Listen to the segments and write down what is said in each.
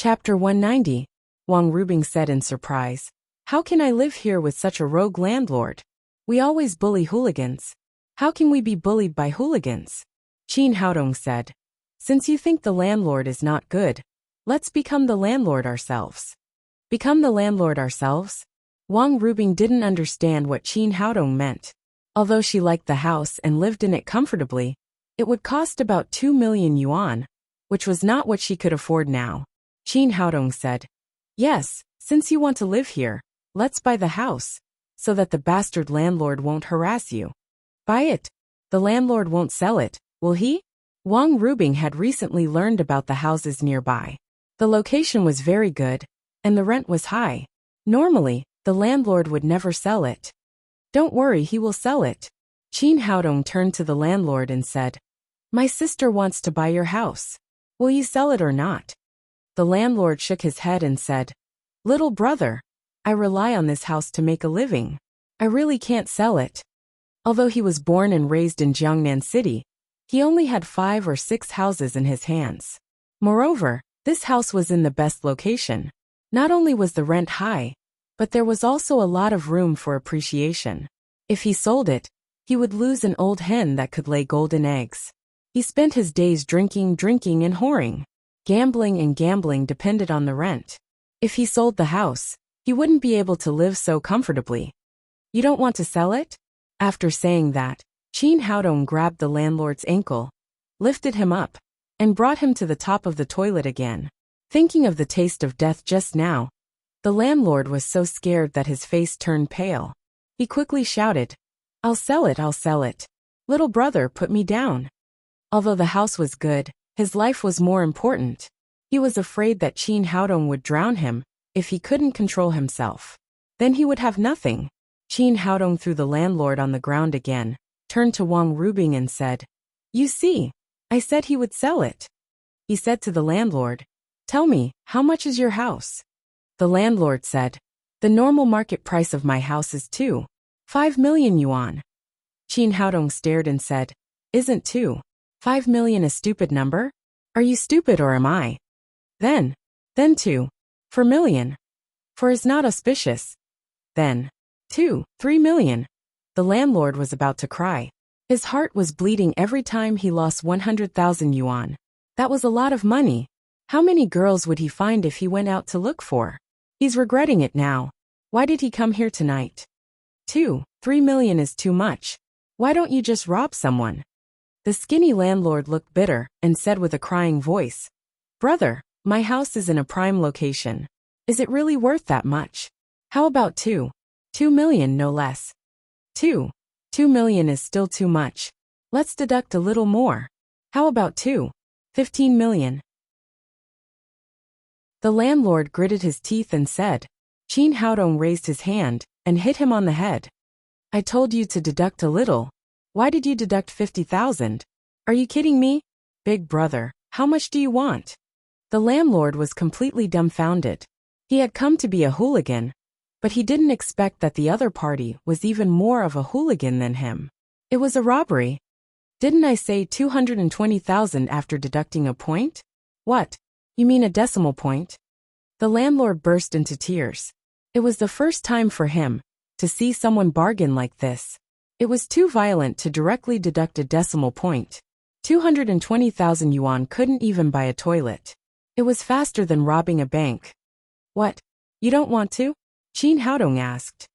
Chapter 190. Wang Rubing said in surprise. How can I live here with such a rogue landlord? We always bully hooligans. How can we be bullied by hooligans? Qin Haodong said. Since you think the landlord is not good, let's become the landlord ourselves. Become the landlord ourselves? Wang Rubing didn't understand what Qin Haodong meant. Although she liked the house and lived in it comfortably, it would cost about 2 million yuan, which was not what she could afford now. Qin Haodong said, Yes, since you want to live here, let's buy the house, so that the bastard landlord won't harass you. Buy it. The landlord won't sell it, will he? Wang Rubing had recently learned about the houses nearby. The location was very good, and the rent was high. Normally, the landlord would never sell it. Don't worry, he will sell it. Qin Haodong turned to the landlord and said, My sister wants to buy your house. Will you sell it or not? The landlord shook his head and said, Little brother, I rely on this house to make a living. I really can't sell it. Although he was born and raised in Jiangnan City, he only had 5 or 6 houses in his hands. Moreover, this house was in the best location. Not only was the rent high, but there was also a lot of room for appreciation. If he sold it, he would lose an old hen that could lay golden eggs. He spent his days drinking and whoring. Gambling depended on the rent. If he sold the house, he wouldn't be able to live so comfortably. You don't want to sell it? After saying that, Qin Haodong grabbed the landlord's ankle, lifted him up, and brought him to the top of the toilet again. Thinking of the taste of death just now, the landlord was so scared that his face turned pale. He quickly shouted, I'll sell it, I'll sell it. Little brother, put me down. Although the house was good, his life was more important. He was afraid that Qin Haodong would drown him if he couldn't control himself. Then he would have nothing. Qin Haodong threw the landlord on the ground again, turned to Wang Rubing and said, You see, I said he would sell it. He said to the landlord, Tell me, how much is your house? The landlord said, The normal market price of my house is 5 million yuan. Qin Haodong stared and said, Isn't 5 million a stupid number? Are you stupid or am I? Then 4 million. 4 is not auspicious. Then 3 million. The landlord was about to cry. His heart was bleeding every time he lost 100,000 yuan. That was a lot of money. How many girls would he find if he went out to look for? He's regretting it now. Why did he come here tonight? 3 million is too much. Why don't you just rob someone? The skinny landlord looked bitter and said with a crying voice, Brother, my house is in a prime location. Is it really worth that much? How about 2 million, no less? 2 million is still too much. Let's deduct a little more. How about 15 million? The landlord gritted his teeth and said. Qin Haodong raised his hand and hit him on the head. I told you to deduct a little. Why did you deduct 50,000? Are you kidding me? Big brother, how much do you want? The landlord was completely dumbfounded. He had come to be a hooligan, but he didn't expect that the other party was even more of a hooligan than him. It was a robbery. Didn't I say 220,000 after deducting a point? What? You mean a decimal point? The landlord burst into tears. It was the first time for him to see someone bargain like this. It was too violent to directly deduct a decimal point. 220,000 yuan couldn't even buy a toilet. It was faster than robbing a bank. What? You don't want to? Qin Haodong asked.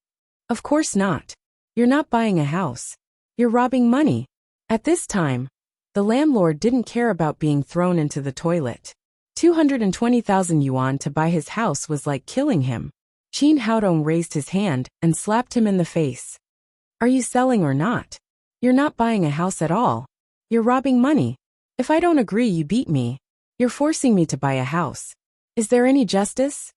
Of course not. You're not buying a house. You're robbing money. At this time, the landlord didn't care about being thrown into the toilet. 220,000 yuan to buy his house was like killing him. Qin Haodong raised his hand and slapped him in the face. Are you selling or not? You're not buying a house at all. You're robbing money. If I don't agree, you beat me. You're forcing me to buy a house. Is there any justice?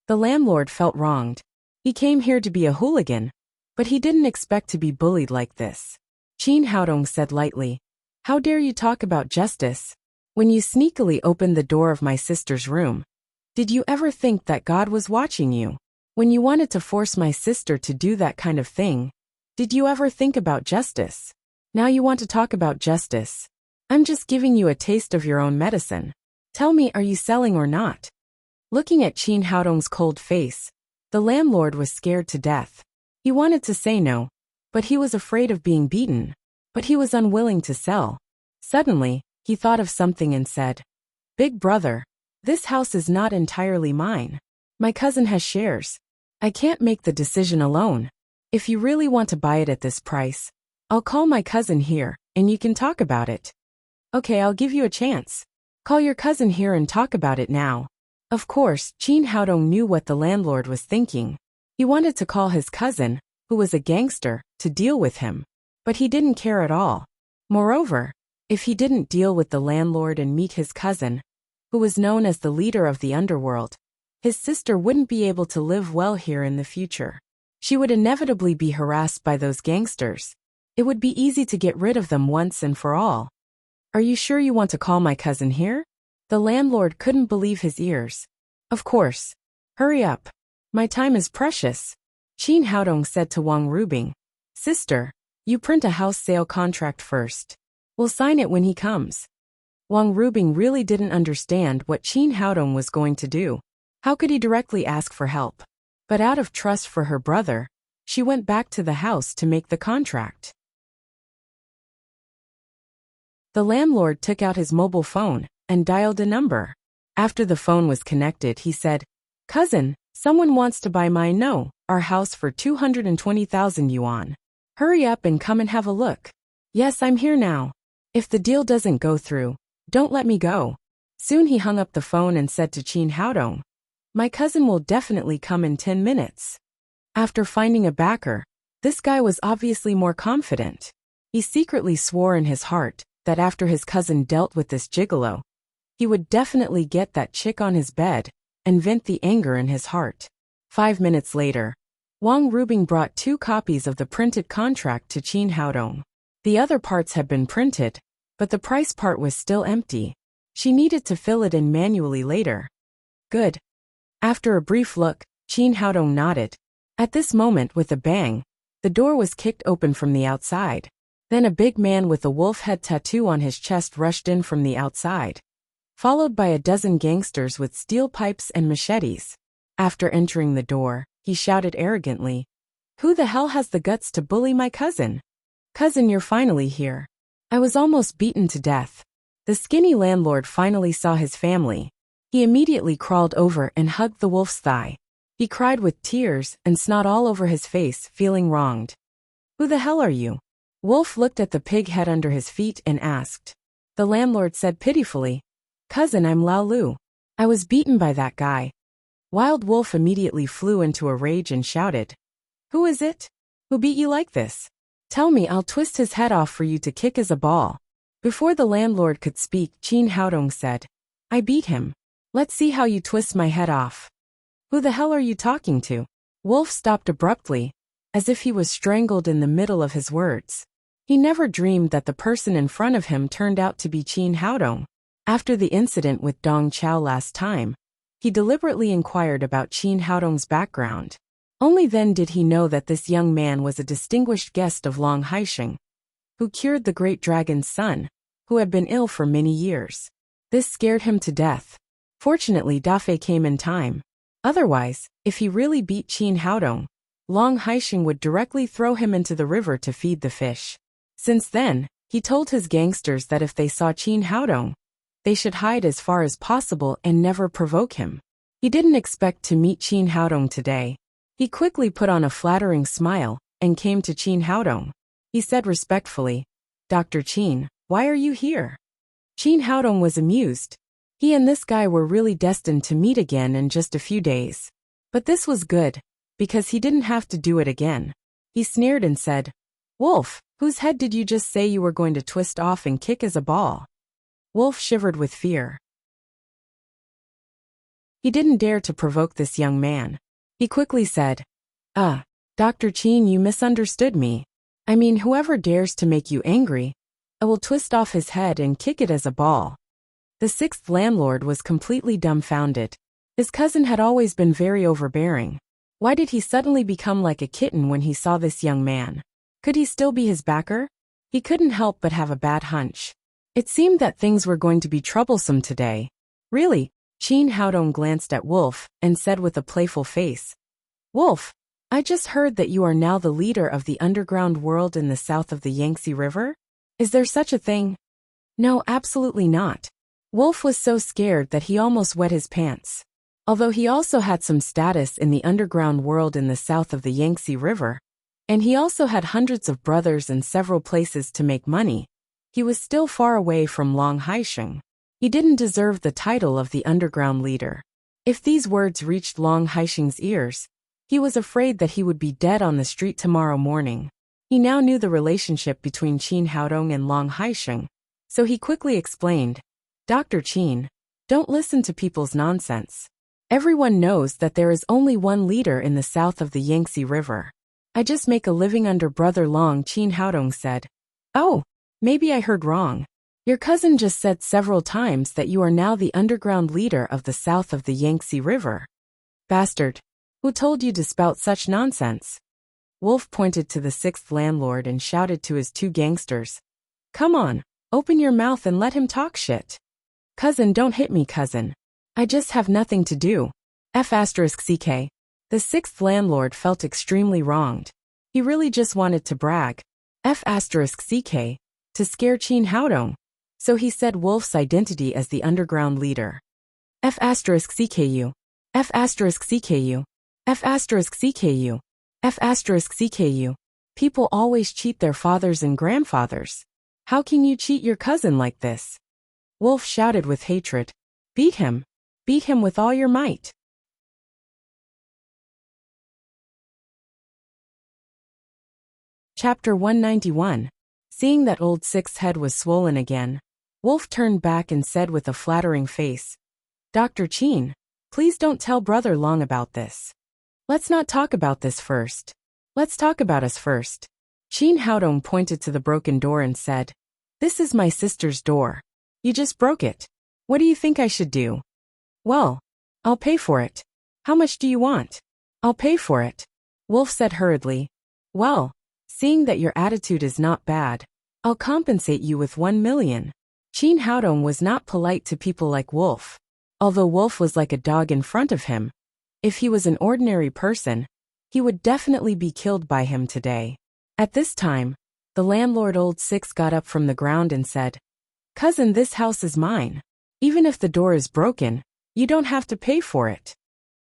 The landlord felt wronged. He came here to be a hooligan, but he didn't expect to be bullied like this. Qin Haodong said lightly, How dare you talk about justice? When you sneakily opened the door of my sister's room, did you ever think that God was watching you? When you wanted to force my sister to do that kind of thing, did you ever think about justice? Now you want to talk about justice. I'm just giving you a taste of your own medicine. Tell me, are you selling or not? Looking at Qin Haodong's cold face, the landlord was scared to death. He wanted to say no, but he was afraid of being beaten. But he was unwilling to sell. Suddenly, he thought of something and said, "Big brother, this house is not entirely mine. My cousin has shares. I can't make the decision alone. If you really want to buy it at this price, I'll call my cousin here, and you can talk about it." "Okay, I'll give you a chance. Call your cousin here and talk about it now." Of course, Qin Haodong knew what the landlord was thinking. He wanted to call his cousin, who was a gangster, to deal with him. But he didn't care at all. Moreover, if he didn't deal with the landlord and meet his cousin, who was known as the leader of the underworld, his sister wouldn't be able to live well here in the future. She would inevitably be harassed by those gangsters. It would be easy to get rid of them once and for all. "Are you sure you want to call my cousin here?" The landlord couldn't believe his ears. "Of course. Hurry up. My time is precious." Qin Haodong said to Wang Rubing, "Sister, you print a house sale contract first. We'll sign it when he comes." Wang Rubing really didn't understand what Qin Haodong was going to do. How could he directly ask for help? But out of trust for her brother, she went back to the house to make the contract. The landlord took out his mobile phone and dialed a number. After the phone was connected, he said, "Cousin, someone wants to buy our house for 220,000 yuan. Hurry up and come and have a look." "Yes, I'm here now. If the deal doesn't go through, don't let me go." Soon he hung up the phone and said to Qin Haodong, "My cousin will definitely come in 10 minutes. After finding a backer, this guy was obviously more confident. He secretly swore in his heart that after his cousin dealt with this gigolo, he would definitely get that chick on his bed and vent the anger in his heart. 5 minutes later, Wang Rubing brought 2 copies of the printed contract to Qin Haodong. The other parts had been printed, but the price part was still empty. She needed to fill it in manually later. "Good." After a brief look, Qin Haodong nodded. At this moment, with a bang, the door was kicked open from the outside. Then a big man with a wolf head tattoo on his chest rushed in from the outside, followed by a dozen gangsters with steel pipes and machetes. After entering the door, he shouted arrogantly, "Who the hell has the guts to bully my cousin? Cousin, you're finally here. I was almost beaten to death." The skinny landlord finally saw his family. He immediately crawled over and hugged the wolf's thigh. He cried with tears and snot all over his face, feeling wronged. "Who the hell are you?" Wolf looked at the pig head under his feet and asked. The landlord said pitifully, "Cousin, I'm Lao Lu. I was beaten by that guy." Wild Wolf immediately flew into a rage and shouted, "Who is it? Who beat you like this? Tell me, I'll twist his head off for you to kick as a ball." Before the landlord could speak, Qin Haodong said, "I beat him. Let's see how you twist my head off." "Who the hell are you talking to?" Wolf stopped abruptly, as if he was strangled in the middle of his words. He never dreamed that the person in front of him turned out to be Qin Haodong. After the incident with Dong Chao last time, he deliberately inquired about Qin Haodong's background. Only then did he know that this young man was a distinguished guest of Long Haisheng, who cured the great dragon's son, who had been ill for many years. This scared him to death. Fortunately, Dafei came in time. Otherwise, if he really beat Qin Haodong, Long Haisheng would directly throw him into the river to feed the fish. Since then, he told his gangsters that if they saw Qin Haodong, they should hide as far as possible and never provoke him. He didn't expect to meet Qin Haodong today. He quickly put on a flattering smile and came to Qin Haodong. He said respectfully, "Dr. Qin, why are you here?" Qin Haodong was amused. He and this guy were really destined to meet again in just a few days. But this was good, because he didn't have to do it again. He sneered and said, "Wolf, whose head did you just say you were going to twist off and kick as a ball?" Wolf shivered with fear. He didn't dare to provoke this young man. He quickly said, Dr. Qin, you misunderstood me. I mean, whoever dares to make you angry, I will twist off his head and kick it as a ball." The 6th landlord was completely dumbfounded. His cousin had always been very overbearing. Why did he suddenly become like a kitten when he saw this young man? Could he still be his backer? He couldn't help but have a bad hunch. It seemed that things were going to be troublesome today. Really, Qin Haodong glanced at Wolf and said with a playful face, Wolf, I just heard that you are now the leader of the underground world in the south of the Yangtze River? Is there such a thing? No, absolutely not. Wolf was so scared that he almost wet his pants. Although he also had some status in the underground world in the south of the Yangtze River, and he also had hundreds of brothers and several places to make money, he was still far away from Long Haisheng. He didn't deserve the title of the underground leader. If these words reached Long Haisheng's ears, he was afraid that he would be dead on the street tomorrow morning. He now knew the relationship between Qin Haodong and Long Haisheng, so he quickly explained, Dr. Qin, don't listen to people's nonsense. Everyone knows that there is only one leader in the south of the Yangtze River. I just make a living under Brother Long, Qin Haodong said. Oh, maybe I heard wrong. Your cousin just said several times that you are now the underground leader of the south of the Yangtze River. Bastard. Who told you to spout such nonsense? Wolf pointed to the sixth landlord and shouted to his two gangsters. Come on, open your mouth and let him talk shit. Cousin, don't hit me, cousin. I just have nothing to do. F***ck. The sixth landlord felt extremely wronged. He really just wanted to brag. F***ck. To scare Qin Haodong. So he said Wolf's identity as the underground leader. F***ck. F***ck. F***ck. F***ck. People always cheat their fathers and grandfathers. How can you cheat your cousin like this? Wolf shouted with hatred. Beat him. Beat him with all your might. Chapter 191. Seeing that old Six's head was swollen again, Wolf turned back and said with a flattering face, Dr. Qin, please don't tell Brother Long about this. Let's not talk about this first. Let's talk about us first. Qin Haodong pointed to the broken door and said, This is my sister's door. You just broke it. What do you think I should do? Well, I'll pay for it. How much do you want? I'll pay for it. Wolf said hurriedly. Well, seeing that your attitude is not bad, I'll compensate you with 1 million. Qin Haodong was not polite to people like Wolf. Although Wolf was like a dog in front of him, if he was an ordinary person, he would definitely be killed by him today. At this time, the landlord old Six got up from the ground and said, Cousin, this house is mine. Even if the door is broken, you don't have to pay for it.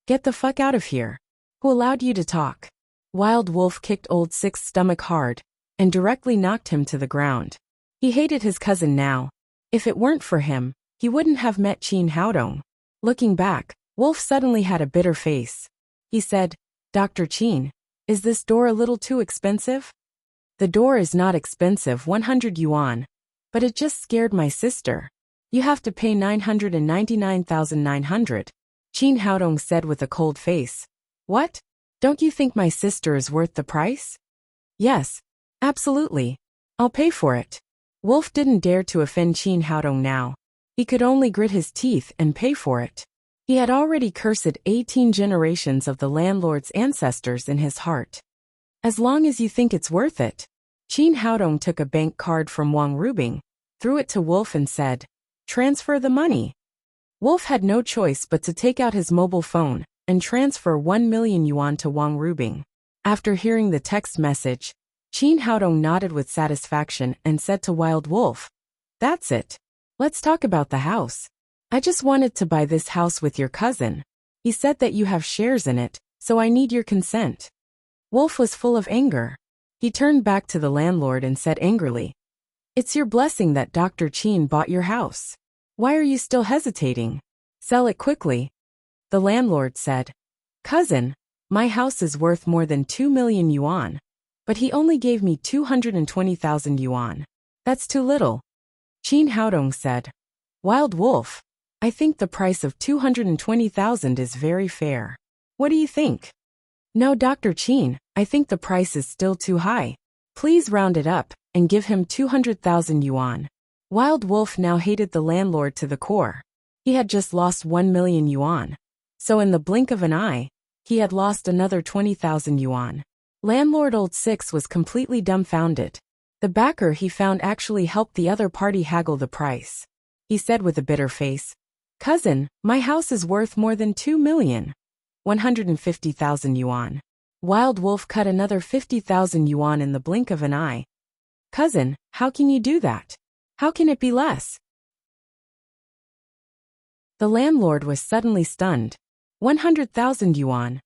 Get the fuck out of here. Who allowed you to talk? Wild Wolf kicked old Six's stomach hard and directly knocked him to the ground. He hated his cousin now. If it weren't for him, he wouldn't have met Qin Haodong. Looking back, Wolf suddenly had a bitter face. He said, Dr. Qin, is this door a little too expensive? The door is not expensive, 100 yuan. But it just scared my sister. You have to pay 999,900. Qin Haodong said with a cold face. What? Don't you think my sister is worth the price? Yes, absolutely. I'll pay for it. Wolf didn't dare to offend Qin Haodong now. He could only grit his teeth and pay for it. He had already cursed 18 generations of the landlord's ancestors in his heart. As long as you think it's worth it. Qin Haodong took a bank card from Wang Rubing, threw it to Wolf and said, Transfer the money. Wolf had no choice but to take out his mobile phone and transfer 1 million yuan to Wang Rubing. After hearing the text message, Qin Haodong nodded with satisfaction and said to Wild Wolf, That's it. Let's talk about the house. I just wanted to buy this house with your cousin. He said that you have shares in it, so I need your consent. Wolf was full of anger. He turned back to the landlord and said angrily, It's your blessing that Dr. Qin bought your house. Why are you still hesitating? Sell it quickly. The landlord said, Cousin, my house is worth more than 2 million yuan, but he only gave me 220,000 yuan. That's too little. Qin Haodong said, Wild Wolf, I think the price of 220,000 is very fair. What do you think? No, Dr. Qin, I think the price is still too high. Please round it up and give him 200,000 yuan. Wild Wolf now hated the landlord to the core. He had just lost 1 million yuan. So in the blink of an eye, he had lost another 20,000 yuan. Landlord Old Six was completely dumbfounded. The backer he found actually helped the other party haggle the price. He said with a bitter face, Cousin, my house is worth more than 2,150,000 yuan. Wild Wolf cut another 50,000 yuan in the blink of an eye. Cousin, how can you do that? How can it be less? The landlord was suddenly stunned. 100,000 yuan.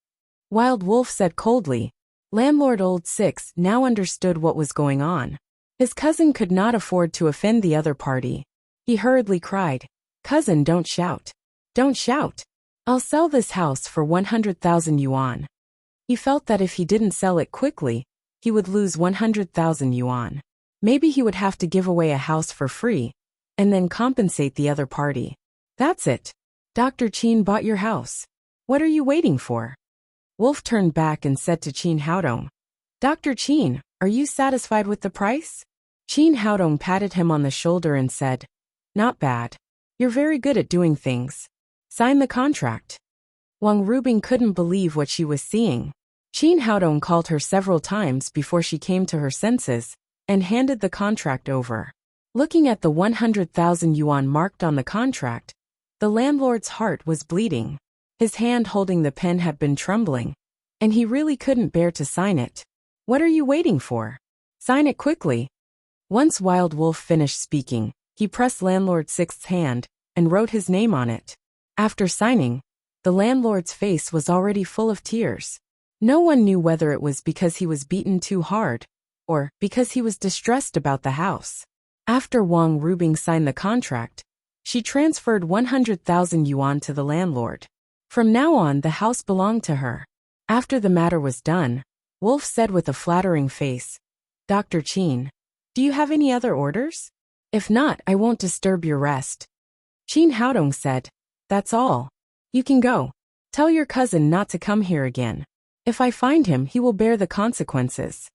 Wild Wolf said coldly. Landlord Old Six now understood what was going on. His cousin could not afford to offend the other party. He hurriedly cried, Cousin, don't shout. Don't shout. I'll sell this house for 100,000 yuan. He felt that if he didn't sell it quickly, he would lose 100,000 yuan. Maybe he would have to give away a house for free, and then compensate the other party. That's it. Dr. Qin bought your house. What are you waiting for? Wolf turned back and said to Qin Haodong, Dr. Qin, are you satisfied with the price? Qin Haodong patted him on the shoulder and said, Not bad. You're very good at doing things. Sign the contract. Wang Rubing couldn't believe what she was seeing. Qin Haodong called her several times before she came to her senses, and handed the contract over. Looking at the 100,000 yuan marked on the contract, the landlord's heart was bleeding. His hand holding the pen had been trembling, and he really couldn't bear to sign it. What are you waiting for? Sign it quickly. Once Wild Wolf finished speaking, he pressed Landlord Six's hand and wrote his name on it. After signing, the landlord's face was already full of tears. No one knew whether it was because he was beaten too hard, or because he was distressed about the house. After Wang Rubing signed the contract, she transferred 100,000 yuan to the landlord. From now on, the house belonged to her. After the matter was done, Wolf said with a flattering face, Dr. Qin, do you have any other orders? If not, I won't disturb your rest. Qin Haodong said, That's all. You can go. Tell your cousin not to come here again. If I find him, he will bear the consequences.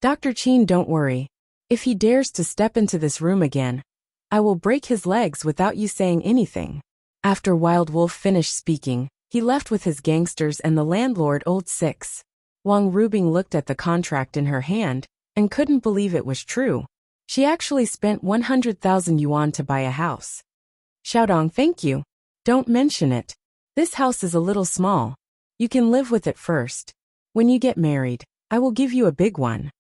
Dr. Qin, don't worry. If he dares to step into this room again, I will break his legs without you saying anything. After Wild Wolf finished speaking, he left with his gangsters and the landlord Old Six. Wang Rubing looked at the contract in her hand and couldn't believe it was true. She actually spent 100,000 yuan to buy a house. Xiaodong, thank you. Don't mention it. This house is a little small. You can live with it first. When you get married, I will give you a big one.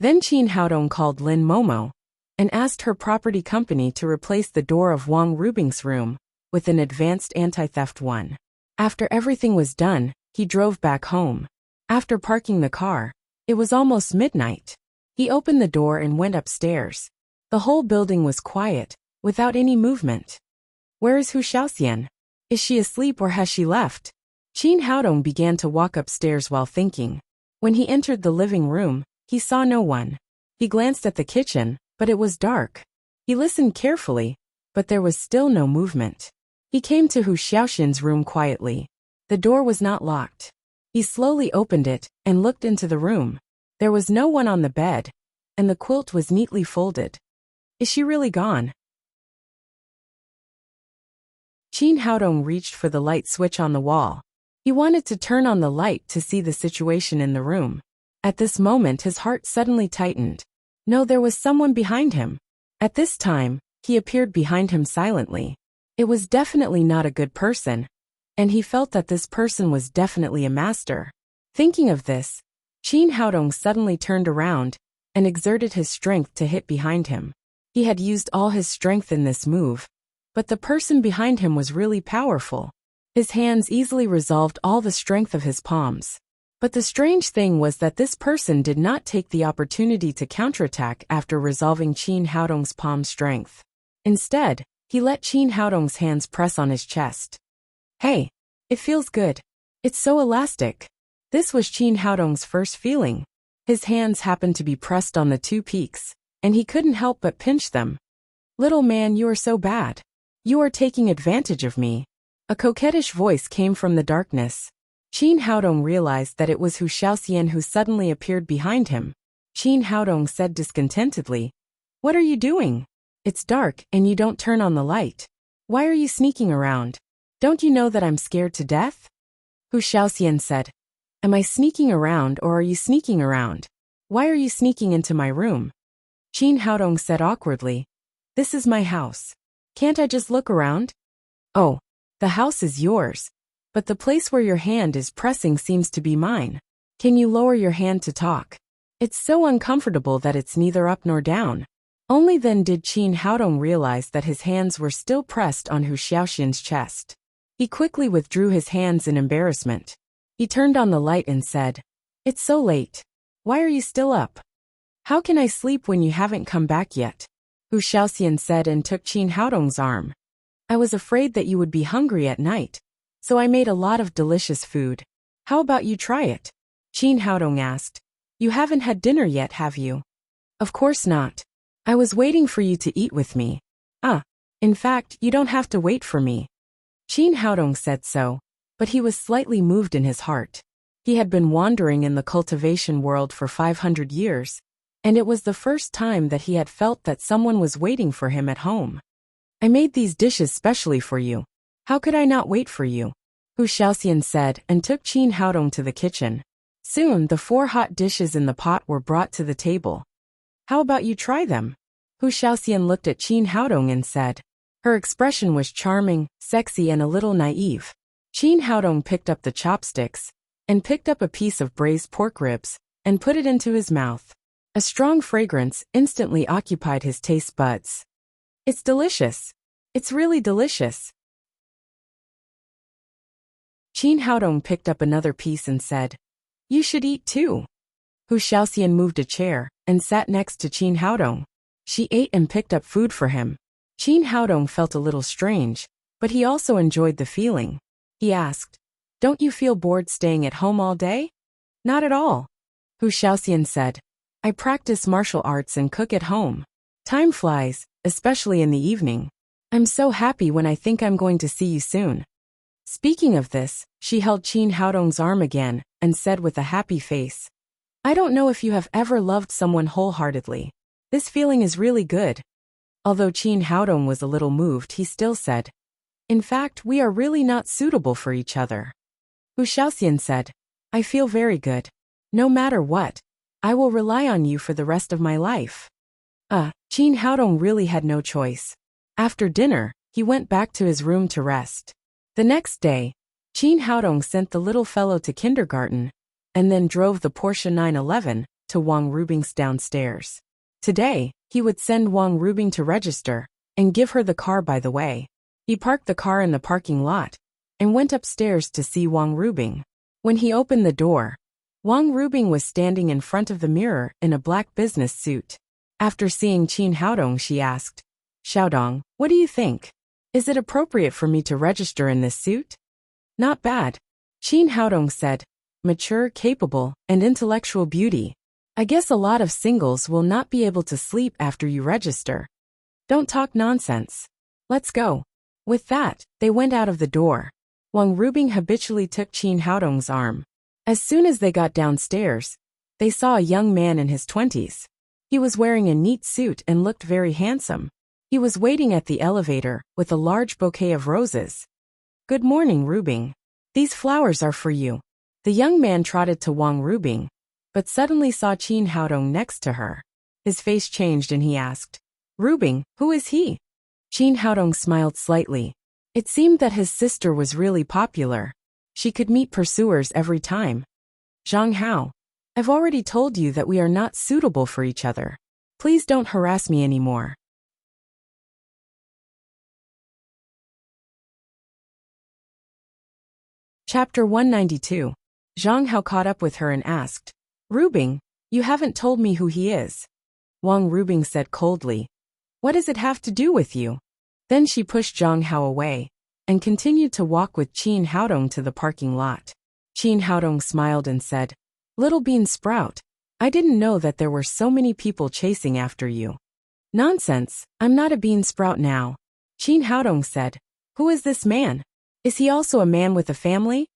Then Qin Haodong called Lin Momo and asked her property company to replace the door of Wang Rubing's room with an advanced anti-theft one. After everything was done, he drove back home. After parking the car, it was almost midnight. He opened the door and went upstairs. The whole building was quiet, without any movement. Where is Hu Xiaoxian? Is she asleep or has she left? Qin Haodong began to walk upstairs while thinking. When he entered the living room, he saw no one. He glanced at the kitchen, but it was dark. He listened carefully, but there was still no movement. He came to Hu Xiaoxian's room quietly. The door was not locked. He slowly opened it and looked into the room. There was no one on the bed, and the quilt was neatly folded. Is she really gone? Qin Haodong reached for the light switch on the wall. He wanted to turn on the light to see the situation in the room. At this moment, his heart suddenly tightened. No, there was someone behind him. At this time, he appeared behind him silently. It was definitely not a good person, and he felt that this person was definitely a master. Thinking of this, Qin Haodong suddenly turned around and exerted his strength to hit behind him. He had used all his strength in this move, but the person behind him was really powerful. His hands easily resolved all the strength of his palms. But the strange thing was that this person did not take the opportunity to counterattack after resolving Qin Haodong's palm strength. Instead, he let Qin Haodong's hands press on his chest. Hey, it feels good. It's so elastic. This was Qin Haodong's first feeling. His hands happened to be pressed on the two peaks, and he couldn't help but pinch them. Little man, you are so bad. You are taking advantage of me. A coquettish voice came from the darkness. Qin Haodong realized that it was Hu Xiaoxian who suddenly appeared behind him. Qin Haodong said discontentedly, What are you doing? It's dark and you don't turn on the light. Why are you sneaking around? Don't you know that I'm scared to death? Hu Xiaoxian said, Am I sneaking around or are you sneaking around? Why are you sneaking into my room? Qin Haodong said awkwardly, This is my house. Can't I just look around? Oh, The house is yours. But the place where your hand is pressing seems to be mine. Can you lower your hand to talk? It's so uncomfortable that it's neither up nor down. Only then did Qin Haodong realize that his hands were still pressed on Hu Xiaoxian's chest. He quickly withdrew his hands in embarrassment. He turned on the light and said, "It's so late. Why are you still up? How can I sleep when you haven't come back yet?" Hu Xiaoxian said and took Qin Haodong's arm. "I was afraid that you would be hungry at night, so I made a lot of delicious food. How about you try it?" Qin Haodong asked. "You haven't had dinner yet, have you?" "Of course not. I was waiting for you to eat with me." In fact, you don't have to wait for me." Qin Haodong said so, but he was slightly moved in his heart. He had been wandering in the cultivation world for 500 years, and it was the first time that he had felt that someone was waiting for him at home. "I made these dishes specially for you. How could I not wait for you?" Hu Xiaoxian said and took Qin Haodong to the kitchen. Soon the 4 hot dishes in the pot were brought to the table. "How about you try them?" Hu Xiaoxian looked at Qin Haodong and said. Her expression was charming, sexy and a little naive. Qin Haodong picked up the chopsticks, and picked up a piece of braised pork ribs, and put it into his mouth. A strong fragrance instantly occupied his taste buds. "It's delicious. It's really delicious." Qin Haodong picked up another piece and said, "You should eat too." Hu Xiaoxian moved a chair and sat next to Qin Haodong. She ate and picked up food for him. Qin Haodong felt a little strange, but he also enjoyed the feeling. He asked, "Don't you feel bored staying at home all day?" "Not at all." Hu Xiaoxian said, "I practice martial arts and cook at home. Time flies, especially in the evening. I'm so happy when I think I'm going to see you soon." Speaking of this, she held Qin Haodong's arm again and said with a happy face, "I don't know if you have ever loved someone wholeheartedly. This feeling is really good." Although Qin Haodong was a little moved, he still said, "In fact, we are really not suitable for each other." Hu Xiaoxian said, "I feel very good. No matter what, I will rely on you for the rest of my life." Qin Haodong really had no choice. After dinner, he went back to his room to rest. The next day, Qin Haodong sent the little fellow to kindergarten, and then drove the Porsche 911 to Wang Rubing's downstairs. Today, he would send Wang Rubing to register, and give her the car by the way. He parked the car in the parking lot, and went upstairs to see Wang Rubing. When he opened the door, Wang Rubing was standing in front of the mirror in a black business suit. After seeing Qin Haodong, she asked, "Xiaodong, what do you think? Is it appropriate for me to register in this suit?" "Not bad," Qin Haodong said. "Mature, capable, and intellectual beauty. I guess a lot of singles will not be able to sleep after you register." "Don't talk nonsense. Let's go." With that, they went out of the door. Wang Rubing habitually took Qin Haodong's arm. As soon as they got downstairs, they saw a young man in his 20s. He was wearing a neat suit and looked very handsome. He was waiting at the elevator with a large bouquet of roses. "Good morning, Rubing. These flowers are for you." The young man trotted to Wang Rubing, but suddenly saw Qin Haodong next to her. His face changed and he asked, "Rubing, who is he?" Qin Haodong smiled slightly. It seemed that his sister was really popular. She could meet pursuers every time. "Zhang Hao, I've already told you that we are not suitable for each other. Please don't harass me anymore." Chapter 192. Zhang Hao caught up with her and asked, "Rubing, you haven't told me who he is." Wang Rubing said coldly, "What does it have to do with you?" Then she pushed Zhang Hao away, and continued to walk with Qin Haodong to the parking lot. Qin Haodong smiled and said, "Little bean sprout, I didn't know that there were so many people chasing after you." "Nonsense, I'm not a bean sprout now." Qin Haodong said, "Who is this man? Is he also a man with a family?"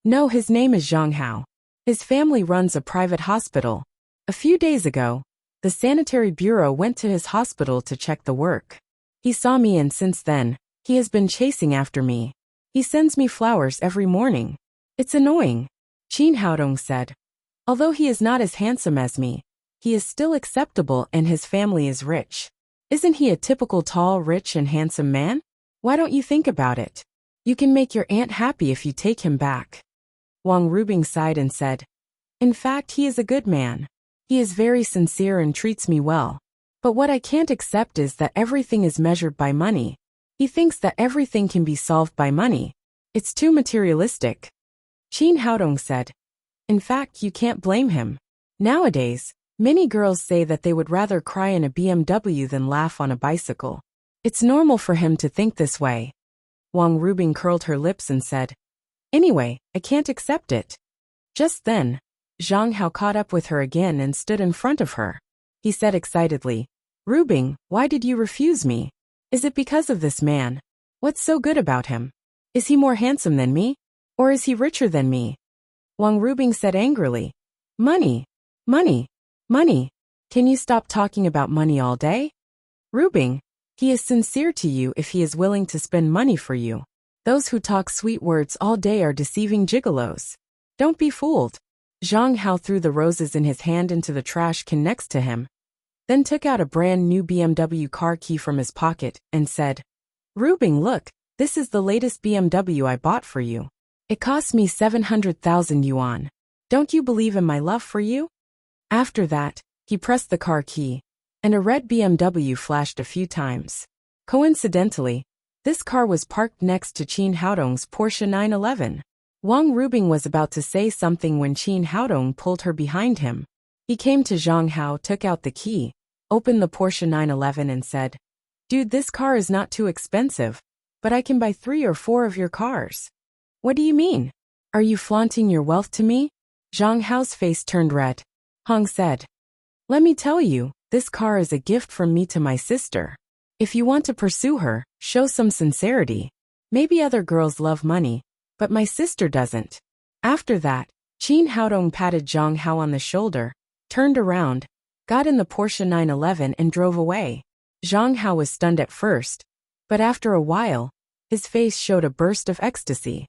"No, his name is Zhang Hao. His family runs a private hospital. A few days ago, the sanitary bureau went to his hospital to check the work. He saw me and since then, he has been chasing after me. He sends me flowers every morning. It's annoying." Qin Haodong said, "Although he is not as handsome as me, he is still acceptable and his family is rich. Isn't he a typical tall, rich and handsome man? Why don't you think about it?" You can make your aunt happy if you take him back. Wang Rubing sighed and said, in fact, he is a good man. He is very sincere and treats me well. But what I can't accept is that everything is measured by money. He thinks that everything can be solved by money. It's too materialistic. Qin Haodong said, in fact, you can't blame him. Nowadays, many girls say that they would rather cry in a BMW than laugh on a bicycle. It's normal for him to think this way. Wang Rubing curled her lips and said, anyway, I can't accept it. Just then, Zhang Hao caught up with her again and stood in front of her. He said excitedly, Rubing, why did you refuse me? Is it because of this man? What's so good about him? Is he more handsome than me? Or is he richer than me? Wang Rubing said angrily, money, money, money. Can you stop talking about money all day? Rubing, he is sincere to you if he is willing to spend money for you. Those who talk sweet words all day are deceiving gigolos. Don't be fooled. Zhang Hao threw the roses in his hand into the trash can next to him, then took out a brand new BMW car key from his pocket and said, Rubing, look, this is the latest BMW I bought for you. It cost me 700,000 yuan. Don't you believe in my love for you? After that, he pressed the car key, and a red BMW flashed a few times. Coincidentally, this car was parked next to Qin Haodong's Porsche 911. Wang Rubing was about to say something when Qin Haodong pulled her behind him. He came to Zhang Hao, took out the key, opened the Porsche 911 and said, Dude, this car is not too expensive, but I can buy 3 or 4 of your cars. What do you mean? Are you flaunting your wealth to me? Zhang Hao's face turned red. Hong said, let me tell you, this car is a gift from me to my sister. If you want to pursue her, show some sincerity. Maybe other girls love money, but my sister doesn't. After that, Qin Haodong patted Zhang Hao on the shoulder, turned around, got in the Porsche 911 and drove away. Zhang Hao was stunned at first, but after a while, his face showed a burst of ecstasy.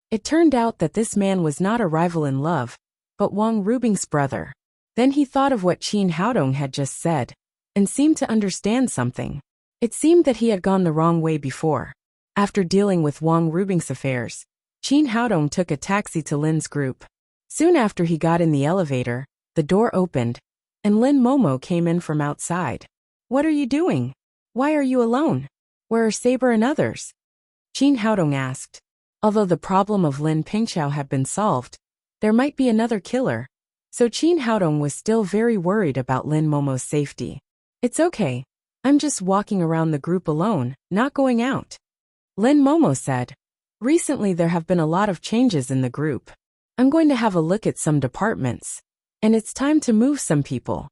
It turned out that this man was not a rival in love, but Wang Rubing's brother. Then he thought of what Qin Haodong had just said, and seemed to understand something. It seemed that he had gone the wrong way before. After dealing with Wang Rubing's affairs, Qin Haodong took a taxi to Lin's group. Soon after he got in the elevator, the door opened, and Lin Momo came in from outside. What are you doing? Why are you alone? Where are Saber and others? Qin Haodong asked. Although the problem of Lin Pingqiao had been solved, there might be another killer, so Qin Haodong was still very worried about Lin Momo's safety. It's okay. I'm just walking around the group alone, not going out. Lin Momo said. Recently there have been a lot of changes in the group. I'm going to have a look at some departments, and it's time to move some people.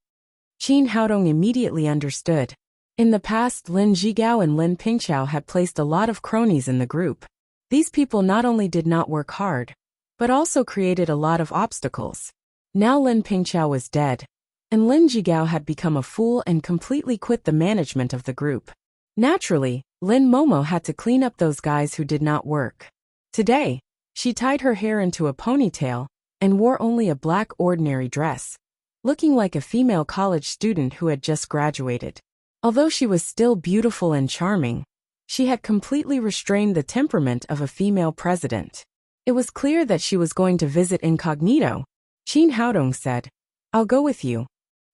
Qin Haodong immediately understood. In the past, Lin Zhigao and Lin Pingqiao had placed a lot of cronies in the group. These people not only did not work hard, but also created a lot of obstacles. Now Lin Pingqiao was dead, and Lin Zhigao had become a fool and completely quit the management of the group. Naturally, Lin Momo had to clean up those guys who did not work. Today, she tied her hair into a ponytail and wore only a black ordinary dress, looking like a female college student who had just graduated. Although she was still beautiful and charming, she had completely restrained the temperament of a female president. It was clear that she was going to visit incognito. Qin Haodong said, I'll go with you.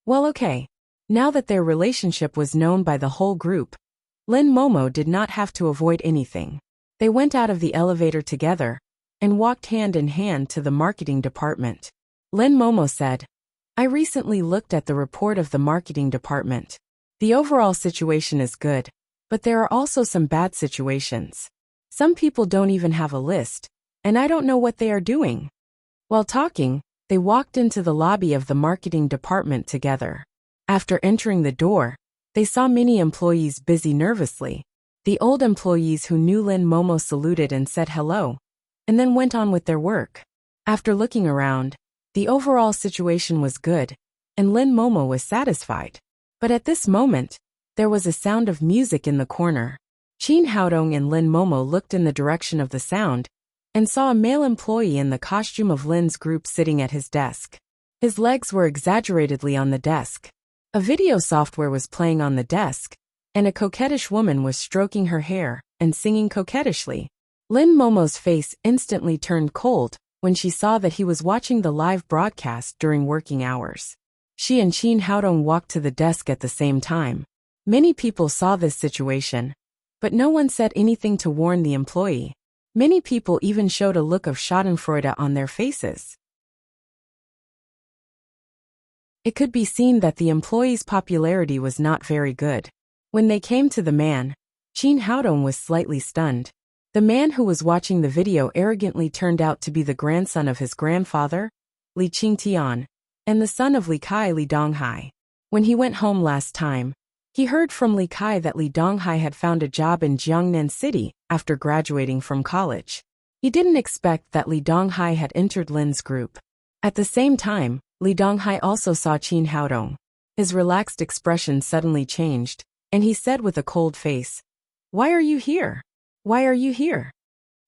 Well, okay. Now that their relationship was known by the whole group, Lin Momo did not have to avoid anything. They went out of the elevator together and walked hand in hand to the marketing department. Lin Momo said, I recently looked at the report of the marketing department. The overall situation is good, but there are also some bad situations. Some people don't even have a list, and I don't know what they are doing. While talking, they walked into the lobby of the marketing department together. After entering the door, they saw many employees busy nervously. The old employees who knew Lin Momo saluted and said hello, and then went on with their work. After looking around, the overall situation was good, and Lin Momo was satisfied. But at this moment, there was a sound of music in the corner. Qin Haodong and Lin Momo looked in the direction of the sound, and saw a male employee in the costume of Lin's group sitting at his desk. His legs were exaggeratedly on the desk. A video software was playing on the desk, and a coquettish woman was stroking her hair and singing coquettishly. Lin Momo's face instantly turned cold when she saw that he was watching the live broadcast during working hours. She and Qin Haodong walked to the desk at the same time. Many people saw this situation, but no one said anything to warn the employee. Many people even showed a look of schadenfreude on their faces. It could be seen that the employee's popularity was not very good. When they came to the man, Qin Haodong was slightly stunned. The man who was watching the video arrogantly turned out to be the grandson of his grandfather, Li Qingtian, and the son of Li Kai Li Donghai. When he went home last time, he heard from Li Kai that Li Donghai had found a job in Jiangnan City after graduating from college. He didn't expect that Li Donghai had entered Lin's group. At the same time, Li Donghai also saw Qin Haodong. His relaxed expression suddenly changed, and he said with a cold face, "Why are you here? Why are you here?"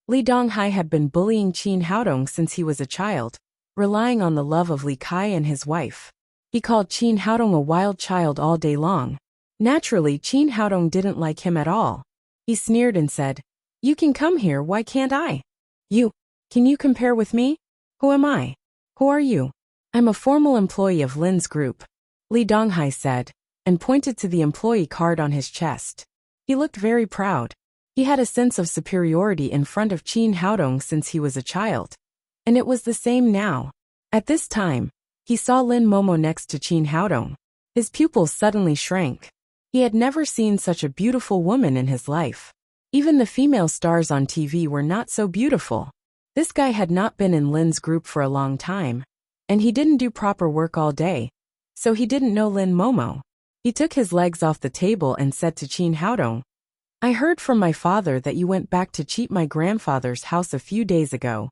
Li Donghai had been bullying Qin Haodong since he was a child, relying on the love of Li Kai and his wife. He called Qin Haodong a wild child all day long. Naturally, Qin Haodong didn't like him at all. He sneered and said, "You can come here, why can't I? Can you compare with me? Who am I? Who are you?" "I'm a formal employee of Lin's group," Li Donghai said, and pointed to the employee card on his chest. He looked very proud. He had a sense of superiority in front of Qin Haodong since he was a child. And it was the same now. At this time, he saw Lin Momo next to Qin Haodong. His pupils suddenly shrank. He had never seen such a beautiful woman in his life. Even the female stars on TV were not so beautiful. This guy had not been in Lin's group for a long time, and he didn't do proper work all day, so he didn't know Lin Momo. He took his legs off the table and said to Qin Haodong, "I heard from my father that you went back to cheat my grandfather's house a few days ago.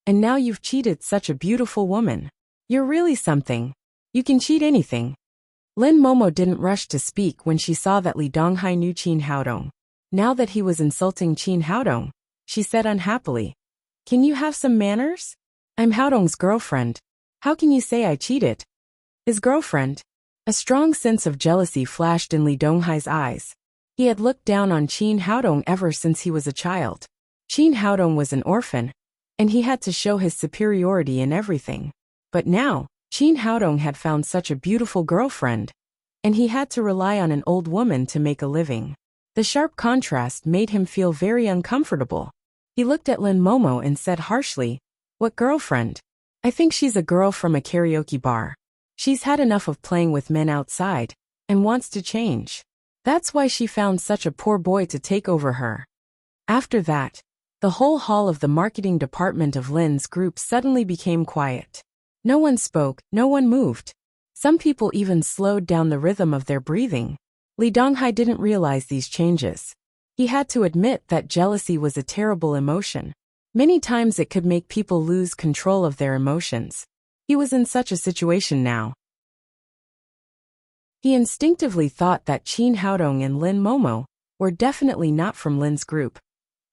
And now you've cheated such a beautiful woman. You're really something. You can cheat anything." Lin Momo didn't rush to speak when she saw that Li Donghai knew Qin Haodong. Now that he was insulting Qin Haodong, she said unhappily, "Can you have some manners? I'm Haodong's girlfriend. How can you say I cheated?" His girlfriend? A strong sense of jealousy flashed in Li Donghai's eyes. He had looked down on Qin Haodong ever since he was a child. Qin Haodong was an orphan, and he had to show his superiority in everything. But now, Qin Haodong had found such a beautiful girlfriend, and he had to rely on an old woman to make a living. The sharp contrast made him feel very uncomfortable. He looked at Lin Momo and said harshly, "What girlfriend? I think she's a girl from a karaoke bar. She's had enough of playing with men outside, and wants to change. That's why she found such a poor boy to take over her." After that, the whole hall of the marketing department of Lin's group suddenly became quiet. No one spoke, no one moved. Some people even slowed down the rhythm of their breathing. Li Donghai didn't realize these changes. He had to admit that jealousy was a terrible emotion. Many times it could make people lose control of their emotions. He was in such a situation now. He instinctively thought that Qin Haodong and Lin Momo were definitely not from Lin's group,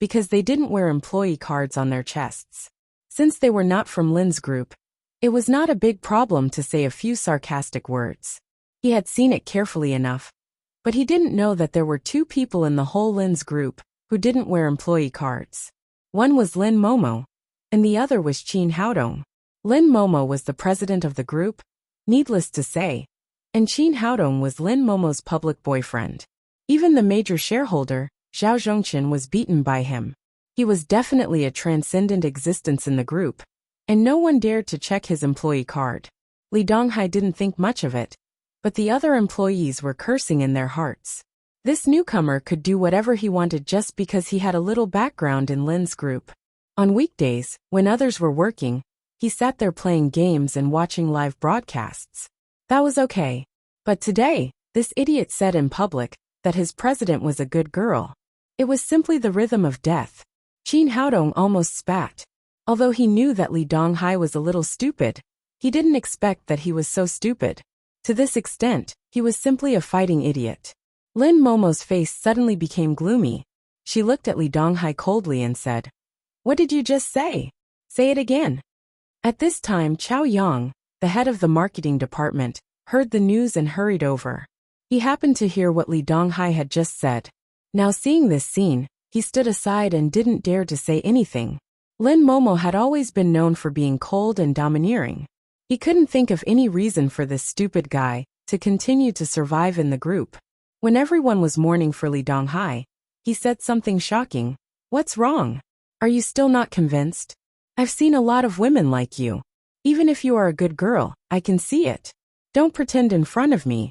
because they didn't wear employee cards on their chests. Since they were not from Lin's group, it was not a big problem to say a few sarcastic words. He had seen it carefully enough, but he didn't know that there were two people in the whole Lin's group who didn't wear employee cards. One was Lin Momo, and the other was Qin Haodong. Lin Momo was the president of the group, needless to say, and Qin Haodong was Lin Momo's public boyfriend. Even the major shareholder, Zhao Zhongqin, was beaten by him. He was definitely a transcendent existence in the group, and no one dared to check his employee card. Li Donghai didn't think much of it, but the other employees were cursing in their hearts. This newcomer could do whatever he wanted just because he had a little background in Lin's group. On weekdays, when others were working, he sat there playing games and watching live broadcasts. That was okay. But today, this idiot said in public that his president was a good girl. It was simply the rhythm of death. Qin Haodong almost spat. Although he knew that Li Donghai was a little stupid, he didn't expect that he was so stupid. To this extent, he was simply a fighting idiot. Lin Momo's face suddenly became gloomy. She looked at Li Donghai coldly and said, "What did you just say? Say it again." At this time, Chao Yang, the head of the marketing department, heard the news and hurried over. He happened to hear what Li Donghai had just said. Now seeing this scene, he stood aside and didn't dare to say anything. Lin Momo had always been known for being cold and domineering. He couldn't think of any reason for this stupid guy to continue to survive in the group. When everyone was mourning for Li Donghai, he said something shocking. "What's wrong? Are you still not convinced? I've seen a lot of women like you. Even if you are a good girl, I can see it. Don't pretend in front of me."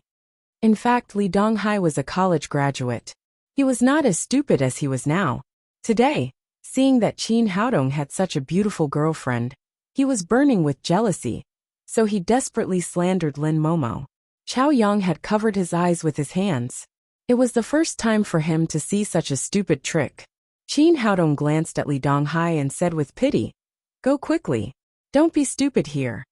In fact, Li Donghai was a college graduate. He was not as stupid as he was now. Today, seeing that Qin Haodong had such a beautiful girlfriend, he was burning with jealousy, so he desperately slandered Lin Momo. Chao Yang had covered his eyes with his hands. It was the first time for him to see such a stupid trick. Qin Haodong glanced at Li Donghai and said with pity, "Go quickly. Don't be stupid here."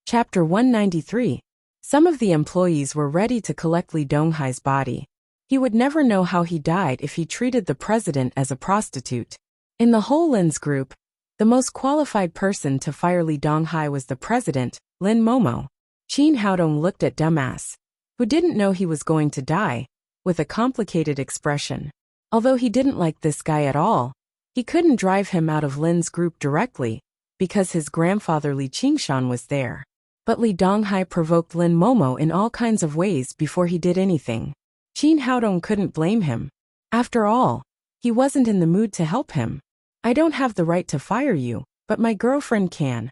Chapter 193. Some of the employees were ready to collect Li Donghai's body. He would never know how he died if he treated the president as a prostitute. In the whole Lin's group, the most qualified person to fire Li Donghai was the president, Lin Momo. Qin Haodong looked at Dumbass, who didn't know he was going to die, with a complicated expression. Although he didn't like this guy at all, he couldn't drive him out of Lin's group directly, because his grandfather Li Qingshan was there. But Li Donghai provoked Lin Momo in all kinds of ways before he did anything. Qin Haodong couldn't blame him. After all, he wasn't in the mood to help him. "I don't have the right to fire you, but my girlfriend can."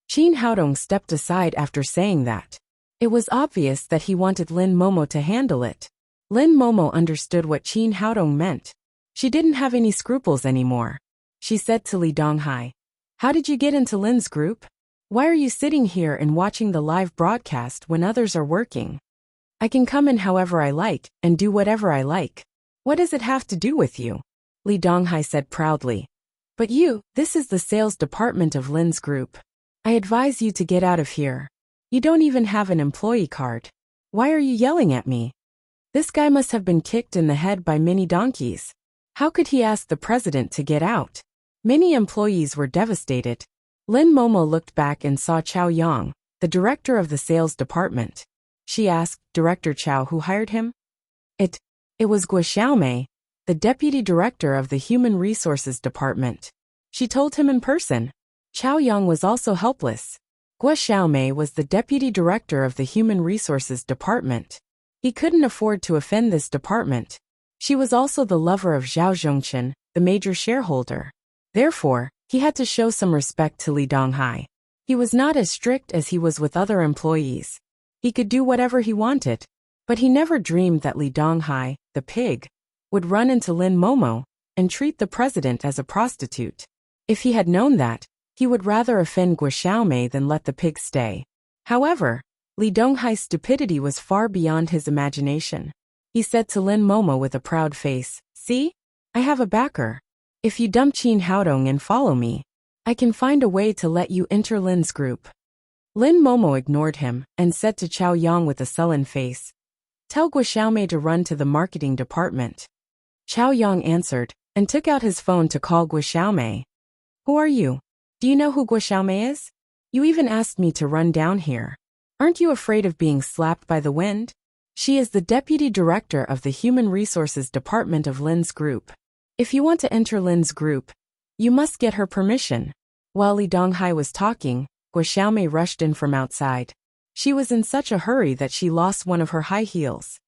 Qin Haodong stepped aside after saying that. It was obvious that he wanted Lin Momo to handle it. Lin Momo understood what Qin Haodong meant. She didn't have any scruples anymore. She said to Li Donghai, "How did you get into Lin's group? Why are you sitting here and watching the live broadcast when others are working? I can come in however I like and do whatever I like. What does it have to do with you?" Li Donghai said proudly. "But this is the sales department of Lin's group. I advise you to get out of here. You don't even have an employee card. Why are you yelling at me? This guy must have been kicked in the head by many donkeys. How could he ask the president to get out?" Many employees were devastated. Lin Momo looked back and saw Chao Yang, the director of the sales department. She asked, "Director Chao, who hired him?" It was Guo Xiaomei, the deputy director of the human resources department. She told him in person. Chao Yang was also helpless. Guo Xiaomei was the deputy director of the human resources department. He couldn't afford to offend this department. She was also the lover of Zhao Zhongchen, the major shareholder. Therefore, he had to show some respect to Li Donghai. He was not as strict as he was with other employees. He could do whatever he wanted. But he never dreamed that Li Donghai, the pig, would run into Lin Momo and treat the president as a prostitute. If he had known that, he would rather offend Guo Xiaomei than let the pig stay. However, Li Donghai's stupidity was far beyond his imagination. He said to Lin Momo with a proud face, "See? I have a backer. If you dump Qin Haodong and follow me, I can find a way to let you enter Lin's group." Lin Momo ignored him and said to Chao Yang with a sullen face, "Tell Guo Xiaomei to run to the marketing department." Chao Yang answered and took out his phone to call Guo Xiaomei. "Who are you? Do you know who Guo Xiaomei is? You even asked me to run down here. Aren't you afraid of being slapped by the wind? She is the deputy director of the human resources department of Lin's group. If you want to enter Lin's group, you must get her permission." While Li Donghai was talking, Guo Xiaomei rushed in from outside. She was in such a hurry that she lost one of her high heels.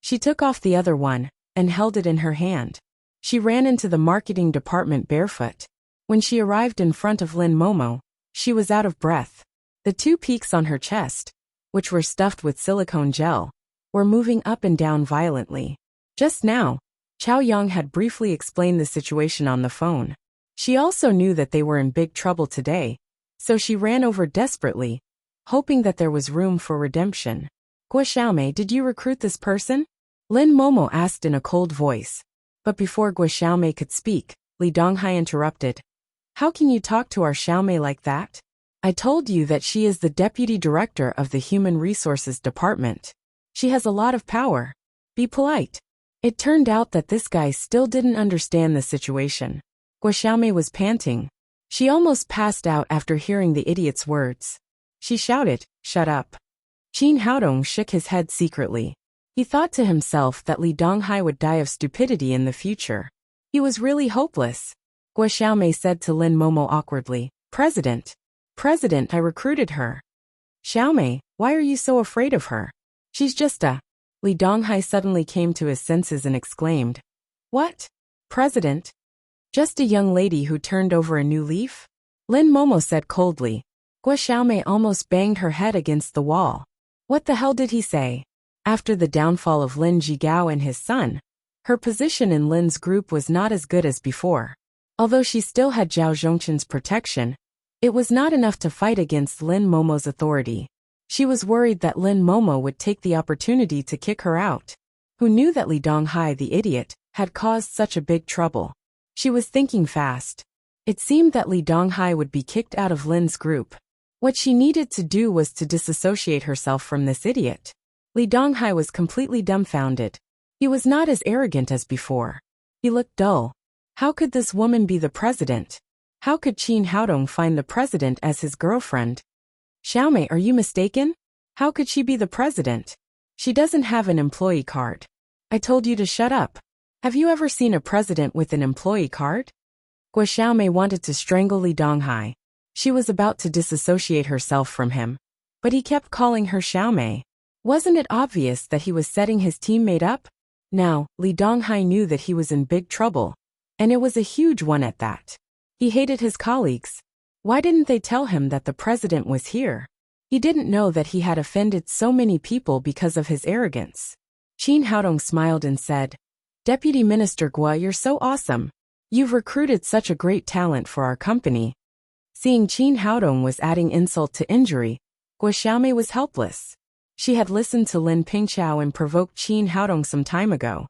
She took off the other one and held it in her hand. She ran into the marketing department barefoot. When she arrived in front of Lin Momo, she was out of breath. The two peaks on her chest, which were stuffed with silicone gel, were moving up and down violently. Just now, Chao Yang had briefly explained the situation on the phone. She also knew that they were in big trouble today, so she ran over desperately, hoping that there was room for redemption. "Guo Xiaomei, did you recruit this person?" Lin Momo asked in a cold voice. But before Guo Xiaomei could speak, Li Donghai interrupted. "How can you talk to our Xiaomei like that? I told you that she is the deputy director of the human resources department. She has a lot of power. Be polite." It turned out that this guy still didn't understand the situation. Guo Xiaomei was panting. She almost passed out after hearing the idiot's words. She shouted, "Shut up." Qin Haodong shook his head secretly. He thought to himself that Li Donghai would die of stupidity in the future. He was really hopeless. Guo Xiaomei said to Lin Momo awkwardly, President, I recruited her." "Xiaomei, why are you so afraid of her? She's just a..." Li Donghai suddenly came to his senses and exclaimed, "What? President? Just a young lady who turned over a new leaf?" Lin Momo said coldly. Guo Xiaomei almost banged her head against the wall. What the hell did he say? After the downfall of Lin Jigao and his son, her position in Lin's group was not as good as before. Although she still had Zhao Zhongchen's protection, it was not enough to fight against Lin Momo's authority. She was worried that Lin Momo would take the opportunity to kick her out. Who knew that Li Donghai, the idiot, had caused such a big trouble? She was thinking fast. It seemed that Li Donghai would be kicked out of Lin's group. What she needed to do was to disassociate herself from this idiot. Li Donghai was completely dumbfounded. He was not as arrogant as before. He looked dull. How could this woman be the president? How could Qin Haodong find the president as his girlfriend? "Xiaomei, are you mistaken? How could she be the president? She doesn't have an employee card. I told you to shut up. Have you ever seen a president with an employee card?" Guo Xiaomei wanted to strangle Li Donghai. She was about to disassociate herself from him. But he kept calling her Xiaomei. Wasn't it obvious that he was setting his teammate up? Now, Li Donghai knew that he was in big trouble. And it was a huge one at that. He hated his colleagues. Why didn't they tell him that the president was here? He didn't know that he had offended so many people because of his arrogance. Qin Haodong smiled and said, "Deputy Minister Guo, you're so awesome. You've recruited such a great talent for our company." Seeing Qin Haodong was adding insult to injury, Guo Xiaomei was helpless. She had listened to Lin Pingqiao and provoked Qin Haodong some time ago.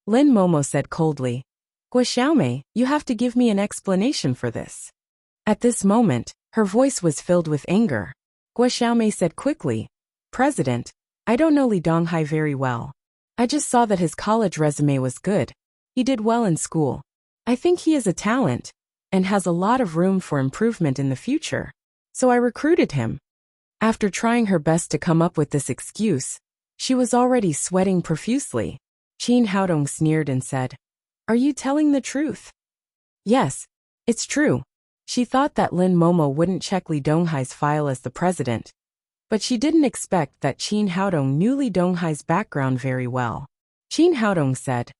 Lin Momo said coldly, "Guo Xiaomei, you have to give me an explanation for this." At this moment, her voice was filled with anger. Guo Xiaomei said quickly, "President, I don't know Li Donghai very well. I just saw that his college resume was good. He did well in school. I think he is a talent and has a lot of room for improvement in the future. So I recruited him." After trying her best to come up with this excuse, she was already sweating profusely. Qin Haodong sneered and said, "Are you telling the truth?" "Yes, it's true." She thought that Lin Momo wouldn't check Li Donghai's file as the president. But she didn't expect that Qin Haodong knew Li Donghai's background very well. Qin Haodong said,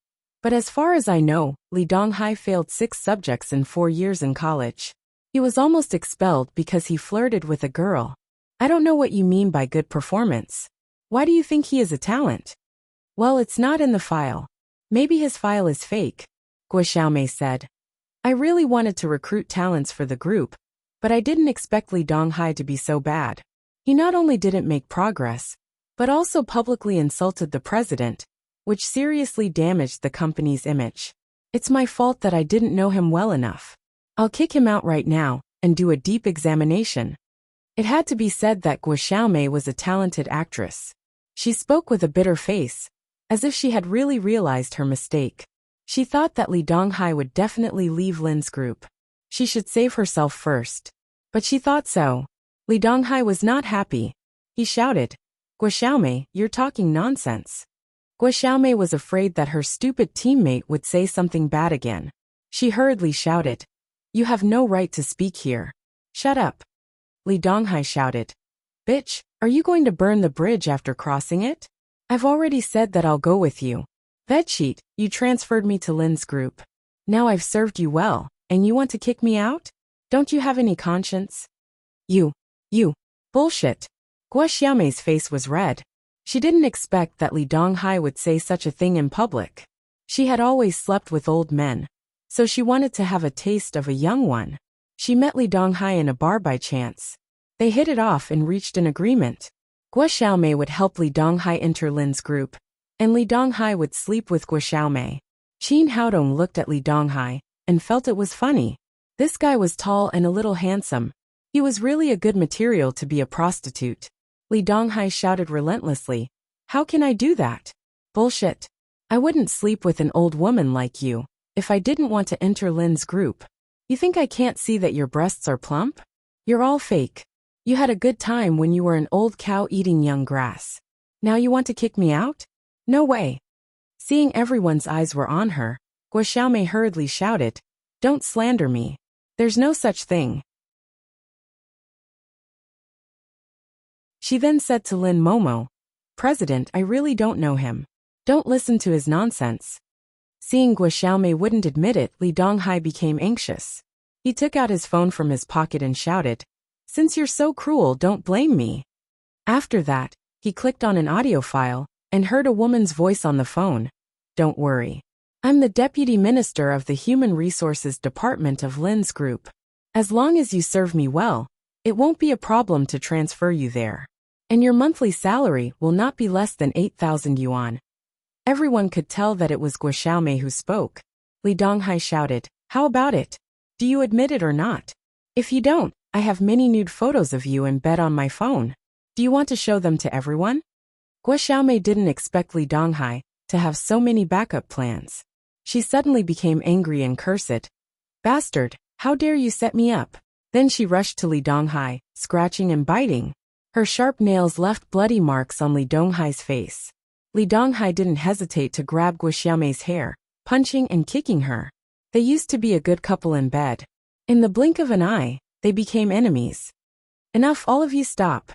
"But as far as I know, Li Donghai failed 6 subjects in 4 years in college. He was almost expelled because he flirted with a girl. I don't know what you mean by good performance. Why do you think he is a talent?" "Well, it's not in the file. Maybe his file is fake," Guo Xiaomei said. "I really wanted to recruit talents for the group, but I didn't expect Li Donghai to be so bad. He not only didn't make progress, but also publicly insulted the president, which seriously damaged the company's image. It's my fault that I didn't know him well enough. I'll kick him out right now and do a deep examination." It had to be said that Guo Xiaomei was a talented actress. She spoke with a bitter face, as if she had really realized her mistake. She thought that Li Donghai would definitely leave Lin's group. She should save herself first. But she thought so. Li Donghai was not happy. He shouted, "Guo Xiaomei, you're talking nonsense." Guo Xiaomei was afraid that her stupid teammate would say something bad again. She hurriedly shouted, "You have no right to speak here. Shut up." Li Donghai shouted, "Bitch, are you going to burn the bridge after crossing it? I've already said that I'll go with you. Bedsheet, you transferred me to Lin's group. Now I've served you well, and you want to kick me out? Don't you have any conscience?" You, bullshit." Guo Xiaomei's face was red. She didn't expect that Li Donghai would say such a thing in public. She had always slept with old men, so she wanted to have a taste of a young one. She met Li Donghai in a bar by chance. They hit it off and reached an agreement. Guo Xiaomei would help Li Donghai enter Lin's group, and Li Donghai would sleep with Guo Xiaomei. Qin Haodong looked at Li Donghai and felt it was funny. This guy was tall and a little handsome. He was really a good material to be a prostitute. Li Donghai shouted relentlessly, "How can I do that? Bullshit. I wouldn't sleep with an old woman like you if I didn't want to enter Lin's group. You think I can't see that your breasts are plump? You're all fake. You had a good time when you were an old cow eating young grass. Now you want to kick me out? No way. Seeing everyone's eyes were on her, Guo Xiaomei hurriedly shouted, "Don't slander me. There's no such thing." She then said to Lin Momo, "President, I really don't know him. Don't listen to his nonsense." Seeing Guo Xiaomei wouldn't admit it, Li Donghai became anxious. He took out his phone from his pocket and shouted, "Since you're so cruel, don't blame me." After that, he clicked on an audio file and heard a woman's voice on the phone. "Don't worry. I'm the Deputy Minister of the Human Resources Department of Lin's group. As long as you serve me well, it won't be a problem to transfer you there. And your monthly salary will not be less than 8,000 yuan. Everyone could tell that it was Guo Xiaomei who spoke. Li Donghai shouted, "How about it? Do you admit it or not? If you don't, I have many nude photos of you in bed on my phone. Do you want to show them to everyone?" Guo Xiaomei didn't expect Li Donghai to have so many backup plans. She suddenly became angry and cursed. "Bastard, how dare you set me up?" Then she rushed to Li Donghai, scratching and biting. Her sharp nails left bloody marks on Li Donghai's face. Li Donghai didn't hesitate to grab Guo Xiaomei's hair, punching and kicking her. They used to be a good couple in bed. In the blink of an eye, they became enemies. "Enough, all of you stop."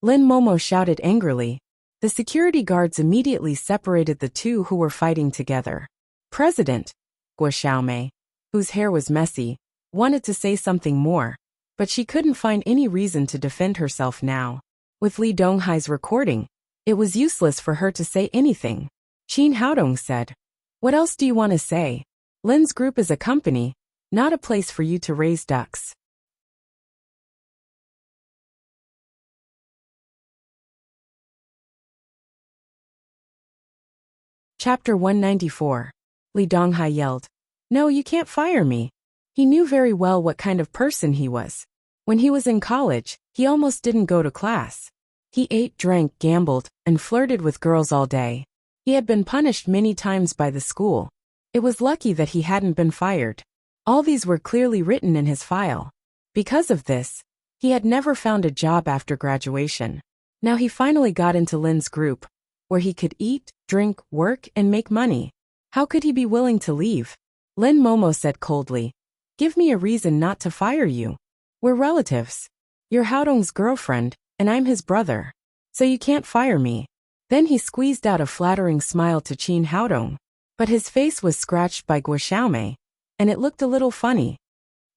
Lin Momo shouted angrily. The security guards immediately separated the two who were fighting together. "President," Guo Xiaomei, whose hair was messy, wanted to say something more, but she couldn't find any reason to defend herself now. With Li Donghai's recording, it was useless for her to say anything. Qin Haodong said, "What else do you want to say? Lin's group is a company, not a place for you to raise ducks." Chapter 194. Li Donghai yelled, "No, you can't fire me." He knew very well what kind of person he was. When he was in college, he almost didn't go to class. He ate, drank, gambled, and flirted with girls all day. He had been punished many times by the school. It was lucky that he hadn't been fired. All these were clearly written in his file. Because of this, he had never found a job after graduation. Now he finally got into Lin's group, where he could eat, drink, work, and make money. How could he be willing to leave? Lin Momo said coldly, "Give me a reason not to fire you. We're relatives. You're Haodong's girlfriend, and I'm his brother. So you can't fire me." Then he squeezed out a flattering smile to Qin Haodong. But his face was scratched by Guo Xiaomei, and it looked a little funny.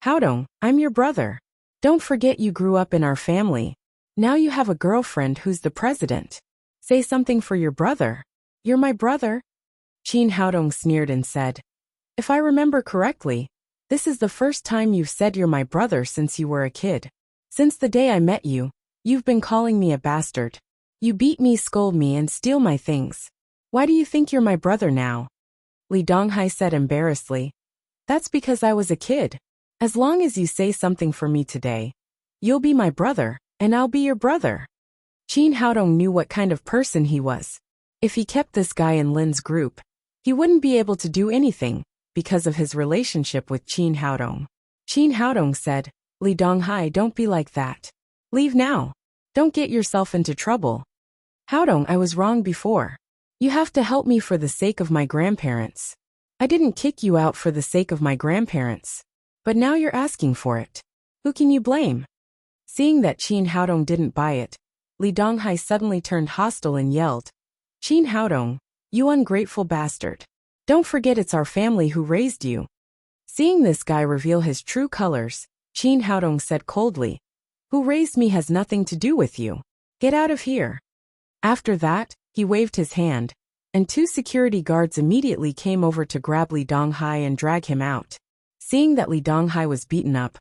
"Haodong, I'm your brother. Don't forget you grew up in our family. Now you have a girlfriend who's the president. Say something for your brother." "You're my brother?" Qin Haodong sneered and said, "If I remember correctly, this is the first time you've said you're my brother since you were a kid. Since the day I met you, you've been calling me a bastard. You beat me, scold me, and steal my things. Why do you think you're my brother now?" Li Donghai said embarrassedly, "That's because I was a kid. As long as you say something for me today, you'll be my brother, and I'll be your brother." Qin Haodong knew what kind of person he was. If he kept this guy in Lin's group, he wouldn't be able to do anything because of his relationship with Qin Haodong. Qin Haodong said, "Li Donghai, don't be like that. Leave now. Don't get yourself into trouble." "Haodong, I was wrong before. You have to help me for the sake of my grandparents. I didn't kick you out for the sake of my grandparents. But now you're asking for it. Who can you blame?" Seeing that Qin Haodong didn't buy it, Li Donghai suddenly turned hostile and yelled, "Qin Haodong, you ungrateful bastard. Don't forget it's our family who raised you." Seeing this guy reveal his true colors, Qin Haodong said coldly, "Who raised me has nothing to do with you. Get out of here." After that, he waved his hand, and two security guards immediately came over to grab Li Donghai and drag him out. Seeing that Li Donghai was beaten up,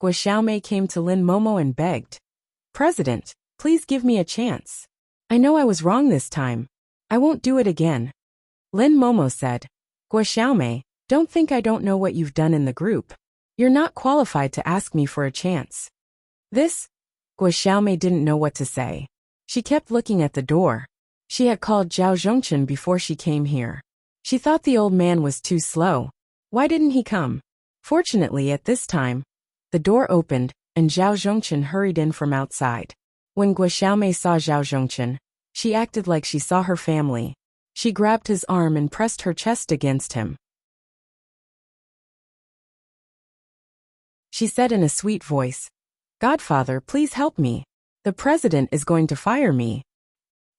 Guo Xiaomei came to Lin Momo and begged, "President, please give me a chance. I know I was wrong this time. I won't do it again." Lin Momo said, "Guo Xiaomei, don't think I don't know what you've done in the group. You're not qualified to ask me for a chance." This? Guo Xiaomei didn't know what to say. She kept looking at the door. She had called Zhao Zhongchen before she came here. She thought the old man was too slow. Why didn't he come? Fortunately, at this time, the door opened, and Zhao Zhongchen hurried in from outside. When Guo Xiaomei saw Zhao Zhongchen, she acted like she saw her family. She grabbed his arm and pressed her chest against him. She said in a sweet voice, "Godfather, please help me. The president is going to fire me."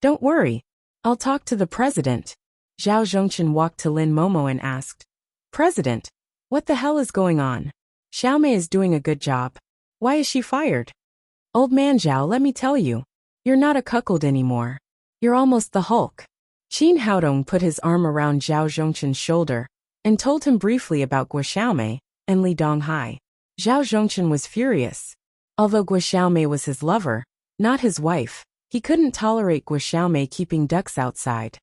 "Don't worry. I'll talk to the president." Zhao Zhongchen walked to Lin Momo and asked, "President, what the hell is going on? Xiaomei is doing a good job. Why is she fired?" "Old man Zhao, let me tell you. You're not a cuckold anymore. You're almost the Hulk." Qin Haodong put his arm around Zhao Zhongchen's shoulder and told him briefly about Guo Xiaomei and Li Donghai. Zhao Zhongchen was furious. Although Guo Xiaomei was his lover, not his wife, he couldn't tolerate Guo Xiaomei keeping ducks outside.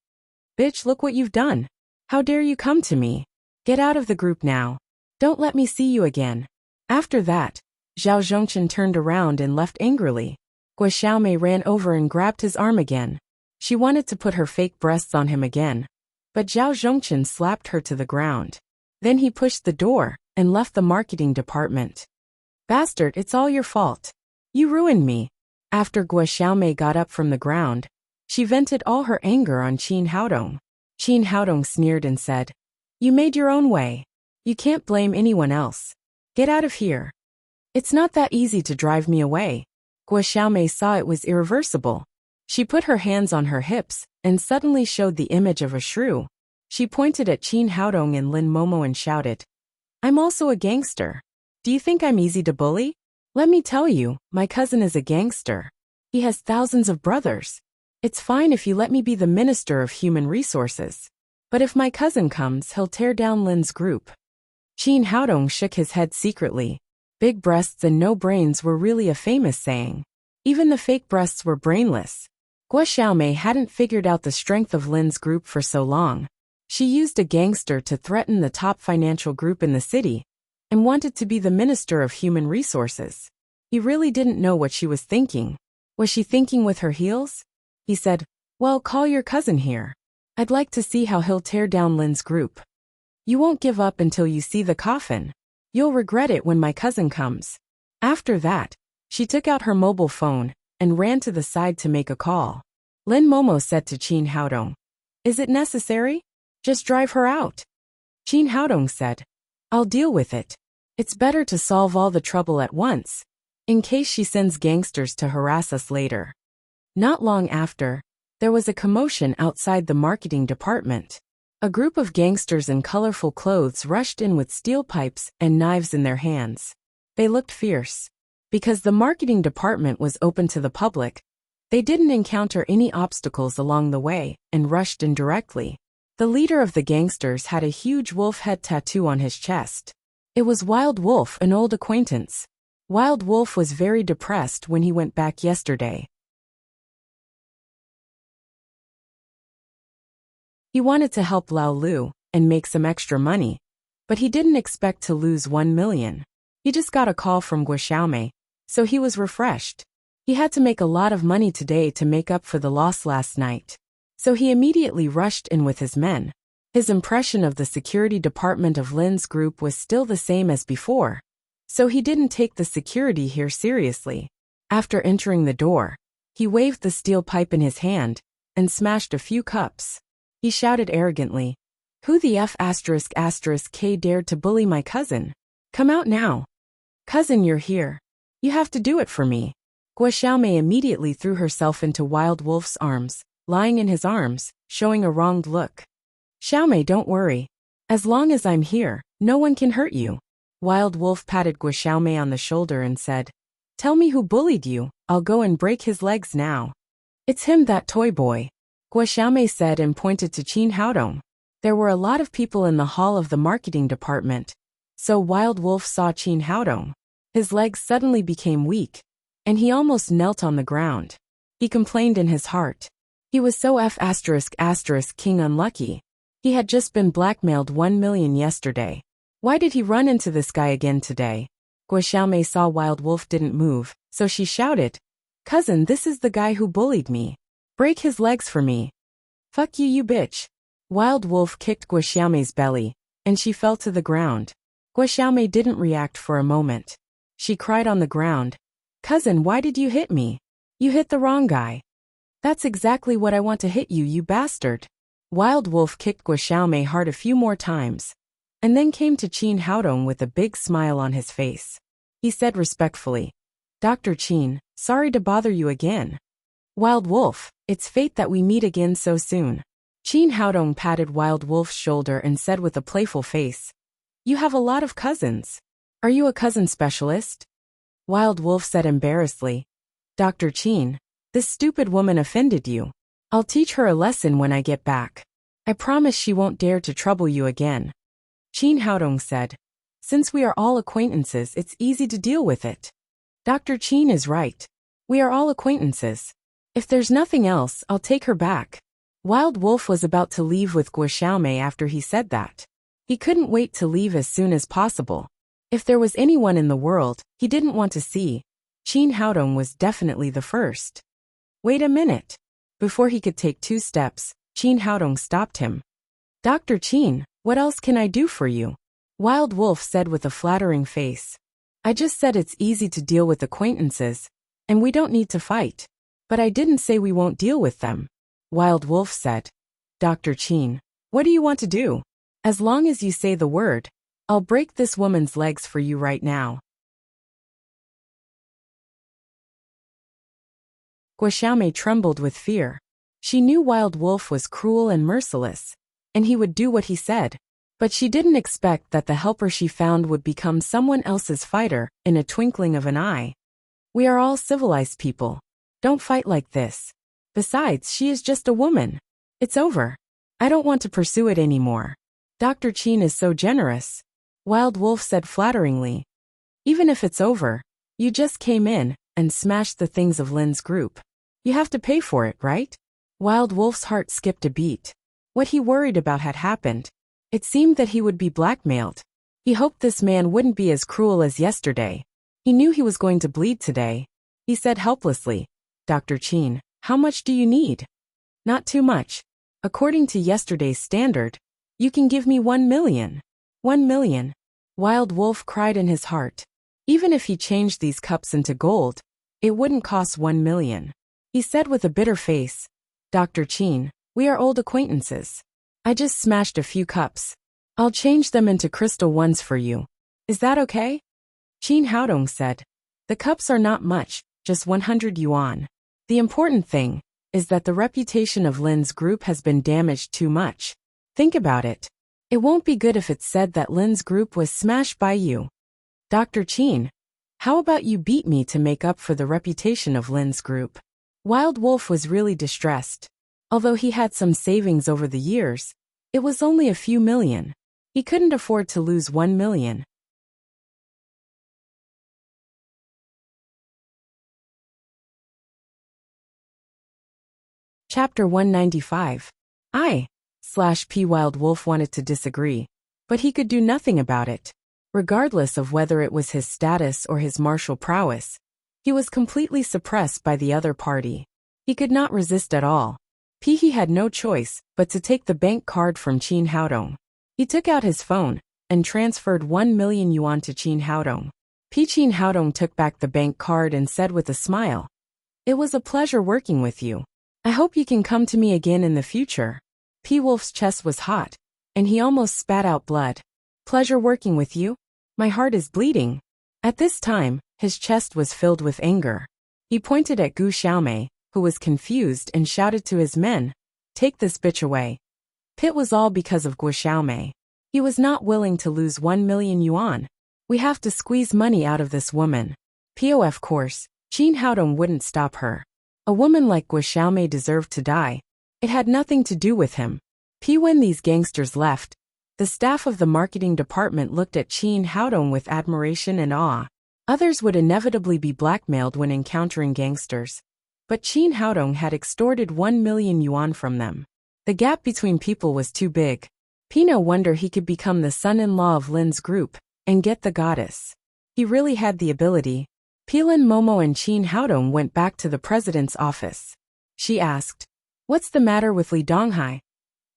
"Bitch, look what you've done. How dare you come to me? Get out of the group now. Don't let me see you again." After that, Zhao Zhongchen turned around and left angrily. Guo Xiaomei ran over and grabbed his arm again. She wanted to put her fake breasts on him again, but Zhao Zhongchen slapped her to the ground. Then he pushed the door and left the marketing department. "Bastard, it's all your fault. You ruined me." After Guo Xiaomei got up from the ground, she vented all her anger on Qin Haodong. Qin Haodong sneered and said, "You made your own way. You can't blame anyone else. Get out of here. It's not that easy to drive me away." Guo Xiaomei saw it was irreversible. She put her hands on her hips and suddenly showed the image of a shrew. She pointed at Qin Haodong and Lin Momo and shouted, "I'm also a gangster. Do you think I'm easy to bully? Let me tell you, my cousin is a gangster. He has thousands of brothers. It's fine if you let me be the Minister of Human Resources. But if my cousin comes, he'll tear down Lin's group." Qin Haodong shook his head secretly. Big breasts and no brains were really a famous saying. Even the fake breasts were brainless. Guo Xiaomei hadn't figured out the strength of Lin's group for so long. She used a gangster to threaten the top financial group in the city and wanted to be the Minister of Human Resources. He really didn't know what she was thinking. Was she thinking with her heels? He said, "Well, call your cousin here. I'd like to see how he'll tear down Lin's group. You won't give up until you see the coffin. You'll regret it when my cousin comes." After that, she took out her mobile phone and ran to the side to make a call. Lin Momo said to Qin Haodong, "Is it necessary? Just drive her out." Qin Haodong said, "I'll deal with it. It's better to solve all the trouble at once, in case she sends gangsters to harass us later." Not long after, there was a commotion outside the marketing department. A group of gangsters in colorful clothes rushed in with steel pipes and knives in their hands. They looked fierce. Because the marketing department was open to the public, they didn't encounter any obstacles along the way and rushed in directly. The leader of the gangsters had a huge wolf head tattoo on his chest. It was Wild Wolf, an old acquaintance. Wild Wolf was very depressed when he went back yesterday. He wanted to help Lao Lu and make some extra money, but he didn't expect to lose 1 million. He just got a call from Guo Xiaomei, so he was refreshed. He had to make a lot of money today to make up for the loss last night. So he immediately rushed in with his men. His impression of the security department of Lin's group was still the same as before, so he didn't take the security here seriously. After entering the door, he waved the steel pipe in his hand and smashed a few cups. He shouted arrogantly, "Who the F***K dared to bully my cousin? Come out now. Cousin, you're here. You have to do it for me." Guo Xiaomei immediately threw herself into Wild Wolf's arms, lying in his arms, showing a wronged look. "Xiaomei, don't worry. As long as I'm here, no one can hurt you." Wild Wolf patted Guo Xiaomei on the shoulder and said, "Tell me who bullied you. I'll go and break his legs now." "It's him, that toy boy," Guo Xiaomei said and pointed to Qin Haodong. There were a lot of people in the hall of the marketing department, so Wild Wolf saw Qin Haodong. His legs suddenly became weak, and he almost knelt on the ground. He complained in his heart. He was so king unlucky. He had just been blackmailed 1 million yesterday. Why did he run into this guy again today? Guo Xiaomei saw Wild Wolf didn't move, so she shouted, "Cousin, this is the guy who bullied me. Break his legs for me." "Fuck you, you bitch. Wild Wolf kicked Guoxiaomei's belly, and she fell to the ground. Guoxiaomei didn't react for a moment. She cried on the ground. Cousin, why did you hit me? You hit the wrong guy. That's exactly what I want to hit you, you bastard. Wild Wolf kicked Guoxiaomei hard a few more times, and then came to Qin Haodong with a big smile on his face. He said respectfully, Dr. Qin, sorry to bother you again. Wild Wolf, it's fate that we meet again so soon. Qin Haodong patted Wild Wolf's shoulder and said with a playful face, You have a lot of cousins. Are you a cousin specialist? Wild Wolf said embarrassedly, Dr. Qin, this stupid woman offended you. I'll teach her a lesson when I get back. I promise she won't dare to trouble you again. Qin Haodong said, Since we are all acquaintances, it's easy to deal with it. Dr. Qin is right. We are all acquaintances. If there's nothing else, I'll take her back. Wild Wolf was about to leave with Guoxiaomei after he said that. He couldn't wait to leave as soon as possible. If there was anyone in the world he didn't want to see, Qin Haodong was definitely the first. Wait a minute. Before he could take 2 steps, Qin Haodong stopped him. Dr. Qin, what else can I do for you? Wild Wolf said with a flattering face. I just said it's easy to deal with acquaintances, and we don't need to fight. But I didn't say we won't deal with them. Wild Wolf said. Dr. Qin, what do you want to do? As long as you say the word, I'll break this woman's legs for you right now. Guoxiaomei trembled with fear. She knew Wild Wolf was cruel and merciless, and he would do what he said. But she didn't expect that the helper she found would become someone else's fighter in a twinkling of an eye. We are all civilized people. Don't fight like this. Besides, she is just a woman. It's over. I don't want to pursue it anymore. Dr. Qin is so generous. Wild Wolf said flatteringly. Even if it's over, you just came in and smashed the things of Lin's group. You have to pay for it, right? Wild Wolf's heart skipped a beat. What he worried about had happened. It seemed that he would be blackmailed. He hoped this man wouldn't be as cruel as yesterday. He knew he was going to bleed today. He said helplessly, Dr. Qin, how much do you need? Not too much. According to yesterday's standard, you can give me 1 million. 1 million. Wild Wolf cried in his heart. Even if he changed these cups into gold, it wouldn't cost 1 million. He said with a bitter face, Dr. Qin, we are old acquaintances. I just smashed a few cups. I'll change them into crystal ones for you. Is that okay? Qin Haodong said. The cups are not much, just 100 yuan. The important thing is that the reputation of Lin's group has been damaged too much. Think about it. It won't be good if it's said that Lin's group was smashed by you. Dr. Qin, how about you beat me to make up for the reputation of Lin's group? Wild Wolf was really distressed. Although he had some savings over the years, it was only a few million. He couldn't afford to lose 1 million. Chapter 195. P. Wild Wolf wanted to disagree, but he could do nothing about it. Regardless of whether it was his status or his martial prowess, he was completely suppressed by the other party. He could not resist at all. He had no choice but to take the bank card from Qin Haodong. He took out his phone and transferred 1 million yuan to Qin Haodong. Qin Haodong took back the bank card and said with a smile, It was a pleasure working with you. I hope you can come to me again in the future. P. Wolf's chest was hot, and he almost spat out blood. Pleasure working with you? My heart is bleeding. At this time, his chest was filled with anger. He pointed at Guoxiaomei, who was confused, and shouted to his men, Take this bitch away. It was all because of Guoxiaomei. He was not willing to lose 1 million yuan. We have to squeeze money out of this woman. Of course, Qin Haodong wouldn't stop her. A woman like Guoxiaomei deserved to die. It had nothing to do with him. When these gangsters left, the staff of the marketing department looked at Qin Haodong with admiration and awe. Others would inevitably be blackmailed when encountering gangsters. But Qin Haodong had extorted 1 million yuan from them. The gap between people was too big. No wonder he could become the son-in-law of Lin's group and get the goddess. He really had the ability. Lin Momo and Qin Haodong went back to the president's office. She asked, What's the matter with Li Donghai?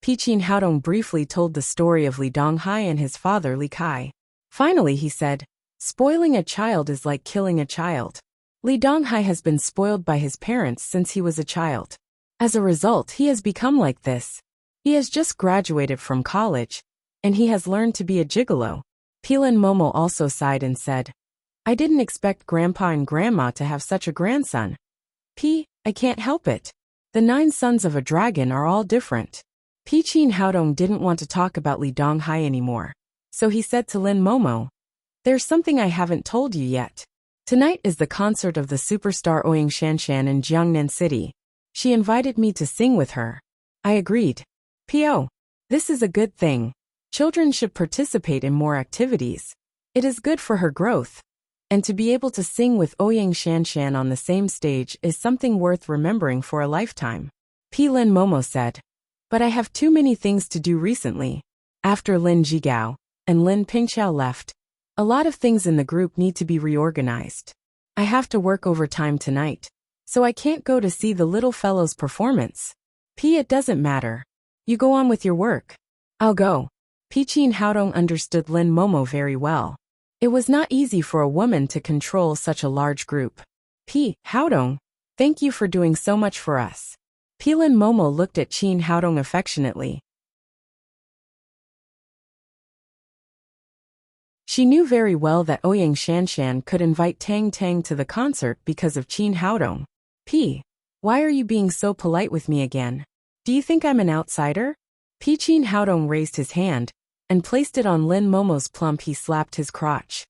Qin Haodong briefly told the story of Li Donghai and his father Li Kai. Finally he said, spoiling a child is like killing a child. Li Donghai has been spoiled by his parents since he was a child. As a result, he has become like this. He has just graduated from college, and he has learned to be a gigolo. Lin Momo also sighed and said, I didn't expect Grandpa and Grandma to have such a grandson. I can't help it. The 9 sons of a dragon are all different. Qin Haodong didn't want to talk about Li Donghai anymore, so he said to Lin Momo, there's something I haven't told you yet. Tonight is the concert of the superstar Ouyang Shanshan in Jiangnan City. She invited me to sing with her. I agreed. This is a good thing. Children should participate in more activities. It is good for her growth. And to be able to sing with Ouyang Shanshan on the same stage is something worth remembering for a lifetime. Lin Momo said. But I have too many things to do recently. After Lin Jigao and Lin Pingqiao left, a lot of things in the group need to be reorganized. I have to work overtime tonight, so I can't go to see the little fellow's performance. It doesn't matter. You go on with your work. I'll go. Qin Haodong understood Lin Momo very well. It was not easy for a woman to control such a large group. Haodong, thank you for doing so much for us. Lin Momo looked at Qin Haodong affectionately. She knew very well that Ouyang Shanshan could invite Tang Tang to the concert because of Qin Haodong. Why are you being so polite with me again? Do you think I'm an outsider? Qin Haodong raised his hand and placed it on Lin Momo's plump. He slapped his crotch.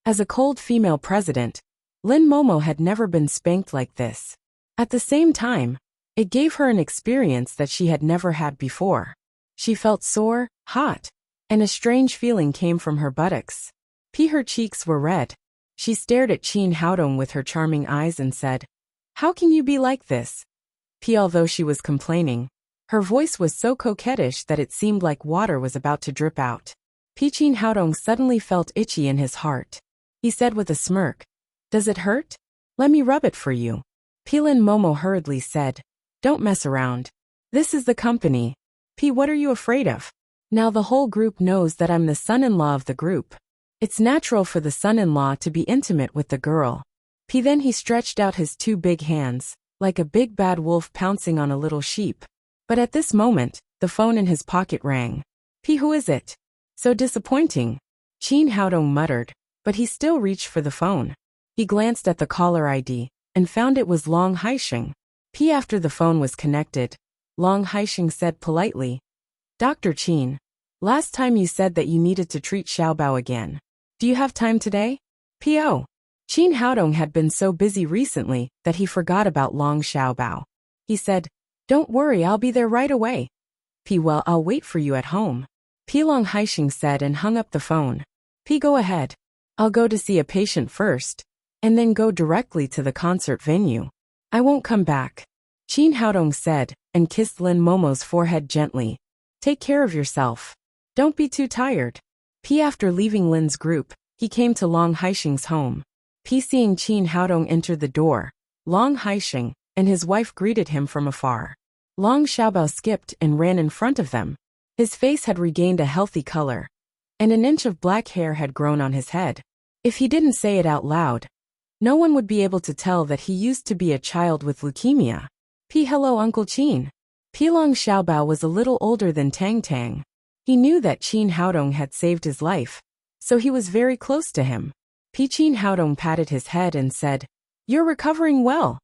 As a cold female president, Lin Momo had never been spanked like this. At the same time, it gave her an experience that she had never had before. She felt sore, hot, and a strange feeling came from her buttocks. Her cheeks were red. She stared at Qin Haodong with her charming eyes and said, how can you be like this? Although she was complaining, her voice was so coquettish that it seemed like water was about to drip out. Qin Haodong suddenly felt itchy in his heart. He said with a smirk, does it hurt? Let me rub it for you. Lin Momo hurriedly said, don't mess around. This is the company. What are you afraid of? Now the whole group knows that I'm the son-in-law of the group. It's natural for the son-in-law to be intimate with the girl. Then he stretched out his 2 big hands, like a big bad wolf pouncing on a little sheep. But at this moment, the phone in his pocket rang. Who is it? So disappointing. Qin Haodong muttered, but he still reached for the phone. He glanced at the caller ID and found it was Long Haisheng. After the phone was connected, Long Haisheng said politely, Dr. Qin, last time you said that you needed to treat Xiaobao again. Do you have time today? Qin Haodong had been so busy recently that he forgot about Long Xiaobao. He said, don't worry, I'll be there right away. Well, I'll wait for you at home. Long Haisheng said and hung up the phone. Go ahead. I'll go to see a patient first, and then go directly to the concert venue. I won't come back. Qin Haodong said, and kissed Lin Momo's forehead gently. Take care of yourself. Don't be too tired. After leaving Lin's group, he came to Long Haisheng's home. Seeing Qin Haodong enter the door, Long Haisheng and his wife greeted him from afar. Long Xiaobao skipped and ran in front of them. His face had regained a healthy color, and an inch of black hair had grown on his head. If he didn't say it out loud, no one would be able to tell that he used to be a child with leukemia. Hello, Uncle Qin. Long Xiaobao was a little older than Tang Tang. He knew that Qin Haodong had saved his life, so he was very close to him. Qin Haodong patted his head and said, you're recovering well.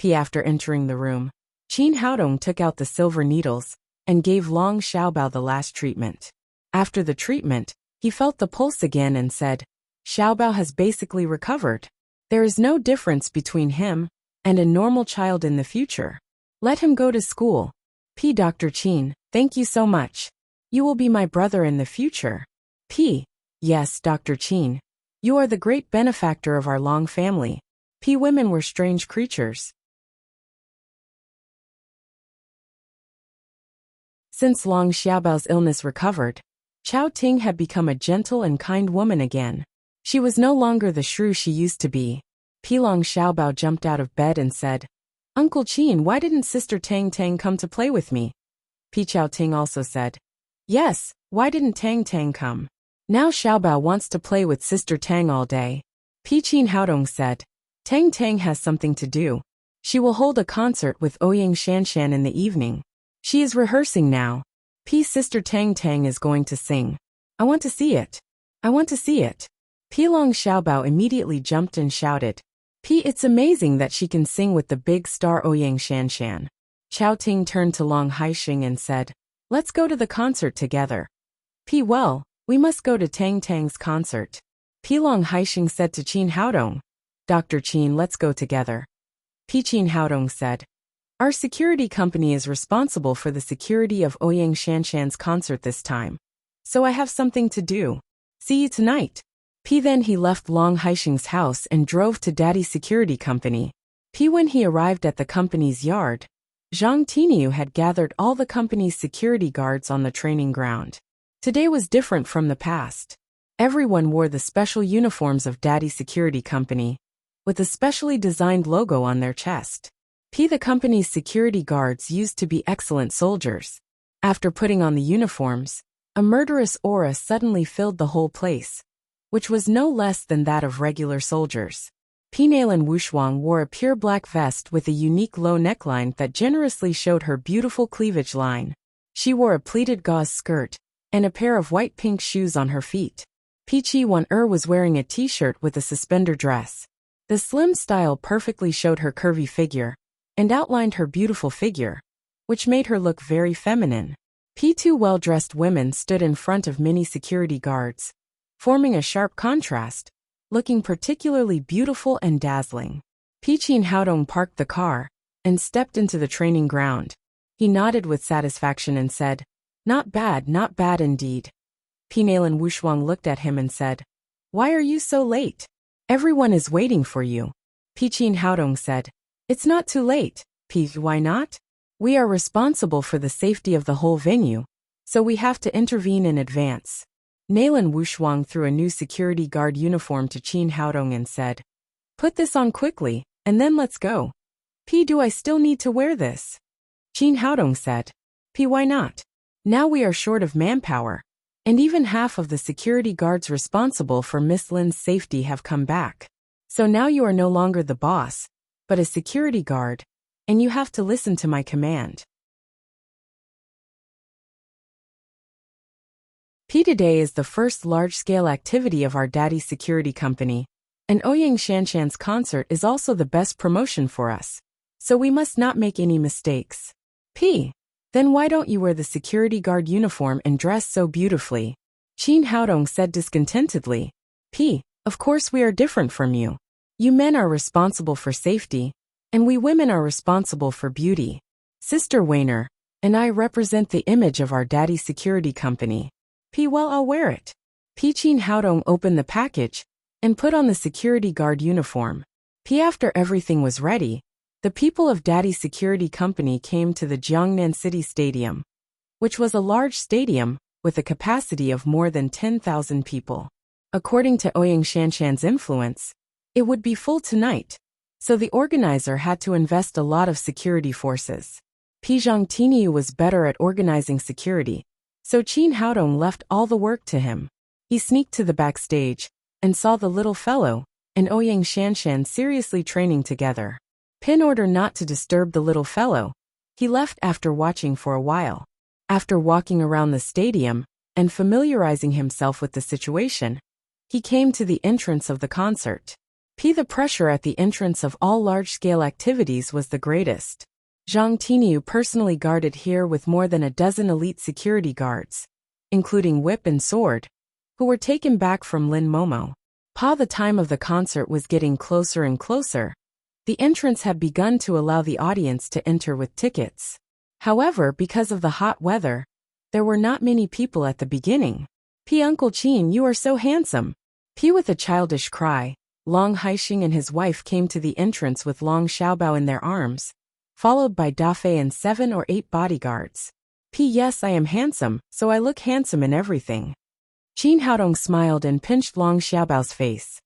After entering the room, Qin Haodong took out the silver needles and gave Long Xiaobao the last treatment. After the treatment, he felt the pulse again and said, Xiaobao has basically recovered. There is no difference between him and a normal child in the future. Let him go to school. Dr. Qin, thank you so much. You will be my brother in the future. Yes, Dr. Qin. You are the great benefactor of our Long family. Women were strange creatures. Since Long Xiaobao's illness recovered, Chao Ting had become a gentle and kind woman again. She was no longer the shrew she used to be. Long Xiaobao jumped out of bed and said, Uncle Qin, why didn't Sister Tang Tang come to play with me? Pi Ting also said. Yes, why didn't Tang Tang come? Now Xiaobao wants to play with Sister Tang all day. Pi Haodong said. Tang Tang has something to do. She will hold a concert with Ouyang Shanshan in the evening. She is rehearsing now. Pi's sister Tang Tang is going to sing. I want to see it. I want to see it. Long Xiaobao immediately jumped and shouted. It's amazing that she can sing with the big star Ouyang Shanshan. Chao Ting turned to Long Haixing and said, let's go to the concert together. Well, we must go to Tang Tang's concert. Long Haixing said to Qin Haodong. Dr. Qin, let's go together. Qin Haodong said. Our security company is responsible for the security of Ouyang Shanshan's concert this time. So I have something to do. See you tonight. Then he left Long Haixing's house and drove to Daddy's security company. When he arrived at the company's yard, Zhang Tiniu had gathered all the company's security guards on the training ground. Today was different from the past. Everyone wore the special uniforms of Daddy's security company, with a specially designed logo on their chest. The company's security guards used to be excellent soldiers. After putting on the uniforms, a murderous aura suddenly filled the whole place, which was no less than that of regular soldiers. Nalan Wushuang wore a pure black vest with a unique low neckline that generously showed her beautiful cleavage line. She wore a pleated gauze skirt and a pair of white-pink shoes on her feet. Chi Wan was wearing a t-shirt with a suspender dress. The slim style perfectly showed her curvy figure and outlined her beautiful figure, which made her look very feminine. Two well-dressed women stood in front of many security guards, forming a sharp contrast, looking particularly beautiful and dazzling. Qin Haodong parked the car and stepped into the training ground. He nodded with satisfaction and said, not bad indeed. Nalan Wushuang looked at him and said, why are you so late? Everyone is waiting for you. Qin Haodong said, it's not too late. Why not? We are responsible for the safety of the whole venue, so we have to intervene in advance. Nalan Wushuang threw a new security guard uniform to Qin Haodong and said, put this on quickly, and then let's go. Do I still need to wear this? Qin Haodong said, why not? Now we are short of manpower, and even half of the security guards responsible for Miss Lin's safety have come back. So now you are no longer the boss, but a security guard, and you have to listen to my command. Today is the first large-scale activity of our Daddy's security company, and Ouyang Shanshan's concert is also the best promotion for us, so we must not make any mistakes. Then why don't you wear the security guard uniform and dress so beautifully? Qin Haodong said discontentedly. Of course we are different from you. You men are responsible for safety, and we women are responsible for beauty. Sister Weiner and I represent the image of our Daddy's security company. Well, I'll wear it. Qin Haodong opened the package and put on the security guard uniform. After everything was ready, the people of Daddy's security company came to the Jiangnan City Stadium, which was a large stadium with a capacity of more than 10,000 people. According to Ouyang Shanshan's influence, it would be full tonight, so the organizer had to invest a lot of security forces. Zhang Tiniu was better at organizing security, so Qin Haodong left all the work to him. He sneaked to the backstage and saw the little fellow and Ouyang Shanshan seriously training together. In order not to disturb the little fellow, he left after watching for a while. After walking around the stadium and familiarizing himself with the situation, he came to the entrance of the concert. The pressure at the entrance of all large-scale activities was the greatest. Zhang Tiniu personally guarded here with more than a dozen elite security guards, including whip and sword, who were taken back from Lin Momo. The time of the concert was getting closer and closer. The entrance had begun to allow the audience to enter with tickets. However, because of the hot weather, there were not many people at the beginning. Uncle Qin, you are so handsome. With a childish cry, Long Haixing and his wife came to the entrance with Long Xiaobao in their arms, followed by Dafei and 7 or 8 bodyguards. Yes, I am handsome, so I look handsome in everything. Qin Haodong smiled and pinched Long Xiaobao's face.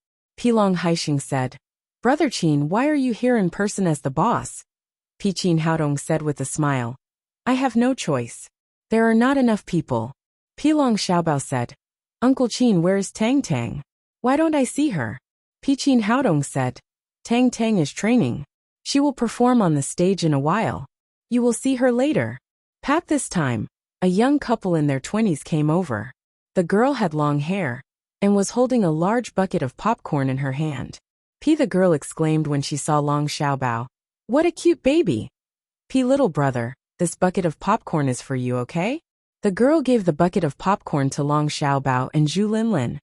Long Haixing said, Brother Qin, why are you here in person as the boss? Qin Haodong said with a smile, I have no choice. There are not enough people. Long Xiaobao said. Uncle Qin, where is Tang Tang? Why don't I see her? Qin Haodong said. Tang Tang is training. She will perform on the stage in a while. You will see her later. Pat this time, a young couple in their 20s came over. The girl had long hair and was holding a large bucket of popcorn in her hand. The girl exclaimed when she saw Long Xiaobao. What a cute baby. Little brother, this bucket of popcorn is for you, okay? The girl gave the bucket of popcorn to Long Xiaobao and Zhu Linlin.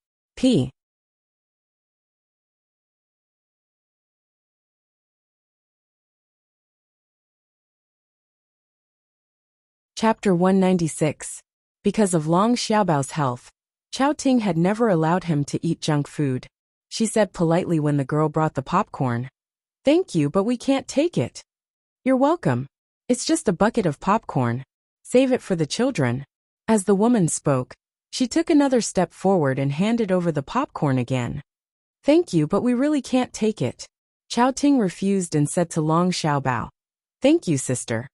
Chapter 196. Because of Long Xiaobao's health, Chao Ting had never allowed him to eat junk food. She said politely when the girl brought the popcorn. Thank you, but we can't take it. You're welcome. It's just a bucket of popcorn. Save it for the children. As the woman spoke, she took another step forward and handed over the popcorn again. Thank you, but we really can't take it. Chao Ting refused and said to Long Xiaobao. Thank you, sister.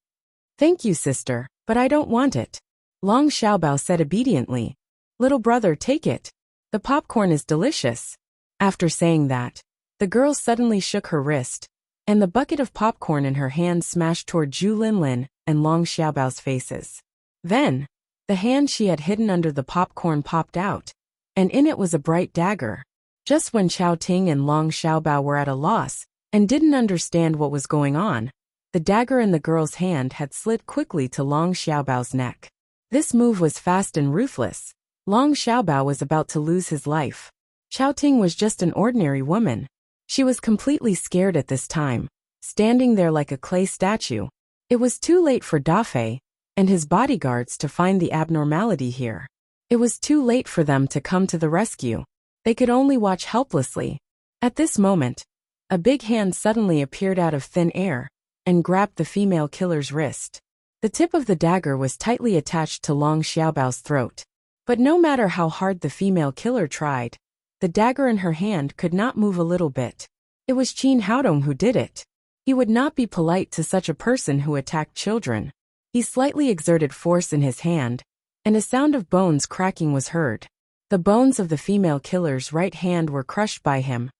Thank you, sister, but I don't want it. Long Xiaobao said obediently. Little brother, take it. The popcorn is delicious. After saying that, the girl suddenly shook her wrist, and the bucket of popcorn in her hand smashed toward Zhu Linlin and Long Xiaobao's faces. Then, the hand she had hidden under the popcorn popped out, and in it was a bright dagger. Just when Chao Ting and Long Xiaobao were at a loss and didn't understand what was going on, the dagger in the girl's hand had slid quickly to Long Xiaobao's neck. This move was fast and ruthless. Long Xiaobao was about to lose his life. Chao Ting was just an ordinary woman. She was completely scared at this time, standing there like a clay statue. It was too late for Dafei and his bodyguards to find the abnormality here. It was too late for them to come to the rescue. They could only watch helplessly. At this moment, a big hand suddenly appeared out of thin air and grabbed the female killer's wrist. The tip of the dagger was tightly attached to Long Xiaobao's throat. But no matter how hard the female killer tried, the dagger in her hand could not move a little bit. It was Qin Haodong who did it. He would not be polite to such a person who attacked children. He slightly exerted force in his hand, and a sound of bones cracking was heard. The bones of the female killer's right hand were crushed by him,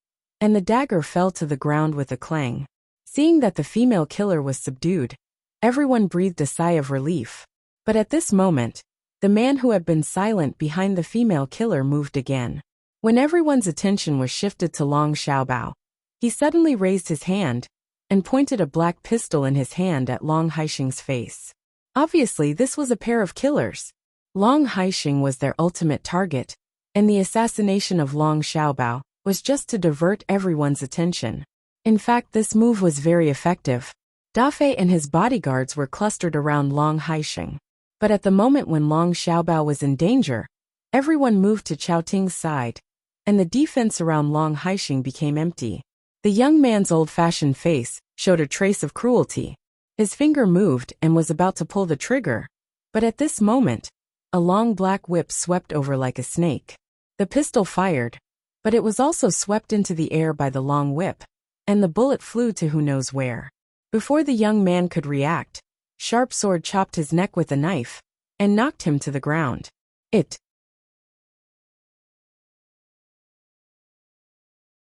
and the dagger fell to the ground with a clang. Seeing that the female killer was subdued, everyone breathed a sigh of relief. But at this moment, the man who had been silent behind the female killer moved again. When everyone's attention was shifted to Long Xiaobao, he suddenly raised his hand and pointed a black pistol in his hand at Long Haixing's face. Obviously, this was a pair of killers. Long Haixing was their ultimate target, and the assassination of Long Xiaobao was just to divert everyone's attention. In fact, this move was very effective. Dafei and his bodyguards were clustered around Long Haixing. But at the moment when Long Xiaobao was in danger, everyone moved to Chao Ting's side, and the defense around Long Haixing became empty. The young man's old-fashioned face showed a trace of cruelty. His finger moved and was about to pull the trigger, but at this moment, a long black whip swept over like a snake. The pistol fired, but it was also swept into the air by the long whip, and the bullet flew to who knows where. Before the young man could react, Sharp Sword chopped his neck with a knife and knocked him to the ground.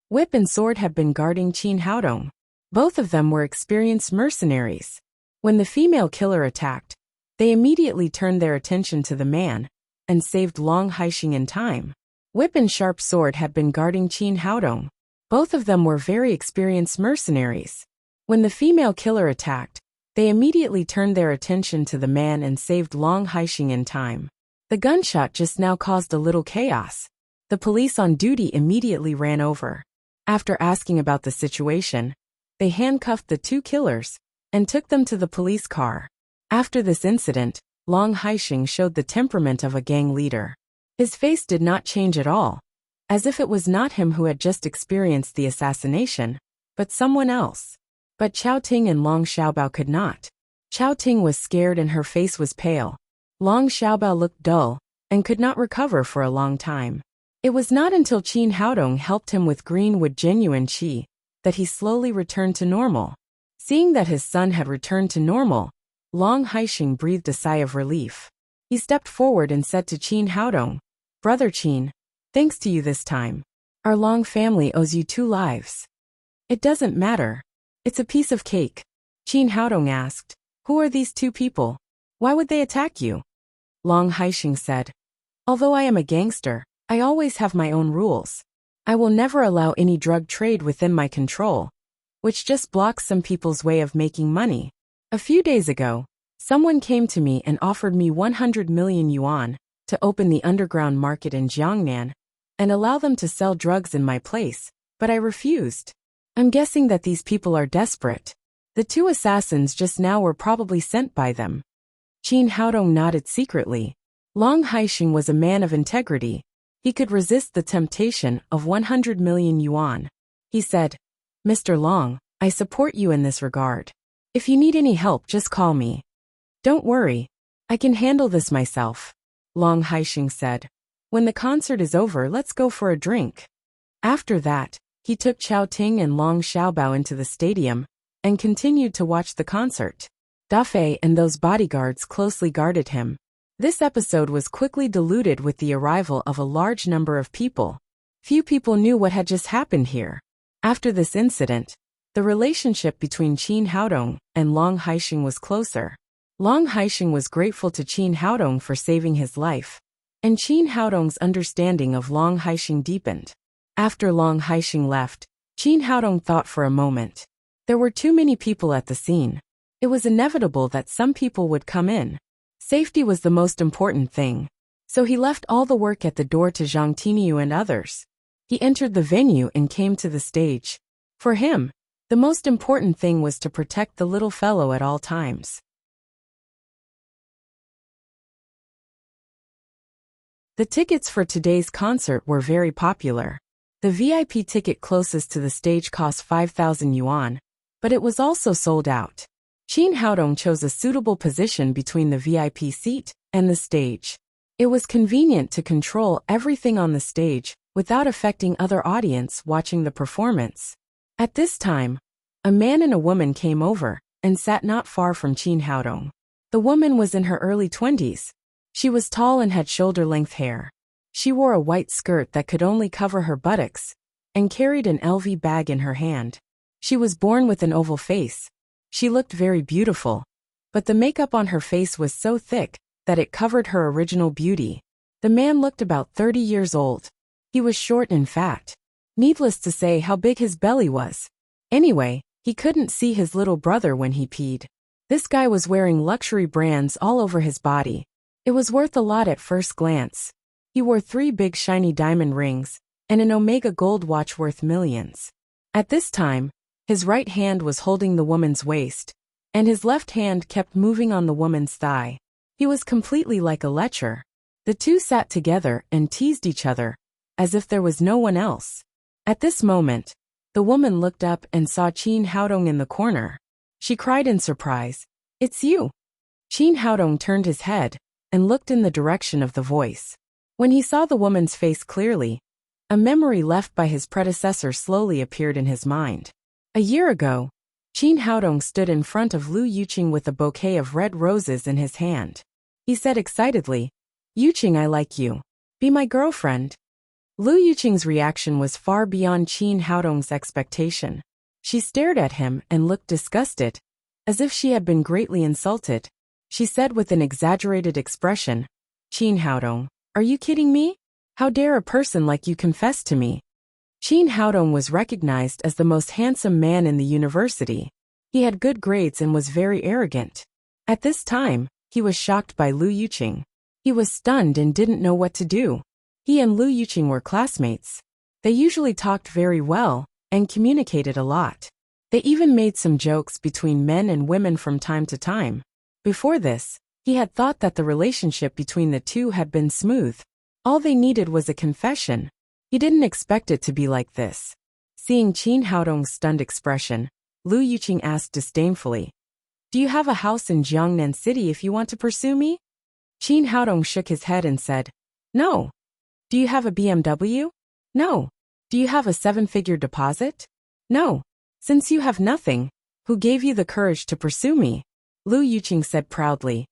Whip and Sword had been guarding Qin Haodong. Both of them were experienced mercenaries. When the female killer attacked, they immediately turned their attention to the man and saved Long Haixing in time. Whip and Sharp Sword had been guarding Qin Haodong. Both of them were very experienced mercenaries. When the female killer attacked, they immediately turned their attention to the man and saved Long Haixing in time. The gunshot just now caused a little chaos. The police on duty immediately ran over. After asking about the situation, they handcuffed the two killers and took them to the police car. After this incident, Long Haixing showed the temperament of a gang leader. His face did not change at all, as if it was not him who had just experienced the assassination, but someone else. But Chao Ting and Long Xiaobao could not. Chao Ting was scared and her face was pale. Long Xiaobao looked dull and could not recover for a long time. It was not until Qin Haodong helped him with greenwood genuine qi that he slowly returned to normal. Seeing that his son had returned to normal, Long Haixing breathed a sigh of relief. He stepped forward and said to Qin Haodong, "Brother Qin, thanks to you this time. Our Long family owes you 2 lives." "It doesn't matter. It's a piece of cake." Qin Haodong asked, "Who are these 2 people? Why would they attack you?" Long Haixing said, "Although I am a gangster, I always have my own rules. I will never allow any drug trade within my control, which just blocks some people's way of making money. A few days ago, someone came to me and offered me 100 million yuan to open the underground market in Jiangnan and allow them to sell drugs in my place, but I refused. I'm guessing that these people are desperate. The 2 assassins just now were probably sent by them." Qin Haodong nodded secretly. Long Haixing was a man of integrity. He could resist the temptation of 100 million yuan. He said, "Mr. Long, I support you in this regard. If you need any help, just call me." "Don't worry. I can handle this myself," Long Haixing said. "When the concert is over, let's go for a drink." After that, he took Chao Ting and Long Xiaobao into the stadium and continued to watch the concert. Da Fei and those bodyguards closely guarded him. This episode was quickly diluted with the arrival of a large number of people. Few people knew what had just happened here. After this incident, the relationship between Qin Haodong and Long Haixing was closer. Long Haixing was grateful to Qin Haodong for saving his life, and Qin Haodong's understanding of Long Haixing deepened. After Long Haixing left, Qin Haodong thought for a moment. There were too many people at the scene. It was inevitable that some people would come in. Safety was the most important thing. So he left all the work at the door to Zhang Tiniu and others. He entered the venue and came to the stage. For him, the most important thing was to protect the little fellow at all times. The tickets for today's concert were very popular. The VIP ticket closest to the stage cost 5,000 yuan, but it was also sold out. Qin Haodong chose a suitable position between the VIP seat and the stage. It was convenient to control everything on the stage without affecting other audience watching the performance. At this time, a man and a woman came over and sat not far from Qin Haodong. The woman was in her early 20s. She was tall and had shoulder-length hair. She wore a white skirt that could only cover her buttocks and carried an LV bag in her hand. She was born with an oval face. She looked very beautiful, but the makeup on her face was so thick that it covered her original beauty. The man looked about 30 years old. He was short and fat. Needless to say how big his belly was. Anyway, he couldn't see his little brother when he peed. This guy was wearing luxury brands all over his body. It was worth a lot at first glance. He wore 3 big shiny diamond rings and an Omega gold watch worth millions. At this time, his right hand was holding the woman's waist, and his left hand kept moving on the woman's thigh. He was completely like a lecher. The 2 sat together and teased each other, as if there was no one else. At this moment, the woman looked up and saw Qin Haodong in the corner. She cried in surprise, "It's you!" Qin Haodong turned his head and looked in the direction of the voice. When he saw the woman's face clearly, a memory left by his predecessor slowly appeared in his mind. A year ago, Qin Haodong stood in front of Lu Yuqing with a bouquet of red roses in his hand. He said excitedly, "Yuqing, I like you. Be my girlfriend." Lu Yuqing's reaction was far beyond Qin Haodong's expectation. She stared at him and looked disgusted, as if she had been greatly insulted. She said with an exaggerated expression, "Qin Haodong, are you kidding me? How dare a person like you confess to me?" Qin Haodong was recognized as the most handsome man in the university. He had good grades and was very arrogant. At this time, he was shocked by Lu Yuqing. He was stunned and didn't know what to do. He and Lu Yuqing were classmates. They usually talked very well and communicated a lot. They even made some jokes between men and women from time to time. Before this, he had thought that the relationship between the 2 had been smooth. All they needed was a confession. He didn't expect it to be like this. Seeing Qin Haodong's stunned expression, Lu Yuqing asked disdainfully, "Do you have a house in Jiangnan City if you want to pursue me?" Qin Haodong shook his head and said, "No." "Do you have a BMW?" "No." "Do you have a 7-figure deposit?" "No." "Since you have nothing, who gave you the courage to pursue me?" Lu Yuqing said proudly.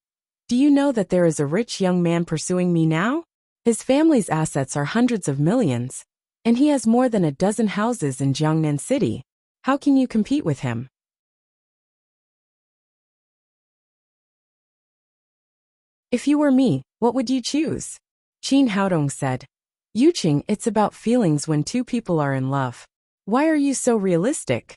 Do you know that there is a rich young man pursuing me now? His family's assets are hundreds of millions, and he has more than a dozen houses in Jiangnan City. How can you compete with him? If you were me, what would you choose? Qin Haodong said. Yuqing, it's about feelings when two people are in love. Why are you so realistic?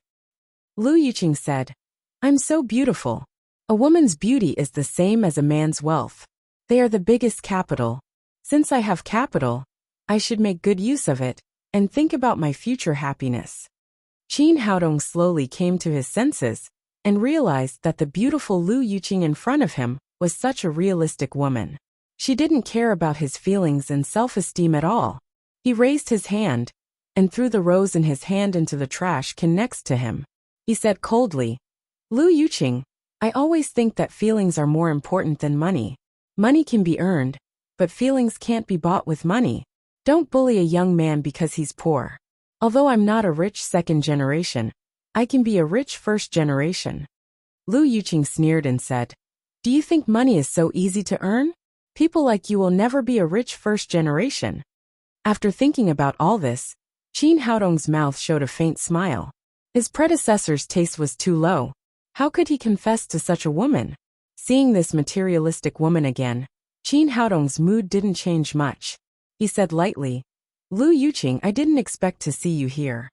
Lu Yuqing said. I'm so beautiful. A woman's beauty is the same as a man's wealth. They are the biggest capital. Since I have capital, I should make good use of it and think about my future happiness. Qin Haodong slowly came to his senses and realized that the beautiful Lu Yuqing in front of him was such a realistic woman. She didn't care about his feelings and self-esteem at all. He raised his hand and threw the rose in his hand into the trash can next to him. He said coldly, Lu Yuqing, I always think that feelings are more important than money. Money can be earned, but feelings can't be bought with money. Don't bully a young man because he's poor. Although I'm not a rich second generation, I can be a rich first generation. Lu Yuqing sneered and said, Do you think money is so easy to earn? People like you will never be a rich first generation. After thinking about all this, Qin Haodong's mouth showed a faint smile. His predecessor's taste was too low. How could he confess to such a woman? Seeing this materialistic woman again, Qin Haodong's mood didn't change much. He said lightly, Lu Yuqing, I didn't expect to see you here.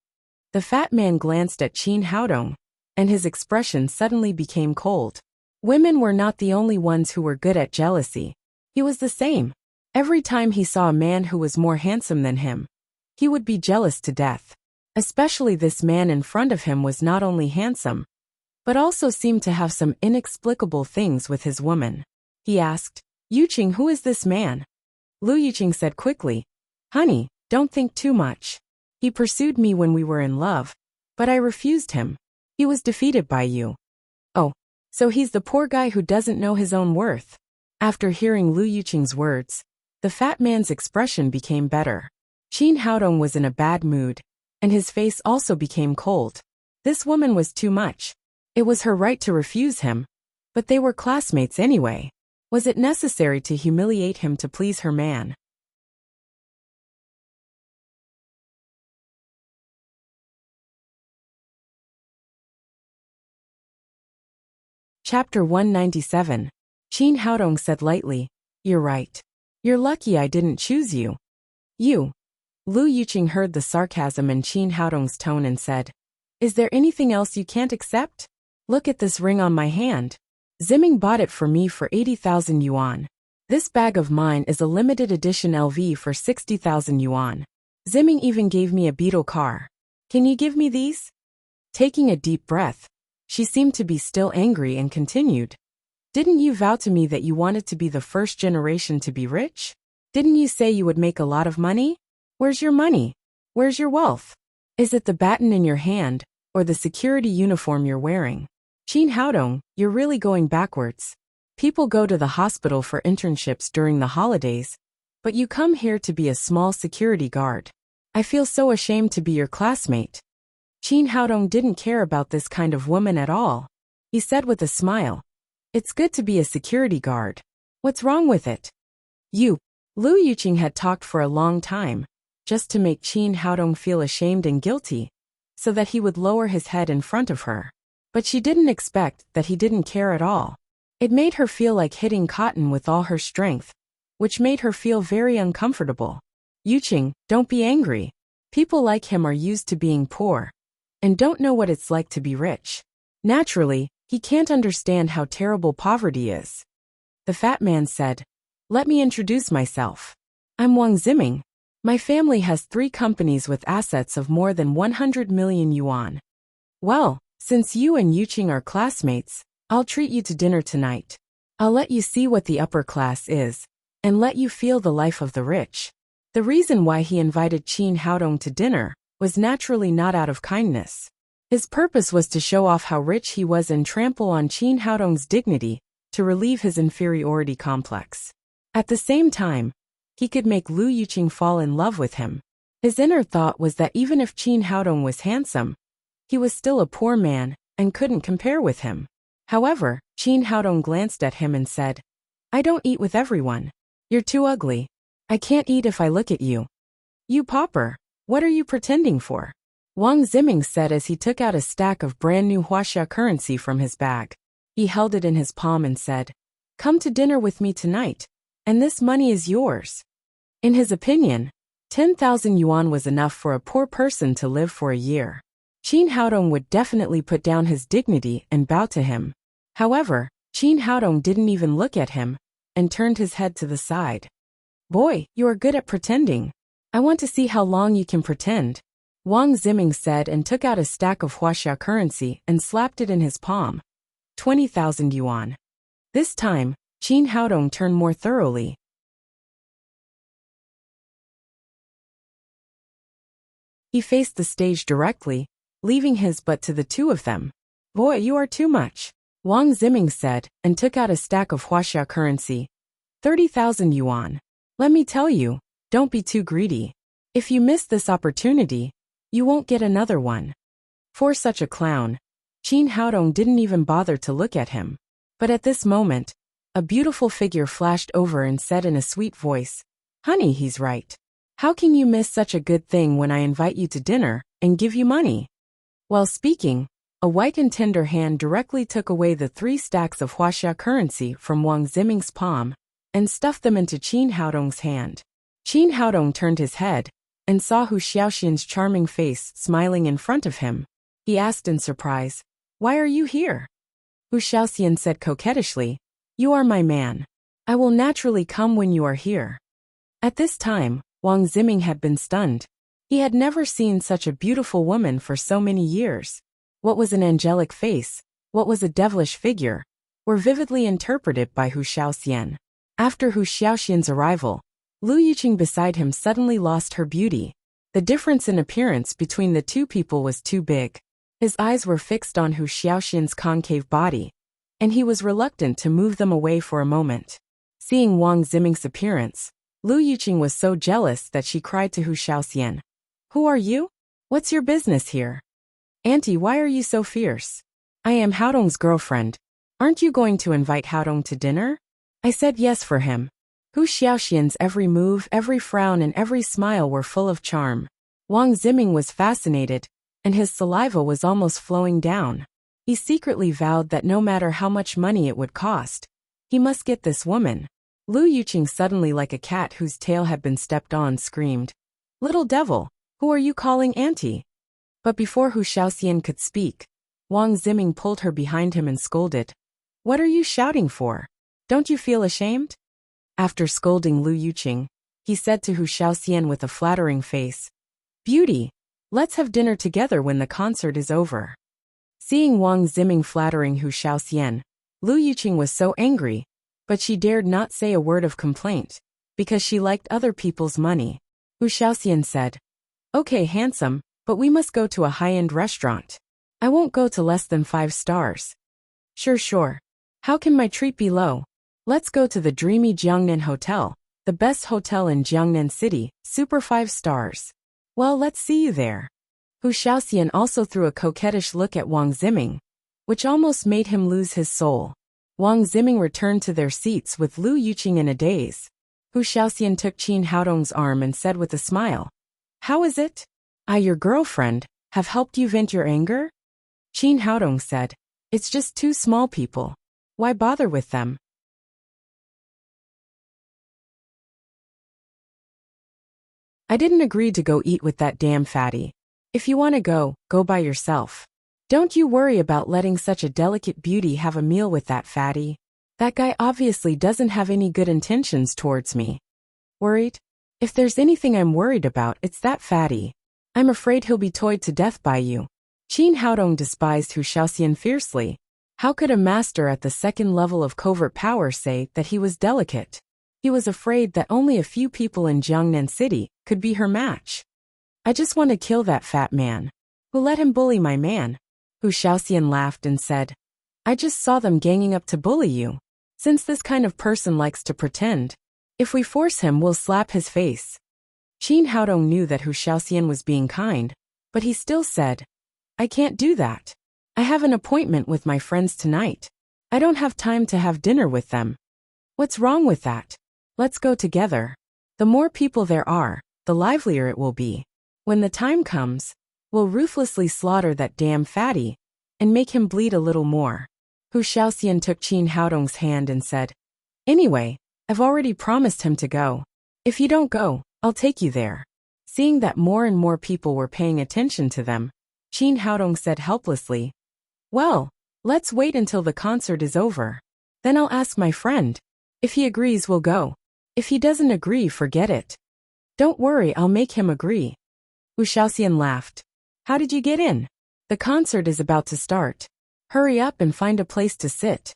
The fat man glanced at Qin Haodong, and his expression suddenly became cold. Women were not the only ones who were good at jealousy. He was the same. Every time he saw a man who was more handsome than him, he would be jealous to death. Especially this man in front of him was not only handsome, but also seemed to have some inexplicable things with his woman. He asked, Yuqing, who is this man? Lu Yuqing said quickly, Honey, don't think too much. He pursued me when we were in love, but I refused him. He was defeated by you. Oh, so he's the poor guy who doesn't know his own worth. After hearing Lu Yuqing's words, the fat man's expression became better. Qin Haodong was in a bad mood, and his face also became cold. This woman was too much. It was her right to refuse him, but they were classmates anyway. Was it necessary to humiliate him to please her man? Chapter 197. Qin Haodong said lightly, You're right. You're lucky I didn't choose you. You. Lu Yuqing heard the sarcasm in Qin Haodong's tone and said, Is there anything else you can't accept? Look at this ring on my hand. Zimming bought it for me for 80,000 yuan. This bag of mine is a limited edition LV for 60,000 yuan. Zimming even gave me a beetle car. Can you give me these? Taking a deep breath, she seemed to be still angry and continued. Didn't you vow to me that you wanted to be the first generation to be rich? Didn't you say you would make a lot of money? Where's your money? Where's your wealth? Is it the baton in your hand, or the security uniform you're wearing? Qin Haodong, you're really going backwards. People go to the hospital for internships during the holidays, but you come here to be a small security guard. I feel so ashamed to be your classmate. Qin Haodong didn't care about this kind of woman at all. He said with a smile, It's good to be a security guard. What's wrong with it? You. Lu Yuqing had talked for a long time, just to make Qin Haodong feel ashamed and guilty, so that he would lower his head in front of her. But she didn't expect that he didn't care at all. It made her feel like hitting cotton with all her strength, which made her feel very uncomfortable. Yuqing, don't be angry. People like him are used to being poor, and don't know what it's like to be rich. Naturally, he can't understand how terrible poverty is. The fat man said, Let me introduce myself. I'm Wang Zimming. My family has 3 companies with assets of more than 100 million yuan. Well, since you and Yuqing are classmates, I'll treat you to dinner tonight. I'll let you see what the upper class is, and let you feel the life of the rich. The reason why he invited Qin Haodong to dinner was naturally not out of kindness. His purpose was to show off how rich he was and trample on Qin Haodong's dignity to relieve his inferiority complex. At the same time, he could make Lu Yuqing fall in love with him. His inner thought was that even if Qin Haodong was handsome, he was still a poor man and couldn't compare with him. However, Qin Haodong glanced at him and said, I don't eat with everyone. You're too ugly. I can't eat if I look at you. You pauper, what are you pretending for? Wang Ziming said as he took out a stack of brand new Huaxia currency from his bag. He held it in his palm and said, "Come to dinner with me tonight, and this money is yours." In his opinion, 10,000 yuan was enough for a poor person to live for a year. Qin Haodong would definitely put down his dignity and bow to him. However, Qin Haodong didn't even look at him and turned his head to the side. "Boy, you are good at pretending. I want to see how long you can pretend," Wang Ziming said and took out a stack of Huaxia currency and slapped it in his palm. 20,000 yuan. This time, Qin Haodong turned more thoroughly. He faced the stage directly, leaving his butt to the two of them. "Boy, you are too much," Wang Ziming said and took out a stack of Huaxia currency. 30,000 yuan. "Let me tell you, don't be too greedy. If you miss this opportunity, you won't get another one." For such a clown, Qin Haodong didn't even bother to look at him. But at this moment, a beautiful figure flashed over and said in a sweet voice, "Honey, he's right. How can you miss such a good thing when I invite you to dinner and give you money?" While speaking, a white and tender hand directly took away the 3 stacks of Huaxia currency from Wang Ziming's palm and stuffed them into Qin Haodong's hand. Qin Haodong turned his head and saw Hu Xiaoxian's charming face smiling in front of him. He asked in surprise, "Why are you here?" Hu Xiaoxian said coquettishly, "You are my man. I will naturally come when you are here." At this time, Wang Ziming had been stunned. He had never seen such a beautiful woman for so many years. What was an angelic face, what was a devilish figure, were vividly interpreted by Hu Xiaoxian. After Hu Xiaoxian's arrival, Lu Yuqing beside him suddenly lost her beauty. The difference in appearance between the two people was too big. His eyes were fixed on Hu Xiaoxian's concave body, and he was reluctant to move them away for a moment. Seeing Wang Ziming's appearance, Lu Yuqing was so jealous that she cried to Hu Xiaoxian, "Who are you? What's your business here? Auntie, why are you so fierce? I am Haodong's girlfriend. Aren't you going to invite Haodong to dinner?" I said yes for him. Hu Xiaoxian's every move, every frown and every smile were full of charm. Wang Ziming was fascinated, and his saliva was almost flowing down. He secretly vowed that no matter how much money it would cost, he must get this woman. Lu Yuqing suddenly, like a cat whose tail had been stepped on, screamed, "Little devil, who are you calling auntie?" But before Hu Xiaoxian could speak, Wang Ziming pulled her behind him and scolded, "What are you shouting for? Don't you feel ashamed?" After scolding Lu Yuqing, he said to Hu Xiaoxian with a flattering face, "Beauty, let's have dinner together when the concert is over." Seeing Wang Ziming flattering Hu Xiaoxian, Lu Yuqing was so angry, but she dared not say a word of complaint, because she liked other people's money. Hu Xiaoxian said, "Okay, handsome, but we must go to a high-end restaurant. I won't go to less than 5 stars. Sure. How can my treat be low? Let's go to the dreamy Jiangnan Hotel, the best hotel in Jiangnan City, super 5 stars. Well, let's see you there." Hu Xiaoxian also threw a coquettish look at Wang Ziming, which almost made him lose his soul. Wang Ziming returned to their seats with Lu Yuqing in a daze. Hu Xiaoxian took Qin Haodong's arm and said with a smile, "How is it? I, your girlfriend, have helped you vent your anger?" Qin Haodong said, "It's just 2 small people. Why bother with them?" "I didn't agree to go eat with that damn fatty. If you want to go, go by yourself. Don't you worry about letting such a delicate beauty have a meal with that fatty. That guy obviously doesn't have any good intentions towards me." "Worried? If there's anything I'm worried about, it's that fatty. I'm afraid he'll be toyed to death by you." Qin Haodong despised Hu Xiaoxian fiercely. How could a master at the 2nd level of covert power say that he was delicate? He was afraid that only a few people in Jiangnan City could be her match. "I just want to kill that fat man. Who let him bully my man?" Hu Xiaoxian laughed and said, "I just saw them ganging up to bully you. Since this kind of person likes to pretend, if we force him, we'll slap his face." Qin Haodong knew that Hu Xiaoxian was being kind, but he still said, "I can't do that. I have an appointment with my friends tonight. I don't have time to have dinner with them." What's wrong with that? Let's go together. The more people there are, the livelier it will be. When the time comes, we'll ruthlessly slaughter that damn fatty and make him bleed a little more. Hu Shaoxian took Qin Haodong's hand and said, Anyway, I've already promised him to go. If you don't go, I'll take you there. Seeing that more and more people were paying attention to them, Qin Haodong said helplessly, Well, let's wait until the concert is over. Then I'll ask my friend. If he agrees, we'll go. If he doesn't agree, forget it. Don't worry, I'll make him agree. Wu Shaoxian laughed. How did you get in? The concert is about to start. Hurry up and find a place to sit.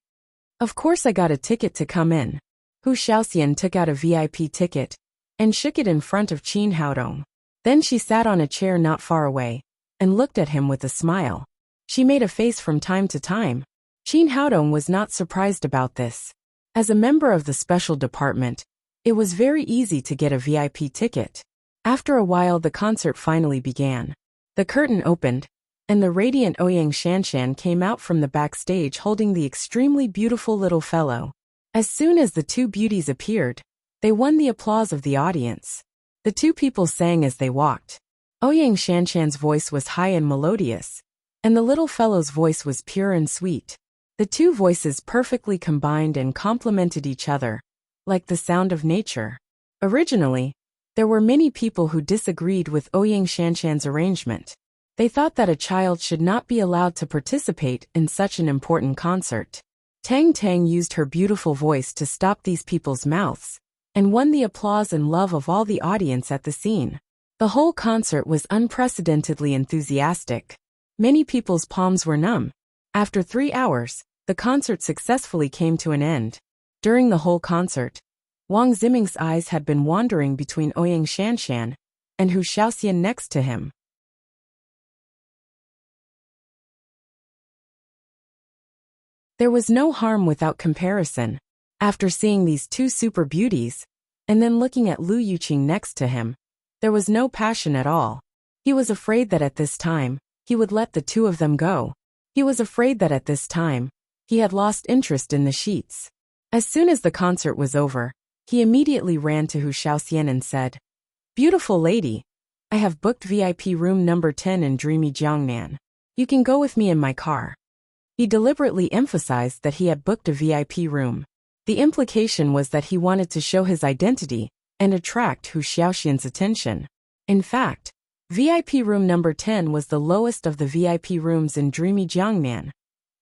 Of course I got a ticket to come in. Hu Shaoxian took out a VIP ticket and shook it in front of Qin Haodong. Then she sat on a chair not far away and looked at him with a smile. She made a face from time to time. Qin Haodong was not surprised about this. As a member of the special department, it was very easy to get a VIP ticket. After a while, the concert finally began. The curtain opened, and the radiant Ouyang Shanshan came out from the backstage holding the extremely beautiful little fellow. As soon as the two beauties appeared, they won the applause of the audience. The two people sang as they walked. Ouyang Shanshan's voice was high and melodious, and the little fellow's voice was pure and sweet. The two voices perfectly combined and complemented each other, like the sound of nature. Originally, there were many people who disagreed with Ouyang Shanshan's arrangement. They thought that a child should not be allowed to participate in such an important concert. Tang Tang used her beautiful voice to stop these people's mouths, and won the applause and love of all the audience at the scene. The whole concert was unprecedentedly enthusiastic. Many people's palms were numb. After 3 hours, the concert successfully came to an end. During the whole concert, Wang Ziming's eyes had been wandering between Ouyang Shanshan and Hu Shaoxian next to him. There was no harm without comparison. After seeing these two super beauties, and then looking at Lu Yuqing next to him, there was no passion at all. He was afraid that at this time, he would let the two of them go. He was afraid that at this time, he had lost interest in the sheets. As soon as the concert was over, he immediately ran to Hu Shaoxian and said, Beautiful lady, I have booked VIP room number 10 in dreamy Jiangnan. You can go with me in my car. He deliberately emphasized that he had booked a VIP room. The implication was that he wanted to show his identity and attract Hu Shaoxian's attention. In fact, VIP room number 10 was the lowest of the VIP rooms in dreamy Jiangnan,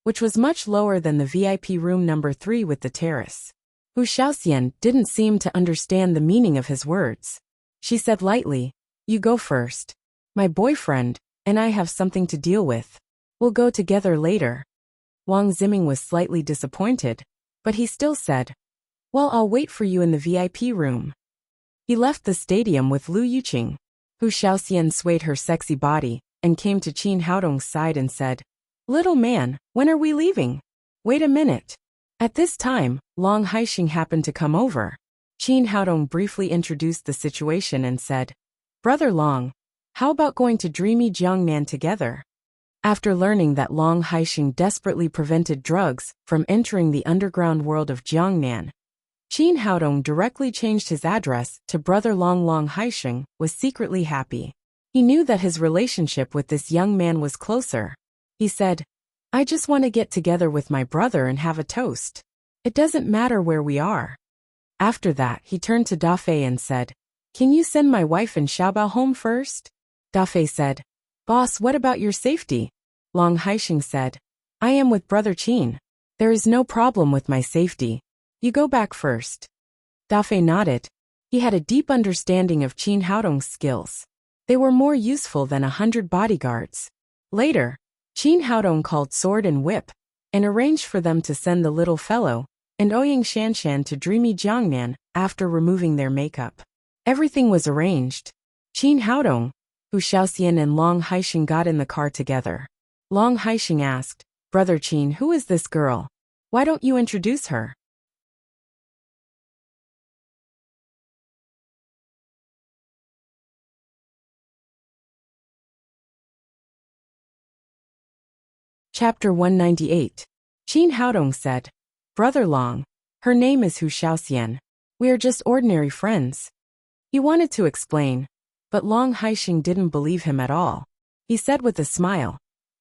which was much lower than the VIP room number 3 with the terrace. Hu Shaoxian didn't seem to understand the meaning of his words. She said lightly, You go first. My boyfriend and I have something to deal with. We'll go together later. Wang Ziming was slightly disappointed, but he still said, Well, I'll wait for you in the VIP room. He left the stadium with Lu Yuqing. Hu Shaoxian swayed her sexy body and came to Qin Haodong's side and said, Little man, when are we leaving? Wait a minute. At this time, Long Haixing happened to come over. Qin Haodong briefly introduced the situation and said, Brother Long, how about going to dreamy Jiangnan together? After learning that Long Haixing desperately prevented drugs from entering the underground world of Jiangnan, Qin Haodong directly changed his address to Brother Long Haixing was secretly happy. He knew that his relationship with this young man was closer. He said, I just want to get together with my brother and have a toast. It doesn't matter where we are. After that, he turned to Da Fei and said, Can you send my wife and Xiaobao home first? Da Fei said, Boss, what about your safety? Long Haixing said, I am with Brother Qin. There is no problem with my safety. You go back first. Da Fei nodded. He had a deep understanding of Qin Haodong's skills. They were more useful than 100 bodyguards. Later, Qin Haodong called Sword and Whip and arranged for them to send the little fellow and Ouyang Shanshan to dreamy Jiangnan after removing their makeup. Everything was arranged. Qin Haodong, Hu Shaoxian and Long Haixing got in the car together. Long Haixing asked, Brother Qin, who is this girl? Why don't you introduce her? Chapter 198. Qin Haodong said, Brother Long, Her name is Hu Xiaoxian. We are just ordinary friends. He wanted to explain, but Long Haixing didn't believe him at all. He said with a smile,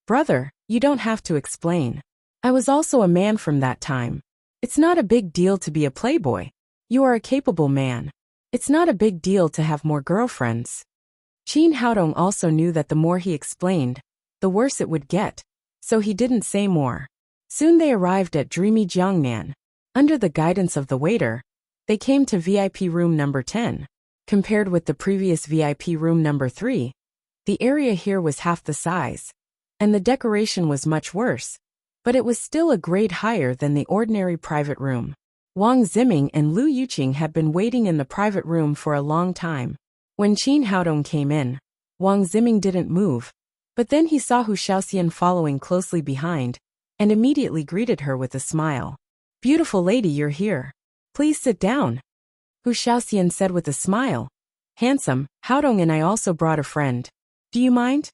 "Brother, you don't have to explain. I was also a man from that time. It's not a big deal to be a playboy. You are a capable man. It's not a big deal to have more girlfriends." Qin Haodong also knew that the more he explained, the worse it would get, so he didn't say more. Soon they arrived at dreamy Jiangnan. Under the guidance of the waiter, they came to VIP room number 10. Compared with the previous VIP room number 3, the area here was half the size, and the decoration was much worse, but it was still a grade higher than the ordinary private room. Wang Ziming and Lu Yuqing had been waiting in the private room for a long time. When Qin Haodong came in, Wang Ziming didn't move, but then he saw Hu Xiaoxian following closely behind, and immediately greeted her with a smile. "Beautiful lady, you're here. Please sit down," Hu Xiaoxian said with a smile. "Handsome, Haodong and I also brought a friend. Do you mind?"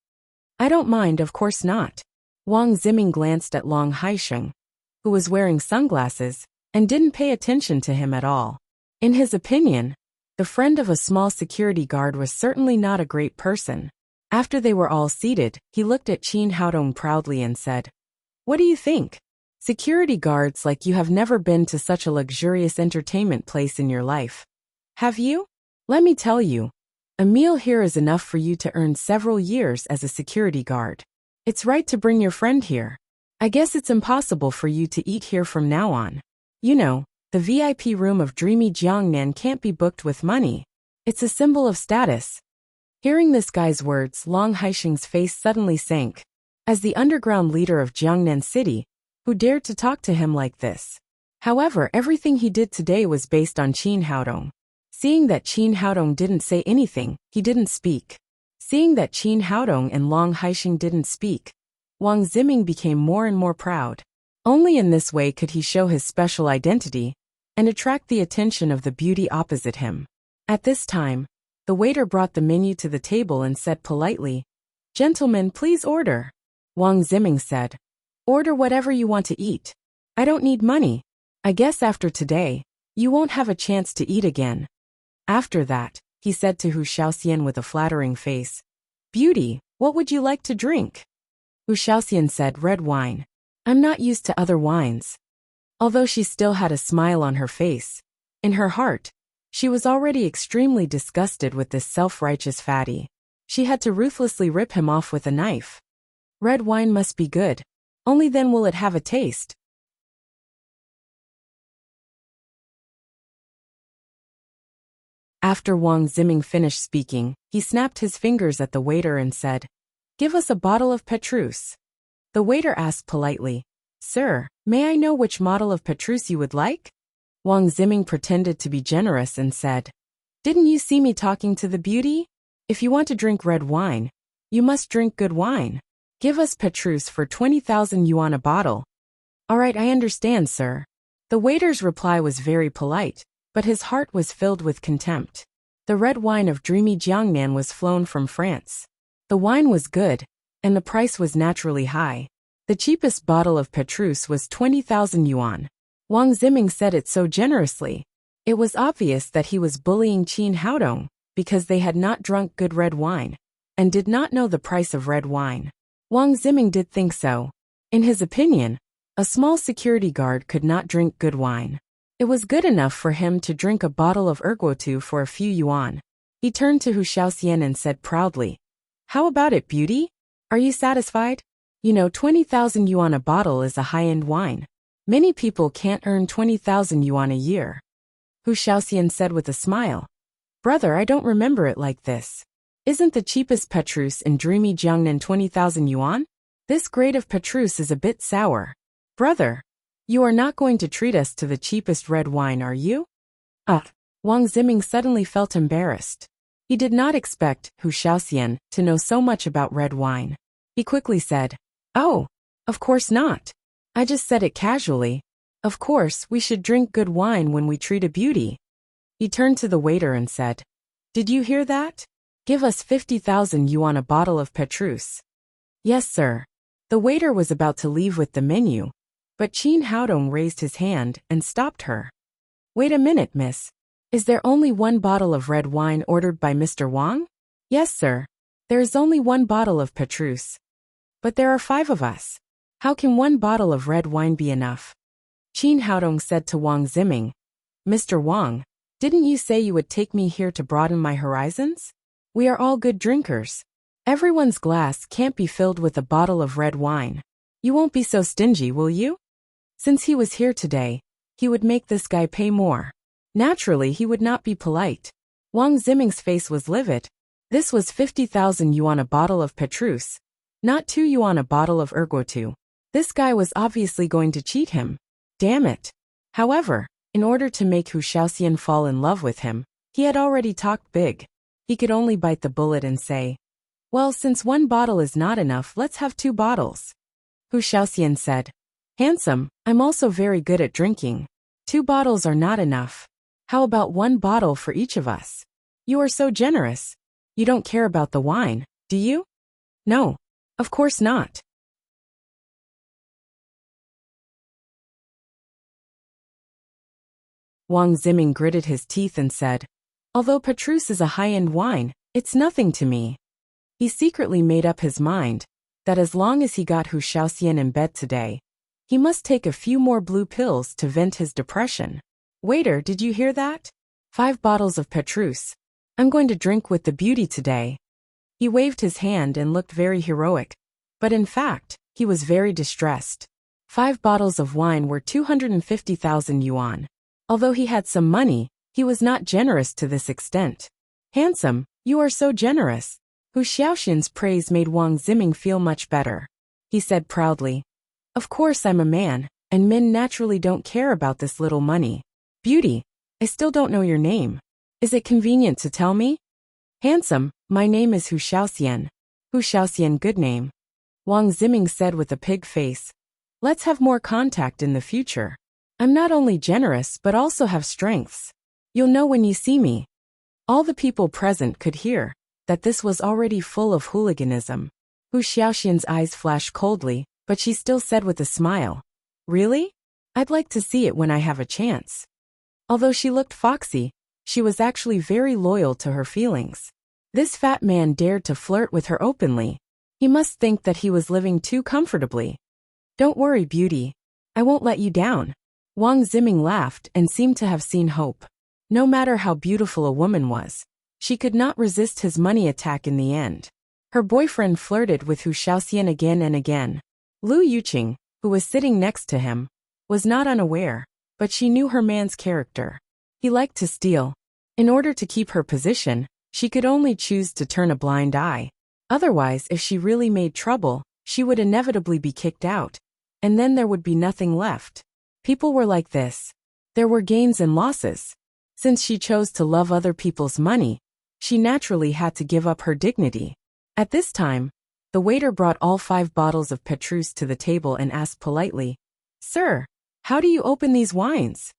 "I don't mind, of course not." Wang Ziming glanced at Long Haixing, who was wearing sunglasses, and didn't pay attention to him at all. In his opinion, the friend of a small security guard was certainly not a great person. After they were all seated, he looked at Qin Haodong proudly and said, "What do you think? Security guards like you have never been to such a luxurious entertainment place in your life. Have you? Let me tell you, a meal here is enough for you to earn several years as a security guard. It's right to bring your friend here. I guess it's impossible for you to eat here from now on. You know, the VIP room of dreamy Jiangnan can't be booked with money. It's a symbol of status." Hearing this guy's words, Long Haixing's face suddenly sank. As the underground leader of Jiangnan City, who dared to talk to him like this? However, everything he did today was based on Qin Haodong. Seeing that Qin Haodong didn't say anything, he didn't speak. Seeing that Qin Haodong and Long Haixing didn't speak, Wang Ziming became more and more proud. Only in this way could he show his special identity and attract the attention of the beauty opposite him. At this time, the waiter brought the menu to the table and said politely, "Gentlemen, please order." Wang Ziming said, "Order whatever you want to eat. I don't need money. I guess after today, you won't have a chance to eat again." After that, he said to Hu Xiaoxian with a flattering face, "Beauty, what would you like to drink?" Hu Xiaoxian said, "Red wine. I'm not used to other wines." Although she still had a smile on her face, in her heart, she was already extremely disgusted with this self-righteous fatty. She had to ruthlessly rip him off with a knife. Red wine must be good. Only then will it have a taste. After Wang Ziming finished speaking, he snapped his fingers at the waiter and said, "Give us a bottle of Petrus." The waiter asked politely, "Sir, may I know which model of Petrus you would like?" Wang Ziming pretended to be generous and said, "Didn't you see me talking to the beauty? If you want to drink red wine, you must drink good wine. Give us Petrus for 20,000 yuan a bottle." "All right, I understand, sir." The waiter's reply was very polite, but his heart was filled with contempt. The red wine of dreamy Jiangnan was flown from France. The wine was good, and the price was naturally high. The cheapest bottle of Petrus was 20,000 yuan. Wang Ziming said it so generously. It was obvious that he was bullying Qin Haodong, because they had not drunk good red wine, and did not know the price of red wine. Wang Ziming did think so. In his opinion, a small security guard could not drink good wine. It was good enough for him to drink a bottle of erguotu for a few yuan. He turned to Hu Xiaoxian and said proudly, "How about it, beauty? Are you satisfied? You know, 20,000 yuan a bottle is a high-end wine. Many people can't earn 20,000 yuan a year." Hu Xiaoxian said with a smile, "Brother, I don't remember it like this. Isn't the cheapest Petrus in dreamy Jiangnan 20,000 yuan? This grade of Petrus is a bit sour. Brother, you are not going to treat us to the cheapest red wine, are you?" Wang Ziming suddenly felt embarrassed. He did not expect Hu Xiaoxian to know so much about red wine. He quickly said, "Oh, of course not. I just said it casually. Of course, we should drink good wine when we treat a beauty." He turned to the waiter and said, "Did you hear that? Give us 50,000 yuan a bottle of Petrus." "Yes, sir." The waiter was about to leave with the menu, But Qin Haodong raised his hand and stopped her. Wait a minute, miss. Is there only one bottle of red wine ordered by Mr. Wang? Yes, sir. There is only one bottle of Petrus. But there are 5 of us. How can one bottle of red wine be enough? Qin Haodong said to Wang Ziming, Mr. Wang, didn't you say you would take me here to broaden my horizons? We are all good drinkers. Everyone's glass can't be filled with a bottle of red wine. You won't be so stingy, will you? Since he was here today, he would make this guy pay more. Naturally, he would not be polite. Wang Ziming's face was livid. This was 50,000 yuan a bottle of Petrus, not 2 yuan a bottle of Erguotu. This guy was obviously going to cheat him. Damn it. However, in order to make Hu Shaoxian fall in love with him, he had already talked big. He could only bite the bullet and say, well, since 1 bottle is not enough, let's have 2 bottles. Hu Shaoxian said, handsome, I'm also very good at drinking. 2 bottles are not enough. How about 1 bottle for each of us? You are so generous. You don't care about the wine, do you? No, of course not. Wang Ziming gritted his teeth and said, although Petrus is a high-end wine, it's nothing to me. He secretly made up his mind that as long as he got Hu Shaoxian in bed today, he must take a few more blue pills to vent his depression. Waiter, did you hear that? 5 bottles of Petrus. I'm going to drink with the beauty today. He waved his hand and looked very heroic, but in fact, he was very distressed. 5 bottles of wine were 250,000 yuan. Although he had some money, he was not generous to this extent. Handsome, you are so generous. Hu Shaoxian's praise made Wang Ziming feel much better. He said proudly, of course I'm a man, and men naturally don't care about this little money. Beauty, I still don't know your name. Is it convenient to tell me? Handsome, my name is Hu Shaoxian. Hu Shaoxian, good name. Wang Ziming said with a pig face, let's have more contact in the future. I'm not only generous but also have strengths. You'll know when you see me. All the people present could hear that this was already full of hooliganism. Hu Shaoxian's eyes flashed coldly, but she still said with a smile, really? I'd like to see it when I have a chance. Although she looked foxy, she was actually very loyal to her feelings. This fat man dared to flirt with her openly. He must think that he was living too comfortably. Don't worry, beauty. I won't let you down. Wang Ziming laughed and seemed to have seen hope. No matter how beautiful a woman was, she could not resist his money attack in the end. Her boyfriend flirted with Hu Shaoxian again and again. Lu Yuqing, who was sitting next to him, was not unaware, but she knew her man's character. He liked to steal. In order to keep her position, she could only choose to turn a blind eye. Otherwise, if she really made trouble, she would inevitably be kicked out, and then there would be nothing left. People were like this. There were gains and losses. Since she chose to love other people's money, she naturally had to give up her dignity. At this time, the waiter brought all 5 bottles of Petrus to the table and asked politely, Sir, how do you open these wines?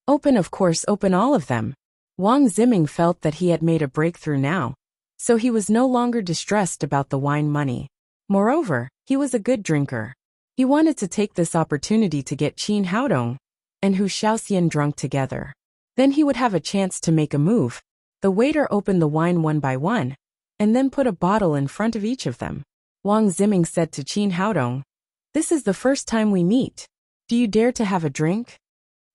Open, of course, open all of them. Wang Ziming felt that he had made a breakthrough now, so he was no longer distressed about the wine money. Moreover, he was a good drinker. He wanted to take this opportunity to get Qin Haodong and Hu Shaoxian drunk together. Then he would have a chance to make a move. The waiter opened the wine one by one, and then put a bottle in front of each of them. Wang Ziming said to Qin Haodong, this is the first time we meet. Do you dare to have a drink?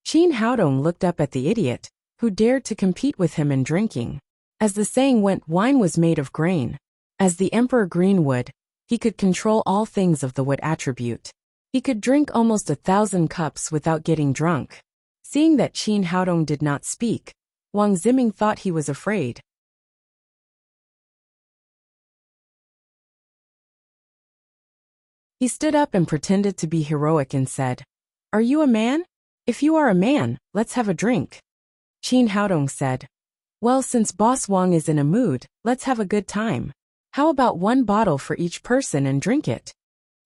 Qin Haodong looked up at the idiot, who dared to compete with him in drinking. As the saying went, wine was made of grain. As the Emperor Greenwood, he could control all things of the wood attribute. He could drink almost 1,000 cups without getting drunk. Seeing that Qin Haodong did not speak, Wang Ziming thought he was afraid. He stood up and pretended to be heroic and said, Are you a man? If you are a man, let's have a drink. Qin Haodong said, Well, since Boss Wang is in a mood, let's have a good time. How about 1 bottle for each person and drink it?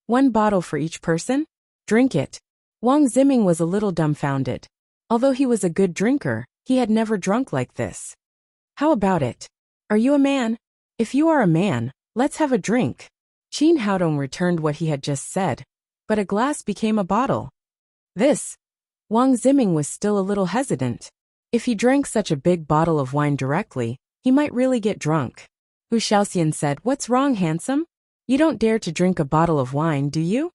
1 bottle for each person? Drink it. Wang Ziming was a little dumbfounded. Although he was a good drinker, he had never drunk like this. How about it? Are you a man? If you are a man, let's have a drink. Qin Haodong returned what he had just said, but a glass became a bottle. This. Wang Ziming was still a little hesitant. If he drank such a big bottle of wine directly, he might really get drunk. Hu Xiaoxian said, "What's wrong, handsome? You don't dare to drink a bottle of wine, do you?"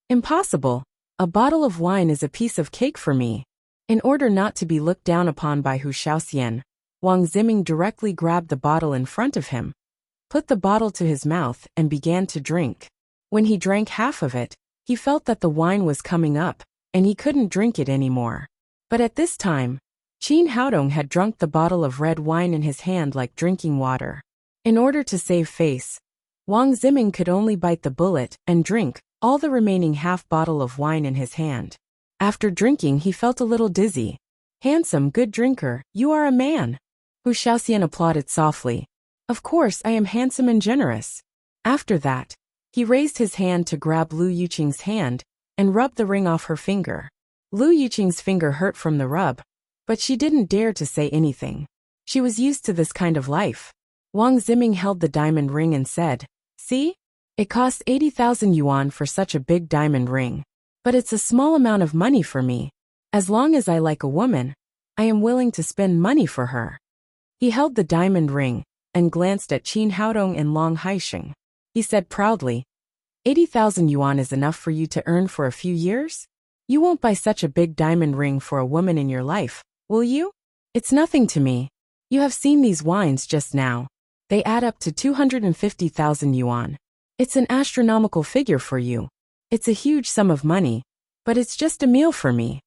"Impossible. A bottle of wine is a piece of cake for me." In order not to be looked down upon by Hu Xiaoxian, Wang Ziming directly grabbed the bottle in front of him, put the bottle to his mouth, and began to drink. When he drank half of it, he felt that the wine was coming up, and he couldn't drink it anymore. But at this time, Qin Haodong had drunk the bottle of red wine in his hand like drinking water. In order to save face, Wang Ziming could only bite the bullet and drink all the remaining half bottle of wine in his hand. After drinking, he felt a little dizzy. "Handsome, good drinker, you are a man." Hu Xiaoxian applauded softly. "Of course, I am handsome and generous." After that, he raised his hand to grab Lu Yuqing's hand and rubbed the ring off her finger. Lu Yuqing's finger hurt from the rub, but she didn't dare to say anything. She was used to this kind of life. Wang Ziming held the diamond ring and said, "See? It costs 80,000 yuan for such a big diamond ring. But it's a small amount of money for me. As long as I like a woman, I am willing to spend money for her." He held the diamond ring and glanced at Qin Haodong and Long Haisheng. He said proudly, 80,000 yuan is enough for you to earn for a few years? You won't buy such a big diamond ring for a woman in your life, will you? It's nothing to me. You have seen these wines just now. They add up to 250,000 yuan. It's an astronomical figure for you. It's a huge sum of money, but it's just a meal for me.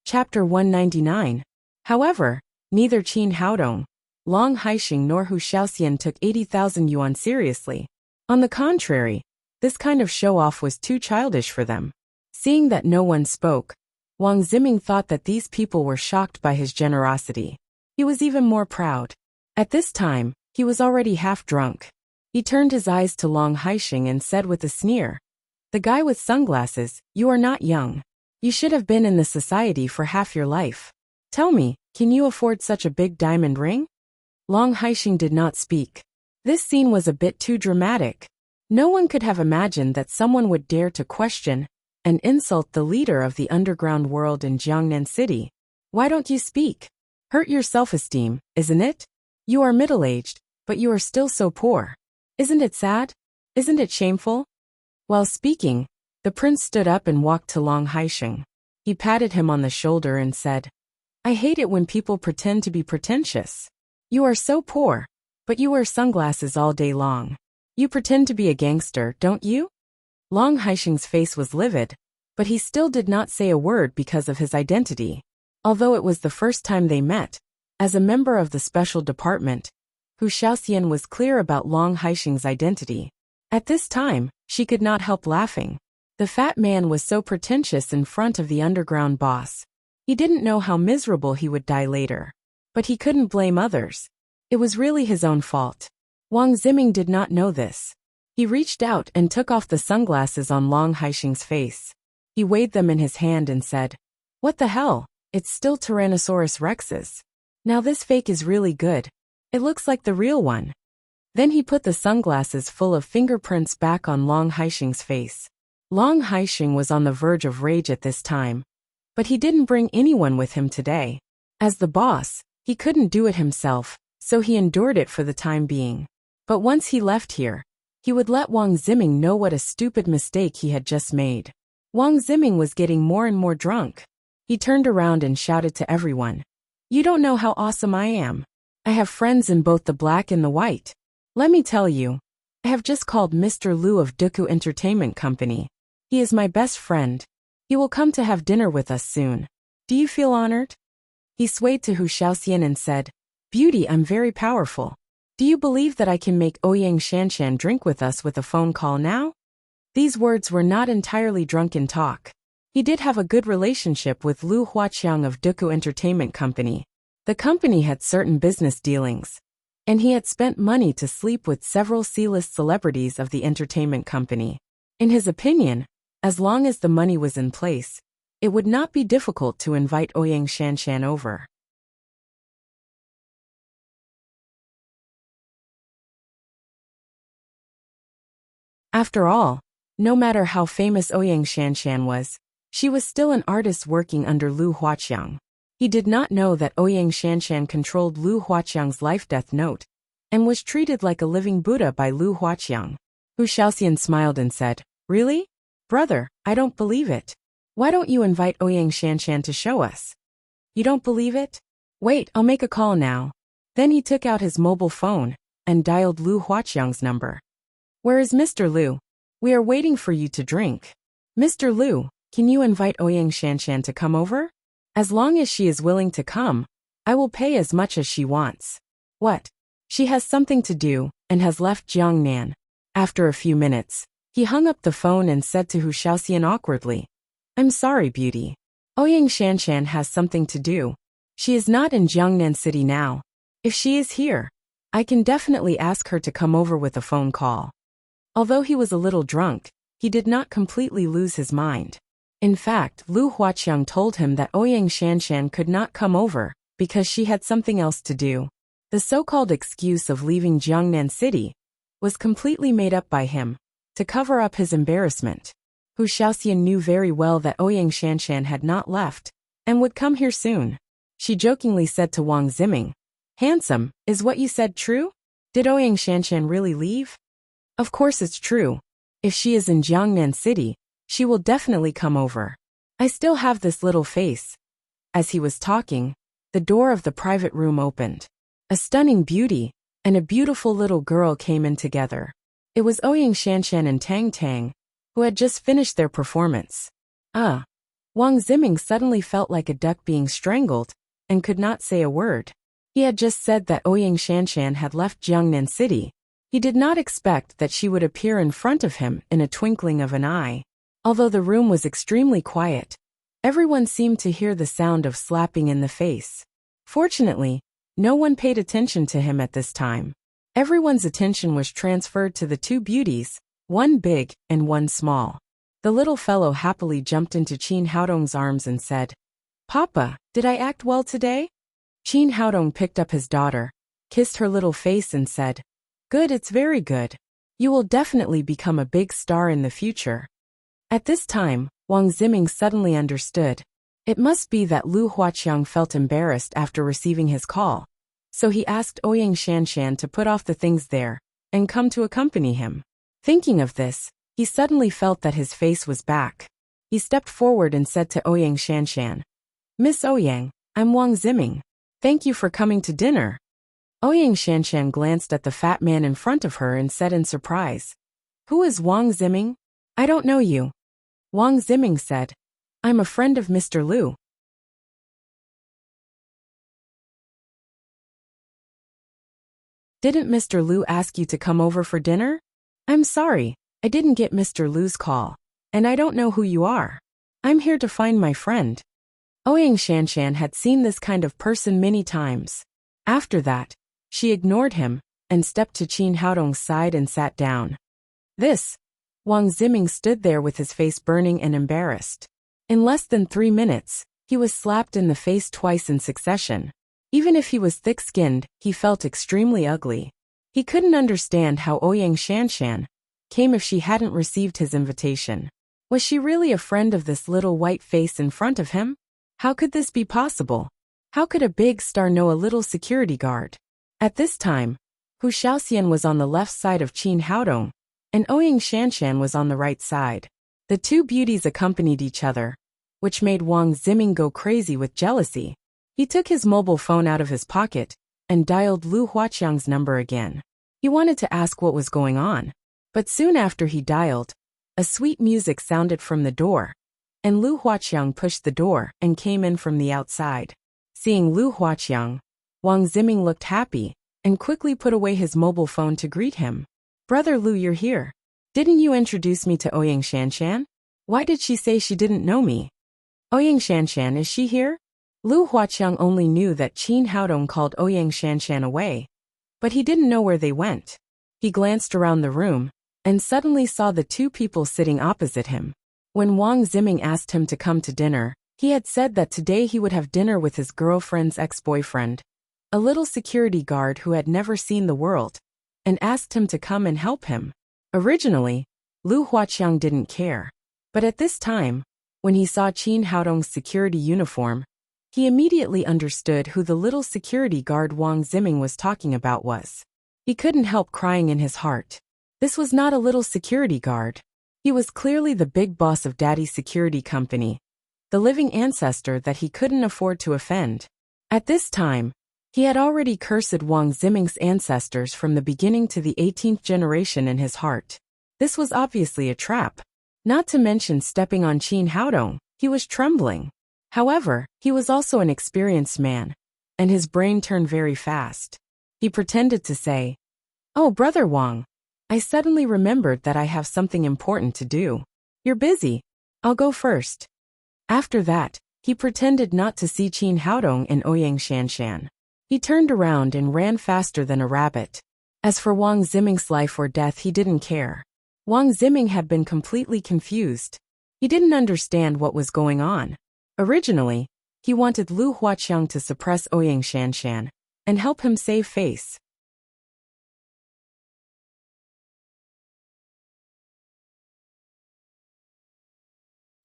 Chapter 199. However, neither Qin Haodong, Long Haisheng nor Hu Xiaoxian took 80,000 yuan seriously. On the contrary, this kind of show-off was too childish for them. Seeing that no one spoke, Wang Ziming thought that these people were shocked by his generosity. He was even more proud. At this time, he was already half drunk. He turned his eyes to Long Haisheng and said with a sneer, "The guy with sunglasses, you are not young. You should have been in the society for half your life. Tell me, can you afford such a big diamond ring?" Long Haisheng did not speak. This scene was a bit too dramatic. No one could have imagined that someone would dare to question and insult the leader of the underground world in Jiangnan City. "Why don't you speak? Hurt your self-esteem, isn't it? You are middle-aged, but you are still so poor. Isn't it sad? Isn't it shameful?" While speaking, the prince stood up and walked to Long Haisheng. He patted him on the shoulder and said, "I hate it when people pretend to be pretentious. You are so poor, but you wear sunglasses all day long. You pretend to be a gangster, don't you?" Long Haisheng's face was livid, but he still did not say a word because of his identity. Although it was the first time they met, as a member of the special department, Hu Xiaoxian was clear about Long Haisheng's identity. At this time, she could not help laughing. The fat man was so pretentious in front of the underground boss. He didn't know how miserable he would die later. But he couldn't blame others. It was really his own fault. Wang Ziming did not know this. He reached out and took off the sunglasses on Long Haisheng's face. He weighed them in his hand and said, "What the hell? It's still Tyrannosaurus Rex's. Now this fake is really good. It looks like the real one." Then he put the sunglasses full of fingerprints back on Long Haisheng's face. Long Haisheng was on the verge of rage at this time. But he didn't bring anyone with him today. As the boss, he couldn't do it himself, so he endured it for the time being. But once he left here, he would let Wang Ziming know what a stupid mistake he had just made. Wang Ziming was getting more and more drunk. He turned around and shouted to everyone, "You don't know how awesome I am. I have friends in both the black and the white. Let me tell you, I have just called Mr. Liu of Duku Entertainment Company. He is my best friend. He will come to have dinner with us soon. Do you feel honored?" He swayed to Hu Xiaoxian and said, "Beauty, I'm very powerful. Do you believe that I can make Ouyang Shanshan drink with us with a phone call now?" These words were not entirely drunken talk. He did have a good relationship with Liu Huaqiang of Duku Entertainment Company. The company had certain business dealings, and he had spent money to sleep with several C-list celebrities of the entertainment company. In his opinion, as long as the money was in place, it would not be difficult to invite Ouyang Shanshan over. After all, no matter how famous Ouyang Shanshan was, she was still an artist working under Lu Huaqiang. He did not know that Ouyang Shanshan controlled Lu Huaqiang's life-death note and was treated like a living Buddha by Lu Huaqiang. Hu Xiaoxian smiled and said, "Really? Brother, I don't believe it. Why don't you invite Ouyang Shanshan to show us?" "You don't believe it? Wait, I'll make a call now." Then he took out his mobile phone and dialed Lu Huaqiang's number. "Where is Mr. Lu? We are waiting for you to drink." "Mr. Lu, can you invite Ouyang Shanshan to come over? As long as she is willing to come, I will pay as much as she wants." "What? She has something to do and has left Jiangnan." After a few minutes, he hung up the phone and said to Hu Xiaoxian awkwardly, "I'm sorry, beauty. Ouyang Shanshan has something to do. She is not in Jiangnan City now. If she is here, I can definitely ask her to come over with a phone call." Although he was a little drunk, he did not completely lose his mind. In fact, Lu Huaqiang told him that Ouyang Shanshan could not come over because she had something else to do. The so-called excuse of leaving Jiangnan City was completely made up by him to cover up his embarrassment. Hu Xiaoxian knew very well that Ouyang Shanshan had not left and would come here soon. She jokingly said to Wang Ziming, "Handsome, is what you said true? Did Ouyang Shanshan really leave?" "Of course it's true. If she is in Jiangnan City, she will definitely come over. I still have this little face." As he was talking, the door of the private room opened. A stunning beauty and a beautiful little girl came in together. It was Ouyang Shanshan and Tang Tang, who had just finished their performance. Wang Ziming suddenly felt like a duck being strangled and could not say a word. He had just said that Ouyang Shanshan had left Jiangnan City. He did not expect that she would appear in front of him in a twinkling of an eye. Although the room was extremely quiet, everyone seemed to hear the sound of slapping in the face. Fortunately, no one paid attention to him at this time. Everyone's attention was transferred to the two beauties, one big and one small. The little fellow happily jumped into Qin Haodong's arms and said, "Papa, did I act well today?" Qin Haodong picked up his daughter, kissed her little face and said, "Good, it's very good. You will definitely become a big star in the future." At this time, Wang Ziming suddenly understood. It must be that Lu Huaqiang felt embarrassed after receiving his call, so he asked Ouyang Shanshan to put off the things there and come to accompany him. Thinking of this, he suddenly felt that his face was back. He stepped forward and said to Ouyang Shanshan, "Miss Ouyang, I'm Wang Ziming. Thank you for coming to dinner." Ouyang Shanshan glanced at the fat man in front of her and said in surprise, "Who is Wang Ziming? I don't know you." Wang Ziming said, "I'm a friend of Mr. Lu." "Didn't Mr. Lu ask you to come over for dinner?" "I'm sorry, I didn't get Mr. Lu's call, and I don't know who you are. I'm here to find my friend." Ouyang Shanshan had seen this kind of person many times. After that, she ignored him and stepped to Qin Haodong's side and sat down. Wang Ziming stood there with his face burning and embarrassed. In less than 3 minutes, he was slapped in the face twice in succession. Even if he was thick-skinned, he felt extremely ugly. He couldn't understand how Ouyang Shanshan came if she hadn't received his invitation. Was she really a friend of this little white face in front of him? How could this be possible? How could a big star know a little security guard? At this time, Hu Xiaoxian was on the left side of Qin Haodong, and Ouyang Shanshan was on the right side. The two beauties accompanied each other, which made Wang Ziming go crazy with jealousy. He took his mobile phone out of his pocket and dialed Lu Huaqiang's number again. He wanted to ask what was going on, but soon after he dialed, a sweet music sounded from the door, and Lu Huaqiang pushed the door and came in from the outside. Seeing Lu Huaqiang, Wang Ziming looked happy and quickly put away his mobile phone to greet him. "Brother Lu, you're here. Didn't you introduce me to Ouyang Shanshan? Why did she say she didn't know me?" "Ouyang Shanshan, is she here?" Lu Huaqiang only knew that Qin Haodong called Ouyang Shanshan away, but he didn't know where they went. He glanced around the room and suddenly saw the two people sitting opposite him. When Wang Ziming asked him to come to dinner, he had said that today he would have dinner with his girlfriend's ex-boyfriend, a little security guard who had never seen the world, and asked him to come and help him. Originally, Lu Huaqiang didn't care. But at this time, when he saw Qin Haodong's security uniform, he immediately understood who the little security guard Wang Ziming was talking about was. He couldn't help crying in his heart. This was not a little security guard. He was clearly the big boss of Daddy's security company, the living ancestor that he couldn't afford to offend. At this time, he had already cursed Wang Ziming's ancestors from the beginning to the 18th generation in his heart. This was obviously a trap. Not to mention stepping on Qin Haodong, he was trembling. However, he was also an experienced man, and his brain turned very fast. He pretended to say, "Oh, Brother Wang, I suddenly remembered that I have something important to do. You're busy. I'll go first." After that, he pretended not to see Qin Haodong and Ouyang Shanshan. He turned around and ran faster than a rabbit. As for Wang Ziming's life or death, he didn't care. Wang Ziming had been completely confused. He didn't understand what was going on. Originally, he wanted Lu Huaqiang to suppress Ouyang Shanshan and help him save face.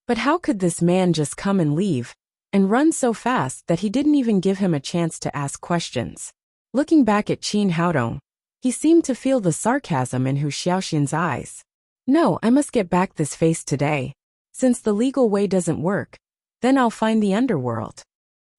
But how could this man just come and leave, and run so fast that he didn't even give him a chance to ask questions? Looking back at Qin Haodong, he seemed to feel the sarcasm in Hu Xiaoxin's eyes. No, I must get back this face today. Since the legal way doesn't work, then I'll find the underworld.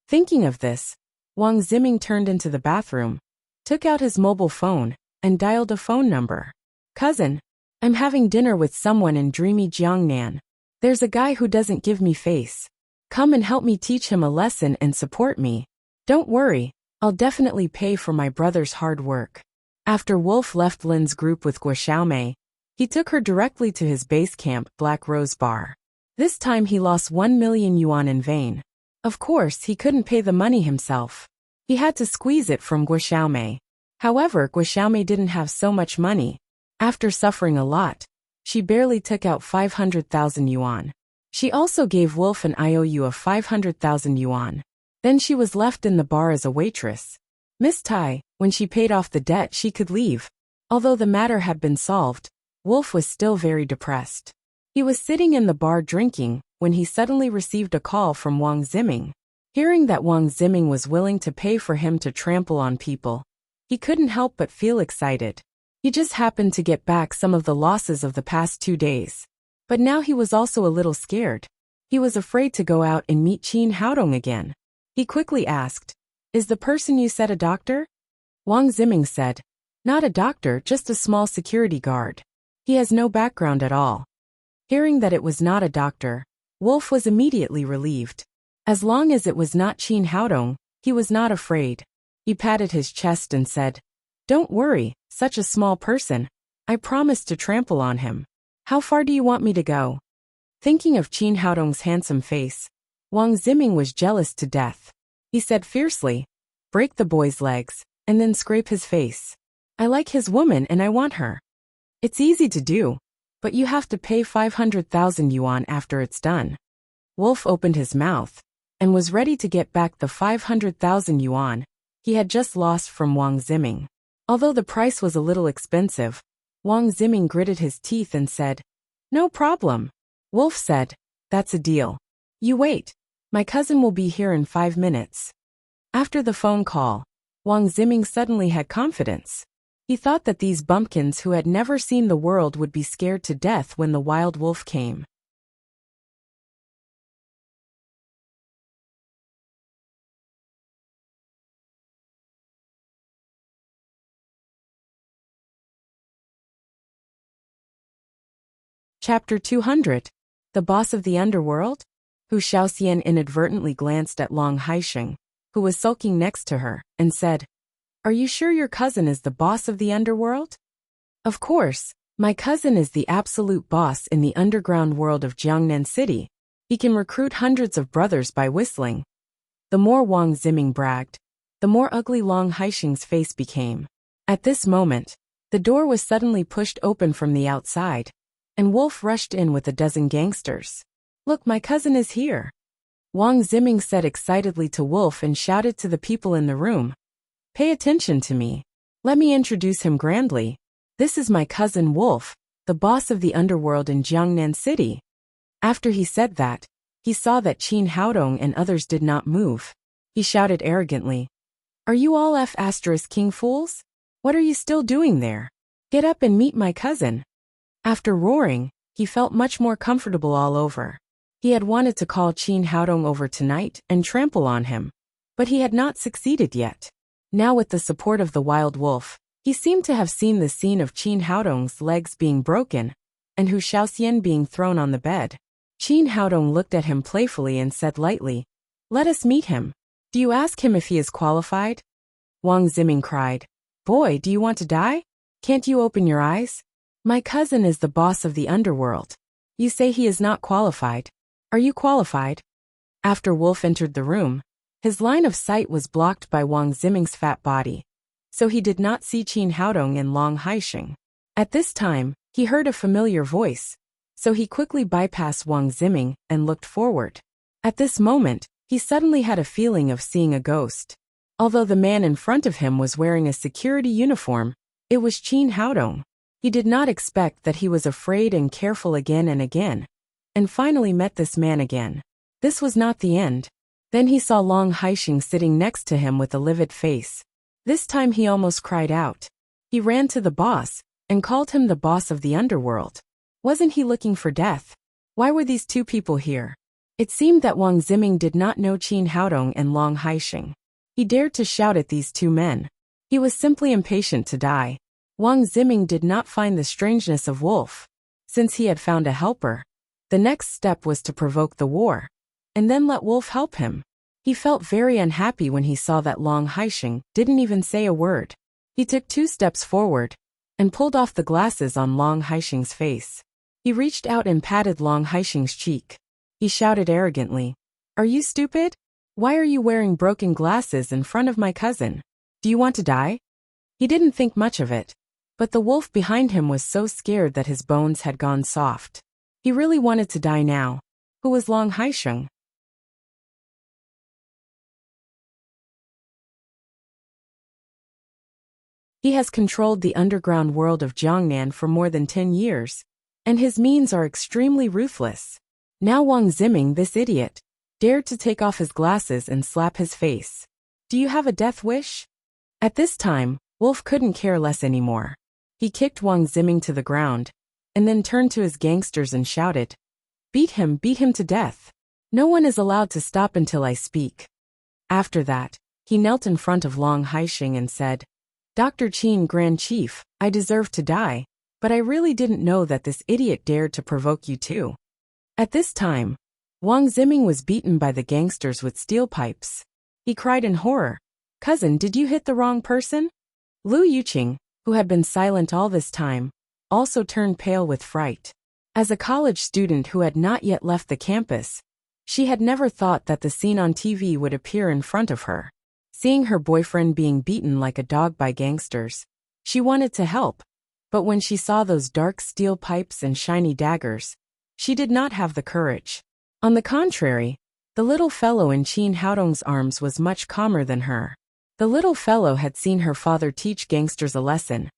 Thinking of this, Wang Ziming turned into the bathroom, took out his mobile phone, and dialed a phone number. "Cousin, I'm having dinner with someone in dreamy Jiangnan. There's a guy who doesn't give me face. Come and help me teach him a lesson and support me. Don't worry, I'll definitely pay for my brother's hard work." After Wolf left Lin's group with Guo Xiaomei, he took her directly to his base camp, Black Rose Bar. This time he lost 1 million yuan in vain. Of course, he couldn't pay the money himself. He had to squeeze it from Guo Xiaomei. However, Guo Xiaomei didn't have so much money. After suffering a lot, she barely took out 500,000 yuan. She also gave Wolf an IOU of 500,000 yuan. Then she was left in the bar as a waitress. Miss Tai, when she paid off the debt, she could leave. Although the matter had been solved, Wolf was still very depressed. He was sitting in the bar drinking when he suddenly received a call from Wang Ziming. Hearing that Wang Ziming was willing to pay for him to trample on people, he couldn't help but feel excited. He just happened to get back some of the losses of the past 2 days. But now he was also a little scared. He was afraid to go out and meet Qin Haodong again. He quickly asked, "Is the person you said a doctor?" Wang Ziming said, "Not a doctor, just a small security guard. He has no background at all." Hearing that it was not a doctor, Wolf was immediately relieved. As long as it was not Qin Haodong, he was not afraid. He patted his chest and said, "Don't worry, such a small person. I promise to trample on him. How far do you want me to go?" Thinking of Qin Haodong's handsome face, Wang Ziming was jealous to death. He said fiercely, "Break the boy's legs, and then scrape his face. I like his woman and I want her. It's easy to do, but you have to pay 500,000 yuan after it's done." Wolf opened his mouth and was ready to get back the 500,000 yuan he had just lost from Wang Ziming. Although the price was a little expensive, Wang Ziming gritted his teeth and said, "No problem." Wolf said, "That's a deal. You wait. My cousin will be here in 5 minutes." After the phone call, Wang Ziming suddenly had confidence. He thought that these bumpkins who had never seen the world would be scared to death when the wild wolf came. Chapter 200. The Boss of the Underworld? Hu Xiaoxian inadvertently glanced at Long Haisheng, who was sulking next to her, and said, "Are you sure your cousin is the boss of the underworld?" "Of course, my cousin is the absolute boss in the underground world of Jiangnan City. He can recruit hundreds of brothers by whistling." The more Wang Ziming bragged, the more ugly Long Haisheng's face became. At this moment, the door was suddenly pushed open from the outside, and Wolf rushed in with a dozen gangsters. "Look, my cousin is here," Wang Ziming said excitedly to Wolf and shouted to the people in the room. "Pay attention to me. Let me introduce him grandly. This is my cousin Wolf, the boss of the underworld in Jiangnan City." After he said that, he saw that Qin Haodong and others did not move. He shouted arrogantly, "Are you all King fools? What are you still doing there? Get up and meet my cousin." After roaring, he felt much more comfortable all over. He had wanted to call Qin Haodong over tonight and trample on him, but he had not succeeded yet. Now with the support of the wild wolf, he seemed to have seen the scene of Qin Haodong's legs being broken and Hu Shaoxian being thrown on the bed. Qin Haodong looked at him playfully and said lightly, "Let us meet him. Do you ask him if he is qualified?" Wang Ziming cried, "Boy, do you want to die? Can't you open your eyes? My cousin is the boss of the underworld. You say he is not qualified. Are you qualified?" After Wolf entered the room, his line of sight was blocked by Wang Ziming's fat body, so he did not see Qin Haodong and Long Haixing. At this time, he heard a familiar voice, so he quickly bypassed Wang Ziming and looked forward. At this moment, he suddenly had a feeling of seeing a ghost. Although the man in front of him was wearing a security uniform, it was Qin Haodong. He did not expect that he was afraid and careful again and finally met this man again. This was not the end. Then he saw Long Haixing sitting next to him with a livid face. This time he almost cried out. He ran to the boss and called him the boss of the underworld. Wasn't he looking for death? Why were these two people here? It seemed that Wang Ziming did not know Qin Haodong and Long Haixing. He dared to shout at these two men. He was simply impatient to die. Wang Ziming did not find the strangeness of Wolf. Since he had found a helper, the next step was to provoke the war, and then let Wolf help him. He felt very unhappy when he saw that Long Haixing didn't even say a word. He took 2 steps forward and pulled off the glasses on Long Haixing's face. He reached out and patted Long Haixing's cheek. He shouted arrogantly, "Are you stupid? Why are you wearing broken glasses in front of my cousin? Do you want to die?" He didn't think much of it, but the wolf behind him was so scared that his bones had gone soft. He really wanted to die now. Who was Long Haixing? He has controlled the underground world of Jiangnan for more than 10 years, and his means are extremely ruthless. Now Wang Ziming, this idiot, dared to take off his glasses and slap his face. "Do you have a death wish?" At this time, Wolf couldn't care less anymore. He kicked Wang Ziming to the ground, and then turned to his gangsters and shouted, beat him to death. No one is allowed to stop until I speak." After that, he knelt in front of Long Haixing and said, "Dr. Qin, Grand Chief, I deserve to die, but I really didn't know that this idiot dared to provoke you too." At this time, Wang Ziming was beaten by the gangsters with steel pipes. He cried in horror, "Cousin, did you hit the wrong person?" Lu Yuqing, who had been silent all this time, also turned pale with fright. As a college student who had not yet left the campus, she had never thought that the scene on TV would appear in front of her. Seeing her boyfriend being beaten like a dog by gangsters, she wanted to help, but when she saw those dark steel pipes and shiny daggers, she did not have the courage. On the contrary, the little fellow in Qin Haodong's arms was much calmer than her. The little fellow had seen her father teach gangsters a lesson,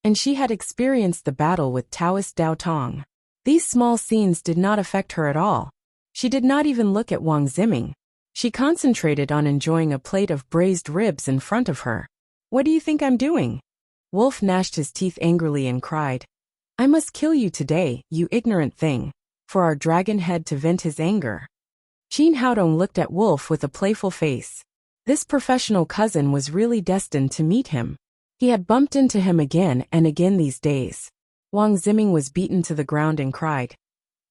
and she had experienced the battle with Taoist Dao Tong. These small scenes did not affect her at all. She did not even look at Wang Ziming. She concentrated on enjoying a plate of braised ribs in front of her. "What do you think I'm doing?" Wolf gnashed his teeth angrily and cried, "I must kill you today, you ignorant thing," for our dragon head to vent his anger. Qin Haodong looked at Wolf with a playful face. This professional cousin was really destined to meet him. He had bumped into him again and again these days. Wang Ziming was beaten to the ground and cried,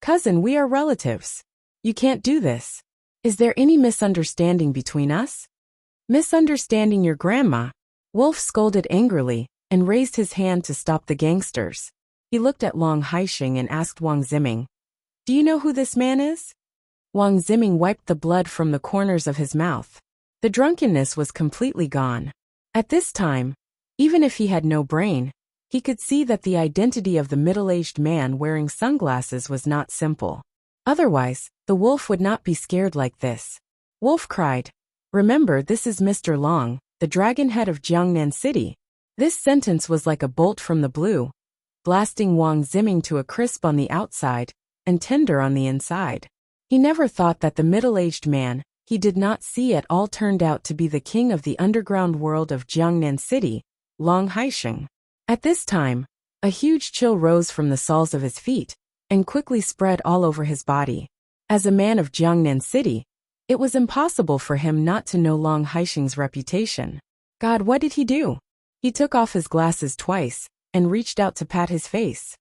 "Cousin, we are relatives. You can't do this. Is there any misunderstanding between us?" "Misunderstanding your grandma?" Wolf scolded angrily and raised his hand to stop the gangsters. He looked at Long Haixing and asked Wang Ziming, "Do you know who this man is?" Wang Ziming wiped the blood from the corners of his mouth. The drunkenness was completely gone. At this time, even if he had no brain, He could see that the identity of the middle-aged man wearing sunglasses was not simple. Otherwise, the wolf would not be scared like this. Wolf cried, "Remember, this is Mr. Long, the dragon head of Jiangnan City." This sentence was like a bolt from the blue, blasting Wang Ziming to a crisp on the outside and tender on the inside. He never thought that the middle-aged man he did not see at all turned out to be the king of the underground world of Jiangnan City, Long Haisheng. At this time, a huge chill rose from the soles of his feet and quickly spread all over his body. As a man of Jiangnan City, it was impossible for him not to know Long Haisheng's reputation. God, what did he do? He took off his glasses twice and reached out to pat his face.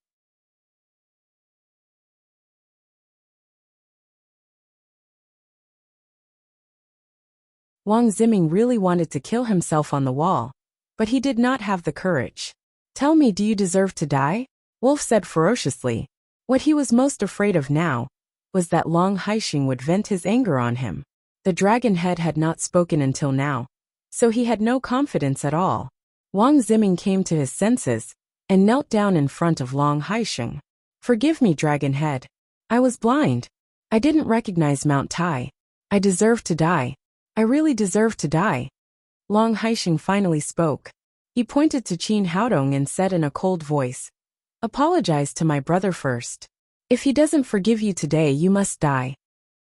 Wang Ziming really wanted to kill himself on the wall, but he did not have the courage. "Tell me, do you deserve to die?" Wolf said ferociously. What he was most afraid of now was that Long Haisheng would vent his anger on him. The dragon head had not spoken until now, so he had no confidence at all. Wang Ziming came to his senses and knelt down in front of Long Haisheng. "Forgive me, dragon head. I was blind. I didn't recognize Mount Tai. I deserve to die. I really deserve to die." Long Haisheng finally spoke. He pointed to Qin Haodong and said in a cold voice, "Apologize to my brother first. If he doesn't forgive you today, you must die."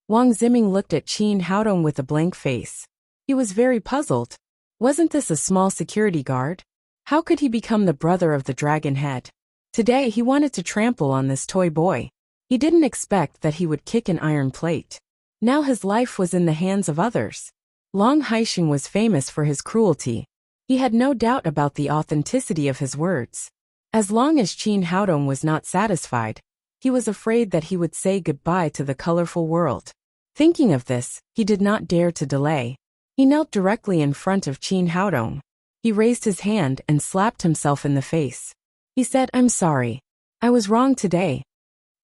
Wang Ziming looked at Qin Haodong with a blank face. He was very puzzled. Wasn't this a small security guard? How could he become the brother of the dragon head? Today he wanted to trample on this toy boy. He didn't expect that he would kick an iron plate. Now his life was in the hands of others. Long Haisheng was famous for his cruelty. He had no doubt about the authenticity of his words. As long as Qin Haodong was not satisfied, he was afraid that he would say goodbye to the colorful world. Thinking of this, he did not dare to delay. He knelt directly in front of Qin Haodong. He raised his hand and slapped himself in the face. He said, "I'm sorry. I was wrong today."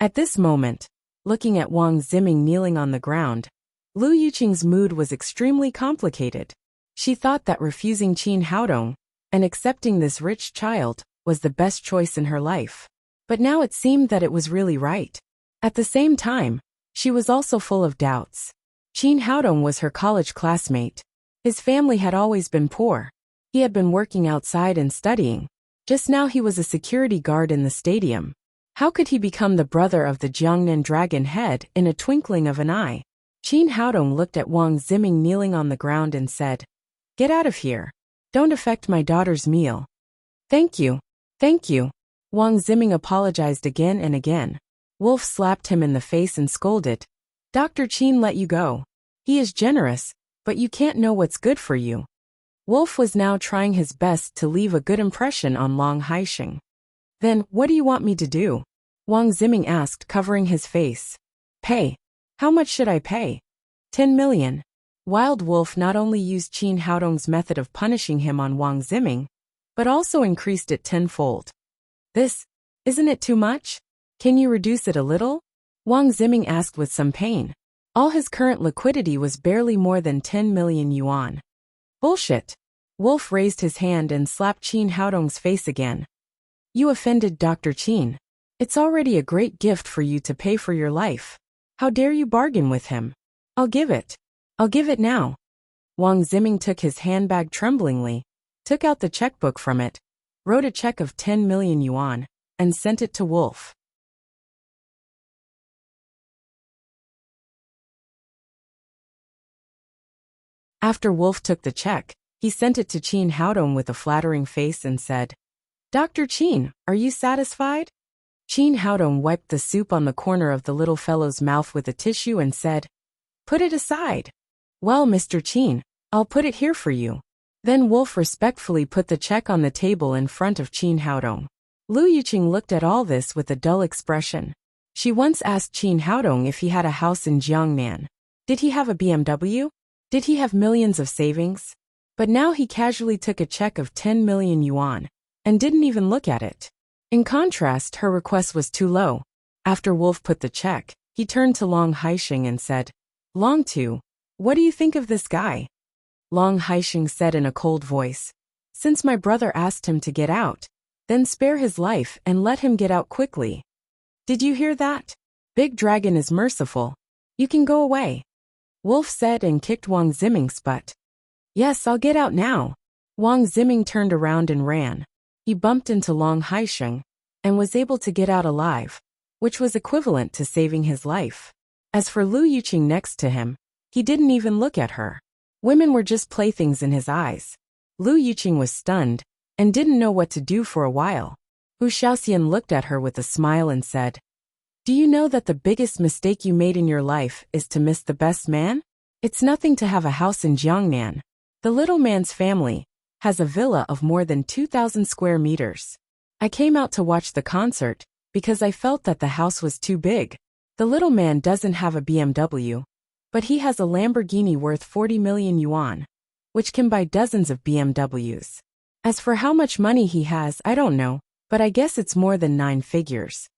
At this moment, looking at Wang Ziming kneeling on the ground, Lu Yuqing's mood was extremely complicated. She thought that refusing Qin Haodong and accepting this rich child was the best choice in her life. But now it seemed that it was really right. At the same time, she was also full of doubts. Qin Haodong was her college classmate. His family had always been poor. He had been working outside and studying. Just now he was a security guard in the stadium. How could he become the brother of the Jiangnan dragon head in a twinkling of an eye? Qin Haodong looked at Wang Ziming kneeling on the ground and said, "Get out of here. Don't affect my daughter's meal." "Thank you. Thank you." Wang Ziming apologized again and again. Wolf slapped him in the face and scolded, "Dr. Qin let you go. He is generous, but you can't know what's good for you." Wolf was now trying his best to leave a good impression on Long Haisheng. "Then, what do you want me to do?" Wang Ziming asked, covering his face. "Pay. How much should I pay?" 10 million. Wild Wolf not only used Qin Haodong's method of punishing him on Wang Ziming, but also increased it tenfold. Isn't it too much? Can you reduce it a little?" Wang Ziming asked with some pain. All his current liquidity was barely more than 10 million yuan. "Bullshit." Wolf raised his hand and slapped Qin Haodong's face again. "You offended Dr. Qin. It's already a great gift for you to pay for your life. How dare you bargain with him? I'll give it. I'll give it now." Wang Ziming took his handbag tremblingly, took out the checkbook from it, wrote a check of 10 million yuan, and sent it to Wolf. After Wolf took the check, he sent it to Qin Haodong with a flattering face and said, "Dr. Qin, are you satisfied?" Qin Haodong wiped the soup on the corner of the little fellow's mouth with a tissue and said, "Put it aside." "Well, Mr. Qin, I'll put it here for you." Then Wolf respectfully put the check on the table in front of Qin Haodong. Lu Yuqing looked at all this with a dull expression. She once asked Qin Haodong if he had a house in Jiangnan. Did he have a BMW? Did he have millions of savings? But now he casually took a check of 10 million yuan and didn't even look at it. In contrast, her request was too low. After Wolf put the check, he turned to Long Haisheng and said, "Long Tu, what do you think of this guy?" Long Haisheng said in a cold voice, "Since my brother asked him to get out, Then spare his life and let him get out quickly. Did you hear that? Big Dragon is merciful. You can go away. Wolf said and kicked Wang Ziming's butt. Yes, I'll get out now. Wang Ziming turned around and ran. He bumped into Long Haisheng and was able to get out alive, which was equivalent to saving his life. As for Lu Yuqing next to him, he didn't even look at her. Women were just playthings in his eyes. Lu Yuqing was stunned and didn't know what to do for a while. Hu Shaoxian looked at her with a smile and said, Do you know that the biggest mistake you made in your life is to miss the best man? It's nothing to have a house in Jiangnan. The little man's family has a villa of more than 2,000 square meters. I came out to watch the concert because I felt that the house was too big. The little man doesn't have a BMW, but he has a Lamborghini worth 40 million yuan, which can buy dozens of BMWs. As for how much money he has, I don't know, but I guess it's more than 9 figures.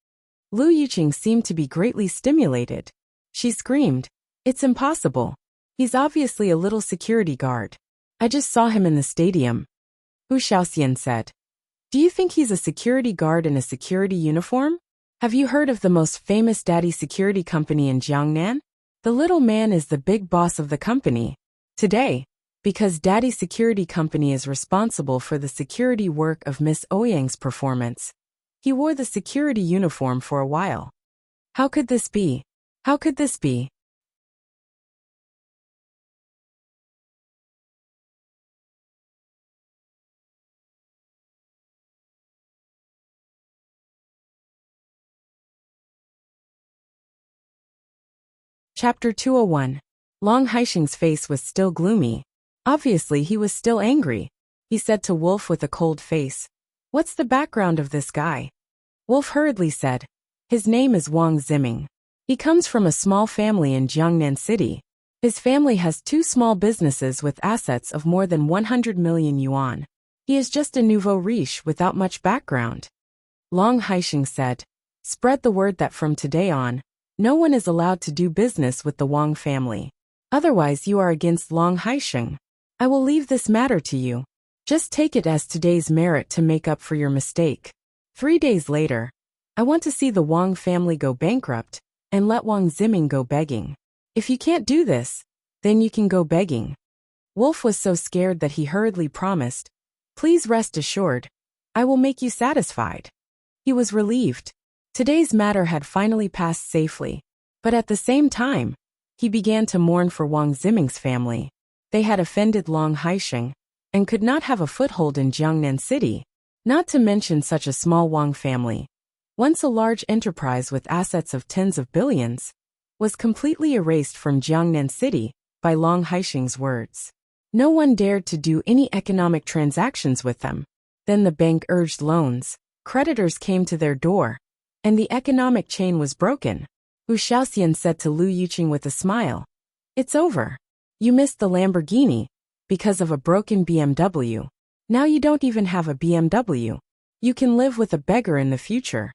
Lu Yuqing seemed to be greatly stimulated. She screamed, It's impossible. He's obviously a little security guard. I just saw him in the stadium. Hu Shaoxian said, Do you think he's a security guard in a security uniform? Have you heard of the most famous daddy security company in Jiangnan? The little man is the big boss of the company. Today, because Daddy Security Company is responsible for the security work of Miss Ouyang's performance, he wore the security uniform for a while. How could this be? How could this be? Chapter 201. Long Haisheng's face was still gloomy. Obviously he was still angry. He said to Wolf with a cold face, What's the background of this guy? Wolf hurriedly said, His name is Wang Ziming. He comes from a small family in Jiangnan City. His family has 2 small businesses with assets of more than 100 million yuan. He is just a nouveau riche without much background. Long Haisheng said, Spread the word that from today on, no one is allowed to do business with the Wang family. Otherwise you are against Long Haisheng. I will leave this matter to you. Just take it as today's merit to make up for your mistake. 3 days later, I want to see the Wang family go bankrupt and let Wang Ziming go begging. If you can't do this, then you can go begging. Wolf was so scared that he hurriedly promised, Please rest assured, I will make you satisfied. He was relieved. Today's matter had finally passed safely, but at the same time, he began to mourn for Wang Ziming's family. They had offended Long Haisheng and could not have a foothold in Jiangnan City, not to mention such a small Wang family, once a large enterprise with assets of tens of billions, was completely erased from Jiangnan City by Long Haisheng's words. No one dared to do any economic transactions with them. Then the bank urged loans, creditors came to their door, and the economic chain was broken. Hu Shaoxian said to Lu Yuqing with a smile, It's over. You missed the Lamborghini because of a broken BMW. Now you don't even have a BMW. You can live with a beggar in the future.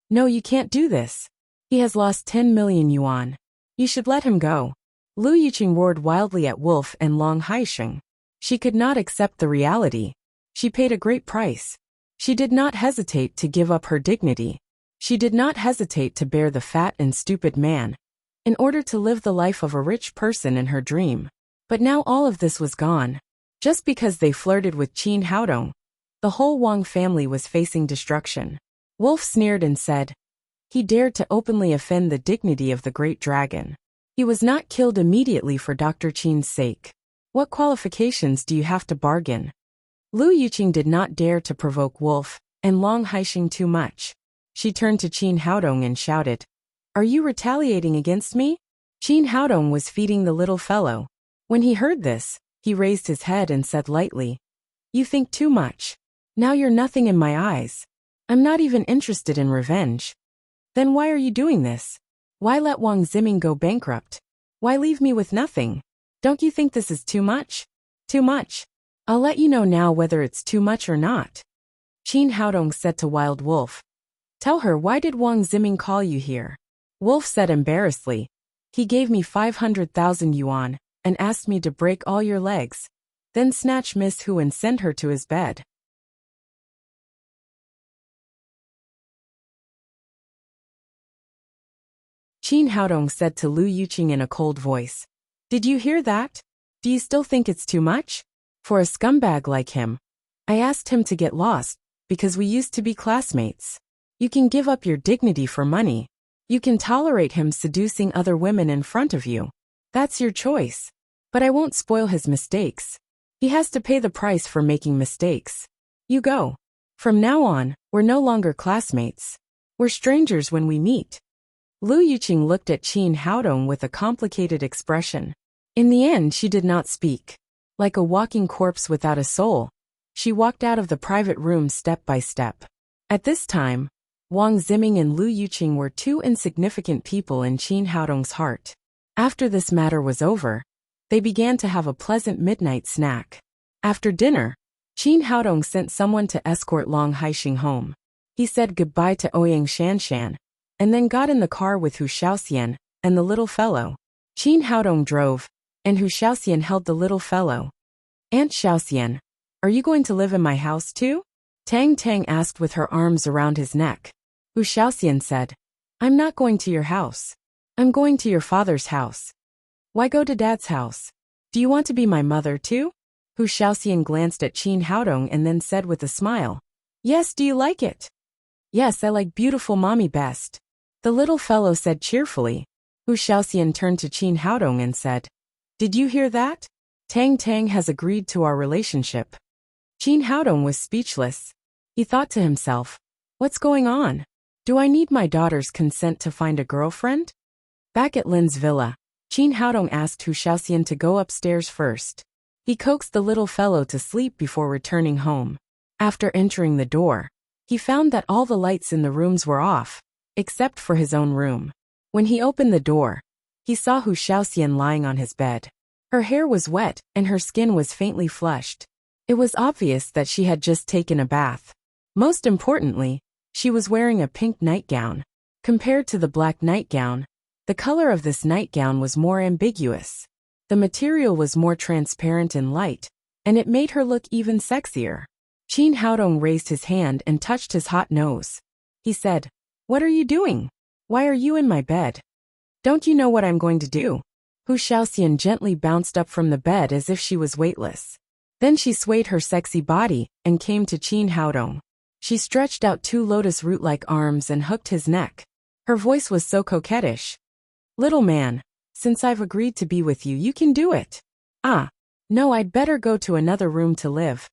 No, you can't do this. He has lost 10 million yuan. You should let him go. Lu Yuqing roared wildly at Wolf and Long Haisheng. She could not accept the reality. She paid a great price. She did not hesitate to give up her dignity. She did not hesitate to bear the fat and stupid man, in order to live the life of a rich person in her dream. But now all of this was gone. Just because they flirted with Qin Haodong, the whole Wang family was facing destruction. Wolf sneered and said, He dared to openly offend the dignity of the great dragon. He was not killed immediately for Dr. Qin's sake. What qualifications do you have to bargain? Lu Yuqing did not dare to provoke Wolf and Long Haisheng too much. She turned to Qin Haodong and shouted, Are you retaliating against me? Qin Haodong was feeding the little fellow. When he heard this, he raised his head and said lightly, You think too much. Now you're nothing in my eyes. I'm not even interested in revenge. Then why are you doing this? Why let Wang Ziming go bankrupt? Why leave me with nothing? Don't you think this is too much? Too much. I'll let you know now whether it's too much or not. Qin Haodong said to Wild Wolf, Tell her, why did Wang Ziming call you here? Wolf said embarrassedly, He gave me 500,000 yuan and asked me to break all your legs, then snatch Miss Hu and send her to his bed. Qin Haodong said to Lu Yuqing in a cold voice. Did you hear that? Do you still think it's too much? For a scumbag like him. I asked him to get lost, because we used to be classmates. You can give up your dignity for money. You can tolerate him seducing other women in front of you. That's your choice. But I won't spoil his mistakes. He has to pay the price for making mistakes. You go. From now on, we're no longer classmates. We're strangers when we meet. Lu Yuqing looked at Qin Haodong with a complicated expression. In the end, she did not speak. Like a walking corpse without a soul, she walked out of the private room step by step. At this time, Wang Ziming and Lu Yuqing were two insignificant people in Qin Haodong's heart. After this matter was over, they began to have a pleasant midnight snack. After dinner, Qin Haodong sent someone to escort Long Haixing home. He said goodbye to Ouyang Shanshan, and then got in the car with Hu Shaoxian and the little fellow. Qin Haodong drove, and Hu Shaoxian held the little fellow. Aunt Shaoxian, are you going to live in my house too? Tang Tang asked with her arms around his neck. Hu Shaoxian said, I'm not going to your house. I'm going to your father's house. Why go to Dad's house? Do you want to be my mother too? Hu Shaoxian glanced at Qin Haodong and then said with a smile, Yes, do you like it? Yes, I like beautiful mommy best. The little fellow said cheerfully. Hu Shaoxian turned to Qin Haodong and said, Did you hear that? Tang Tang has agreed to our relationship. Qin Haodong was speechless. He thought to himself, What's going on? Do I need my daughter's consent to find a girlfriend? Back at Lin's villa, Qin Haodong asked Hu Shaoxian to go upstairs first. He coaxed the little fellow to sleep before returning home. After entering the door, he found that all the lights in the rooms were off, except for his own room. When he opened the door, he saw Hu Shaoxian lying on his bed. Her hair was wet and her skin was faintly flushed. It was obvious that she had just taken a bath. Most importantly, she was wearing a pink nightgown. Compared to the black nightgown, the color of this nightgown was more ambiguous. The material was more transparent and light, and it made her look even sexier. Qin Haodong raised his hand and touched his hot nose. He said, What are you doing? Why are you in my bed? Don't you know what I'm going to do? Hu Shaoxian gently bounced up from the bed as if she was weightless. Then she swayed her sexy body and came to Qin Haodong. She stretched out two lotus root-like arms and hooked his neck. Her voice was so coquettish. Little man, since I've agreed to be with you, you can do it. Ah, no, I'd better go to another room to live.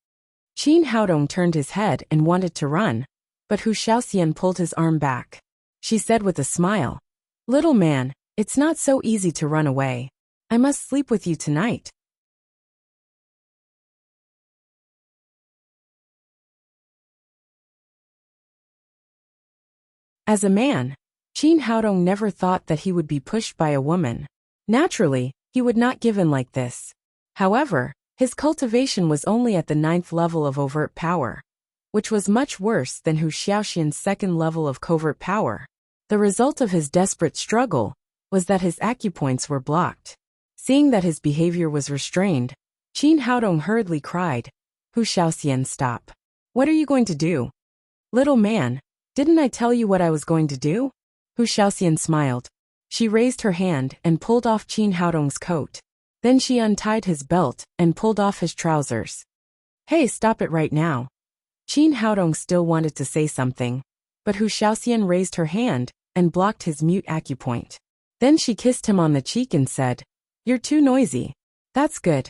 Qin Haodong turned his head and wanted to run, but Hu Shaoxian pulled his arm back. She said with a smile, Little man, it's not so easy to run away. I must sleep with you tonight. As a man, Qin Haodong never thought that he would be pushed by a woman. Naturally, he would not give in like this. However, his cultivation was only at the 9th level of overt power, which was much worse than Hu Shaoxian's 2nd level of covert power. The result of his desperate struggle was that his acupoints were blocked. Seeing that his behavior was restrained, Qin Haodong hurriedly cried, Hu Shaoxian, stop. What are you going to do? Little man, didn't I tell you what I was going to do? Hu Shaoxian smiled. She raised her hand and pulled off Qin Haodong's coat. Then she untied his belt and pulled off his trousers. Hey, stop it right now. Qin Haodong still wanted to say something, but Hu Shaoxian raised her hand and blocked his mute acupoint. Then she kissed him on the cheek and said, You're too noisy. That's good.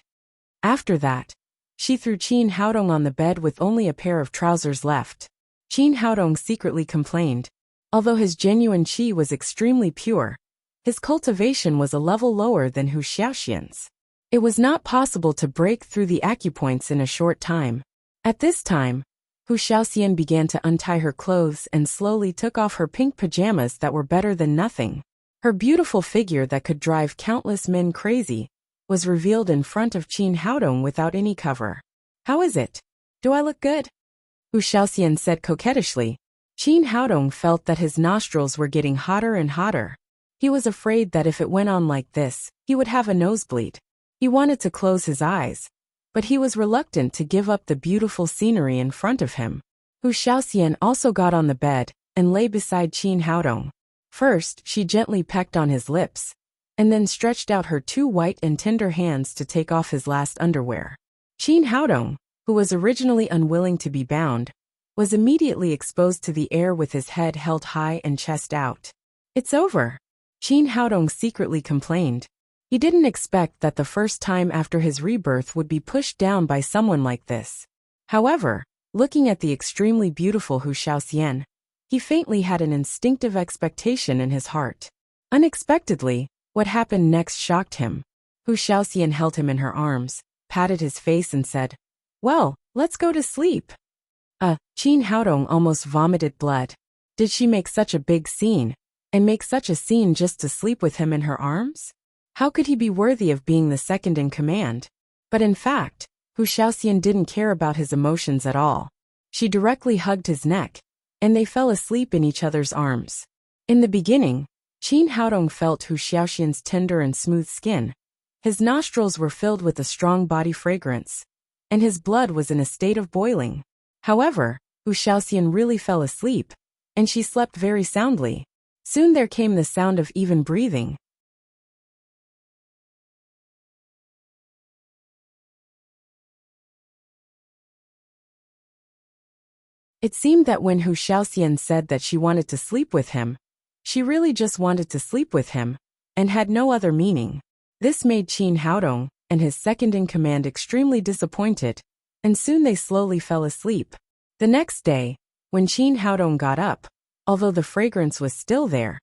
After that, she threw Qin Haodong on the bed with only a pair of trousers left. Qin Haodong secretly complained. Although his genuine qi was extremely pure, his cultivation was a level lower than Hu Shaoxian's. It was not possible to break through the acupoints in a short time. At this time, Hu Shaoxian began to untie her clothes and slowly took off her pink pajamas that were better than nothing. Her beautiful figure that could drive countless men crazy was revealed in front of Qin Haodong without any cover. How is it? Do I look good? Hu Shaoxian said coquettishly. Qin Haodong felt that his nostrils were getting hotter and hotter. He was afraid that if it went on like this, he would have a nosebleed. He wanted to close his eyes, but he was reluctant to give up the beautiful scenery in front of him. Hu Shaoxian also got on the bed and lay beside Qin Haodong. First, she gently pecked on his lips, and then stretched out her two white and tender hands to take off his last underwear. Chin Haodong, who was originally unwilling to be bound, was immediately exposed to the air with his head held high and chest out. "It's over," Chin Haodong secretly complained. He didn't expect that the first time after his rebirth would be pushed down by someone like this. However, looking at the extremely beautiful Hu Shaoxian, he faintly had an instinctive expectation in his heart. Unexpectedly, what happened next shocked him. Hu Shaoxian held him in her arms, patted his face and said, "Well, let's go to sleep." Chin Haodong almost vomited blood. Did she make such a big scene, and make such a scene just to sleep with him in her arms? How could he be worthy of being the second in command? But in fact, Hu Shaoxian didn't care about his emotions at all. She directly hugged his neck, and they fell asleep in each other's arms. In the beginning, Chin Haodong felt Hu Shaoxian's tender and smooth skin. His nostrils were filled with a strong body fragrance, and his blood was in a state of boiling. However, Hu Shaoxian really fell asleep, and she slept very soundly. Soon there came the sound of even breathing. It seemed that when Hu Shaoxian said that she wanted to sleep with him, she really just wanted to sleep with him, and had no other meaning. This made Chin Haodong and his second-in-command extremely disappointed, and soon they slowly fell asleep. The next day, when Chin Haodong got up, although the fragrance was still there,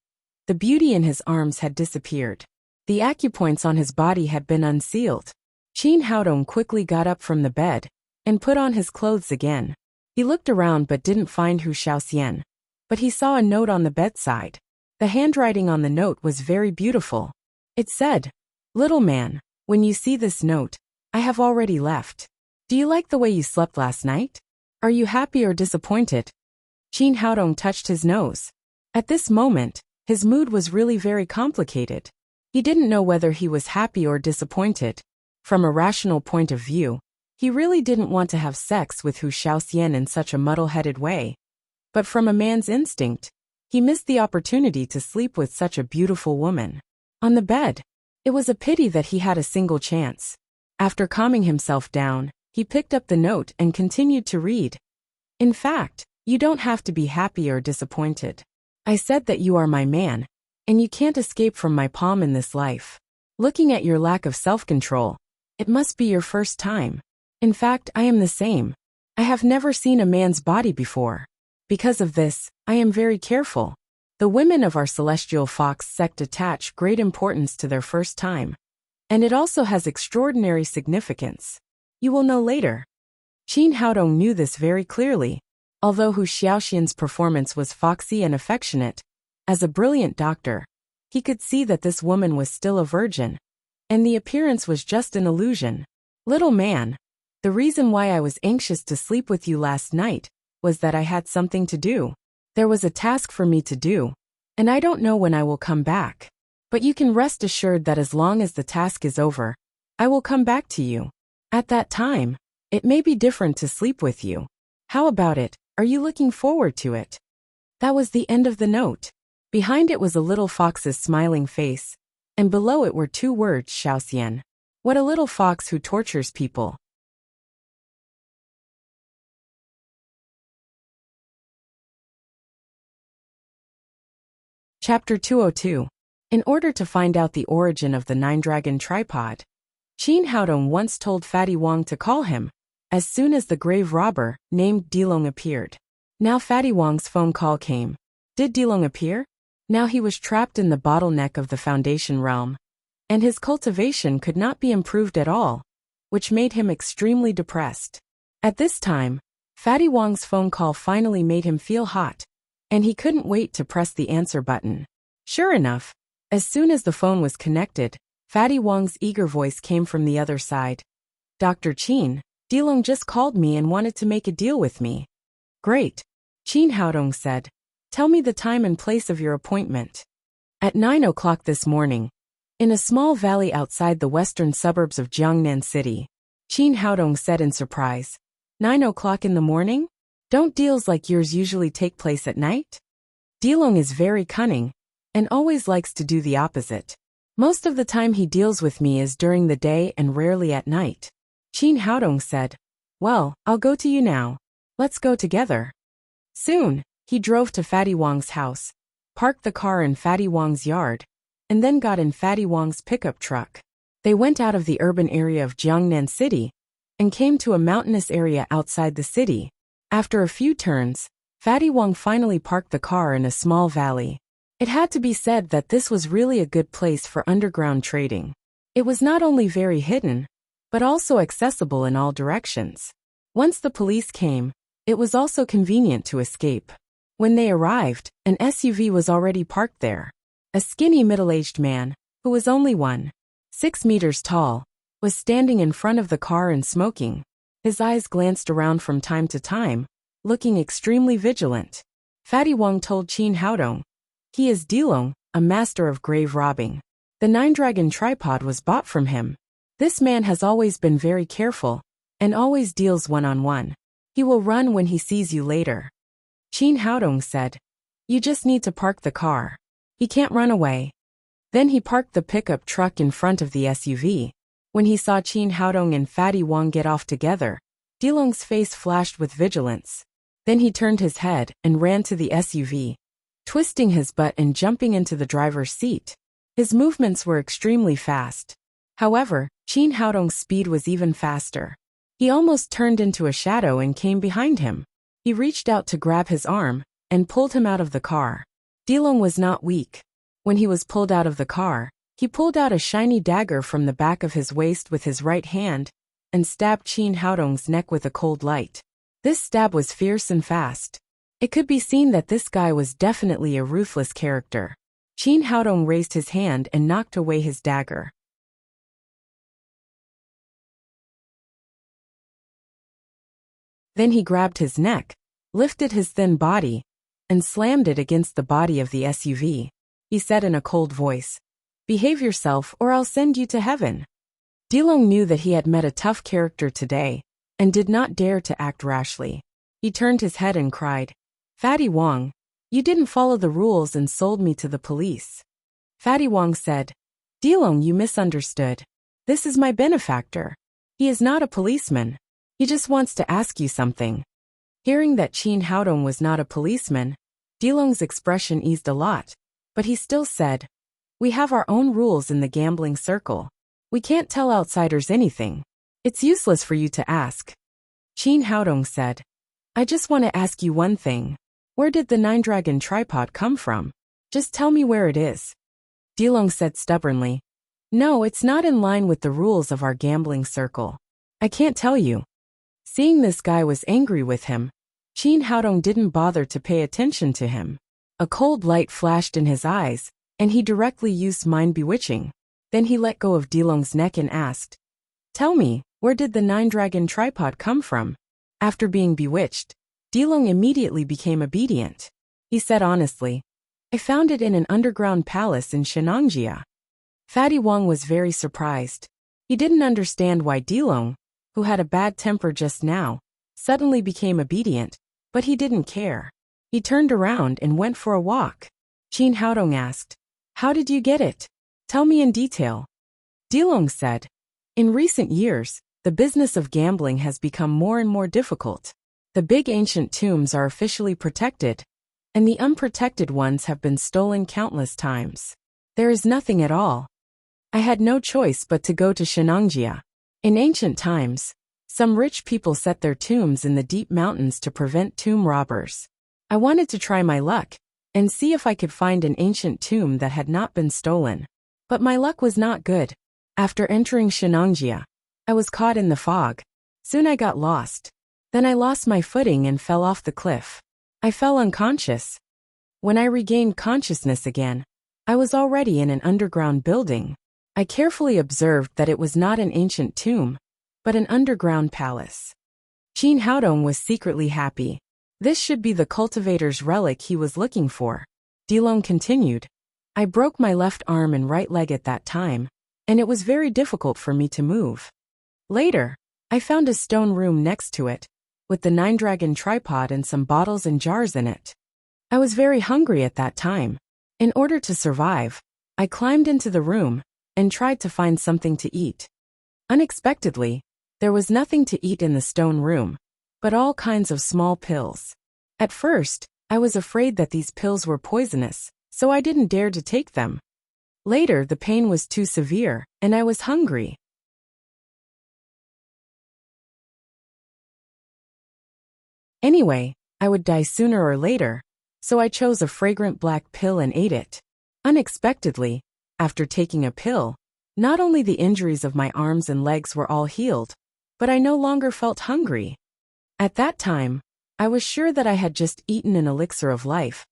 the beauty in his arms had disappeared. The acupoints on his body had been unsealed. Chin Haodong quickly got up from the bed and put on his clothes again. He looked around but didn't find Hu Shaoxian, but he saw a note on the bedside. The handwriting on the note was very beautiful. It said, "Little man, when you see this note, I have already left. Do you like the way you slept last night? Are you happy or disappointed?" Chin Haodong touched his nose. At this moment, his mood was really very complicated. He didn't know whether he was happy or disappointed. From a rational point of view, he really didn't want to have sex with Hu Shaoxian in such a muddle-headed way. But from a man's instinct, he missed the opportunity to sleep with such a beautiful woman. On the bed, it was a pity that he had a single chance. After calming himself down, he picked up the note and continued to read. "In fact, you don't have to be happy or disappointed. I said that you are my man, and you can't escape from my palm in this life. Looking at your lack of self-control, it must be your first time. In fact, I am the same. I have never seen a man's body before. Because of this, I am very careful. The women of our celestial fox sect attach great importance to their first time, and it also has extraordinary significance. You will know later." Chin Haodong knew this very clearly. Although Hu Shaoxian's performance was foxy and affectionate, as a brilliant doctor, he could see that this woman was still a virgin, and the appearance was just an illusion. "Little man, the reason why I was anxious to sleep with you last night was that I had something to do. There was a task for me to do, and I don't know when I will come back. But you can rest assured that as long as the task is over, I will come back to you. At that time, it may be different to sleep with you. How about it? Are you looking forward to it?" That was the end of the note. Behind it was a little fox's smiling face, and below it were two words, "Shaoxian." What a little fox who tortures people. Chapter 202. In order to find out the origin of the nine-dragon tripod, Chin Haodong once told Fatty Wong to call him, as soon as the grave robber, named Dilong, appeared. Now Fatty Wong's phone call came. Did Dilong appear? Now he was trapped in the bottleneck of the Foundation realm, and his cultivation could not be improved at all, which made him extremely depressed. At this time, Fatty Wong's phone call finally made him feel hot, and he couldn't wait to press the answer button. Sure enough, as soon as the phone was connected, Fatty Wong's eager voice came from the other side. "Dr. Chin, Dilong just called me and wanted to make a deal with me." "Great," Chin Haodong said. "Tell me the time and place of your appointment." At 9 o'clock this morning, in a small valley outside the western suburbs of Jiangnan City, Chin Haodong said in surprise. 9 o'clock in the morning? Don't deals like yours usually take place at night? Dilong is very cunning, and always likes to do the opposite. Most of the time he deals with me is during the day and rarely at night. Qin Haodong said, "Well, I'll go to you now. Let's go together." Soon, he drove to Fatty Wang's house, parked the car in Fatty Wang's yard, and then got in Fatty Wang's pickup truck. They went out of the urban area of Jiangnan City and came to a mountainous area outside the city. After a few turns, Fatty Wang finally parked the car in a small valley. It had to be said that this was really a good place for underground trading. It was not only very hidden, but also accessible in all directions. Once the police came, it was also convenient to escape. When they arrived, an SUV was already parked there. A skinny middle-aged man, who was only 1.6 meters tall, was standing in front of the car and smoking. His eyes glanced around from time to time, looking extremely vigilant. Fatty Wang told Qin Haodong, "He is Dilong, a master of grave robbing. The 9-dragon tripod was bought from him. This man has always been very careful, and always deals one-on-one. He will run when he sees you later." Qin Haodong said, "You just need to park the car. He can't run away." Then he parked the pickup truck in front of the SUV. When he saw Qin Haodong and Fatty Wang get off together, Dilong's face flashed with vigilance. Then he turned his head and ran to the SUV, twisting his butt and jumping into the driver's seat. His movements were extremely fast. However, Qin Haodong's speed was even faster. He almost turned into a shadow and came behind him. He reached out to grab his arm and pulled him out of the car. Dilong was not weak. When he was pulled out of the car, he pulled out a shiny dagger from the back of his waist with his right hand and stabbed Qin Haodong's neck with a cold light. This stab was fierce and fast. It could be seen that this guy was definitely a ruthless character. Qin Haodong raised his hand and knocked away his dagger. Then he grabbed his neck, lifted his thin body, and slammed it against the body of the SUV. He said in a cold voice, "Behave yourself or I'll send you to heaven." Dilong knew that he had met a tough character today, and did not dare to act rashly. He turned his head and cried, "Fatty Wang, you didn't follow the rules and sold me to the police." Fatty Wang said, "Dilong, you misunderstood. This is my benefactor. He is not a policeman. He just wants to ask you something." Hearing that Qin Haodong was not a policeman, Dilong's expression eased a lot, but he still said, "We have our own rules in the gambling circle. We can't tell outsiders anything. It's useless for you to ask." Qin Haodong said, "I just want to ask you one thing. Where did the 9-dragon tripod come from? Just tell me where it is." Dilong said stubbornly, "No, it's not in line with the rules of our gambling circle. I can't tell you." Seeing this guy was angry with him, Qin Haodong didn't bother to pay attention to him. A cold light flashed in his eyes, and he directly used mind bewitching. Then he let go of Dilong's neck and asked, "Tell me, where did the 9-dragon tripod come from?" After being bewitched, Dilong immediately became obedient. He said honestly, "I found it in an underground palace in Shenangjia." Fatty Wang was very surprised. He didn't understand why Dilong, who had a bad temper just now, suddenly became obedient, but he didn't care. He turned around and went for a walk. Qin Haodong asked, "How did you get it? Tell me in detail." Dilong said, "In recent years, the business of gambling has become more and more difficult. The big ancient tombs are officially protected, and the unprotected ones have been stolen countless times. There is nothing at all. I had no choice but to go to Shenangjia. In ancient times, some rich people set their tombs in the deep mountains to prevent tomb robbers. I wanted to try my luck and see if I could find an ancient tomb that had not been stolen. But my luck was not good. After entering Shenangjia, I was caught in the fog. Soon I got lost. Then I lost my footing and fell off the cliff. I fell unconscious. When I regained consciousness again, I was already in an underground building. I carefully observed that it was not an ancient tomb, but an underground palace." Qin Haodong was secretly happy. This should be the cultivator's relic he was looking for. Dilong continued, "I broke my left arm and right leg at that time, and it was very difficult for me to move. Later, I found a stone room next to it, with the 9-dragon tripod and some bottles and jars in it. I was very hungry at that time, In order to survive, I climbed into the room and tried to find something to eat. Unexpectedly, there was nothing to eat in the stone room, but all kinds of small pills. At first, I was afraid that these pills were poisonous, so I didn't dare to take them. Later, the pain was too severe, and I was hungry. Anyway, I would die sooner or later, so I chose a fragrant black pill and ate it. Unexpectedly, after taking a pill, not only the injuries of my arms and legs were all healed, but I no longer felt hungry. At that time, I was sure that I had just eaten an elixir of life,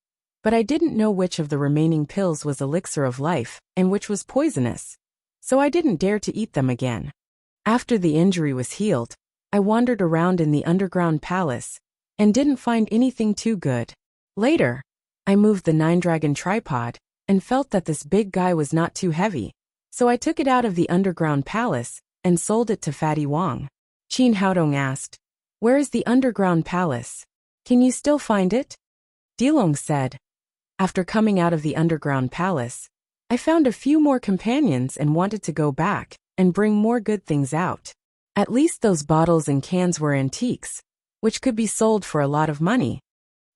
but I didn't know which of the remaining pills was elixir of life and which was poisonous, so I didn't dare to eat them again. After the injury was healed, I wandered around in the underground palace and didn't find anything too good. Later, I moved the 9-dragon tripod and felt that this big guy was not too heavy, so I took it out of the underground palace and sold it to Fatty Wong. Qin Haodong asked, "Where is the underground palace? Can you still find it?" Dilong said, "After coming out of the underground palace, I found a few more companions and wanted to go back and bring more good things out. At least those bottles and cans were antiques, which could be sold for a lot of money.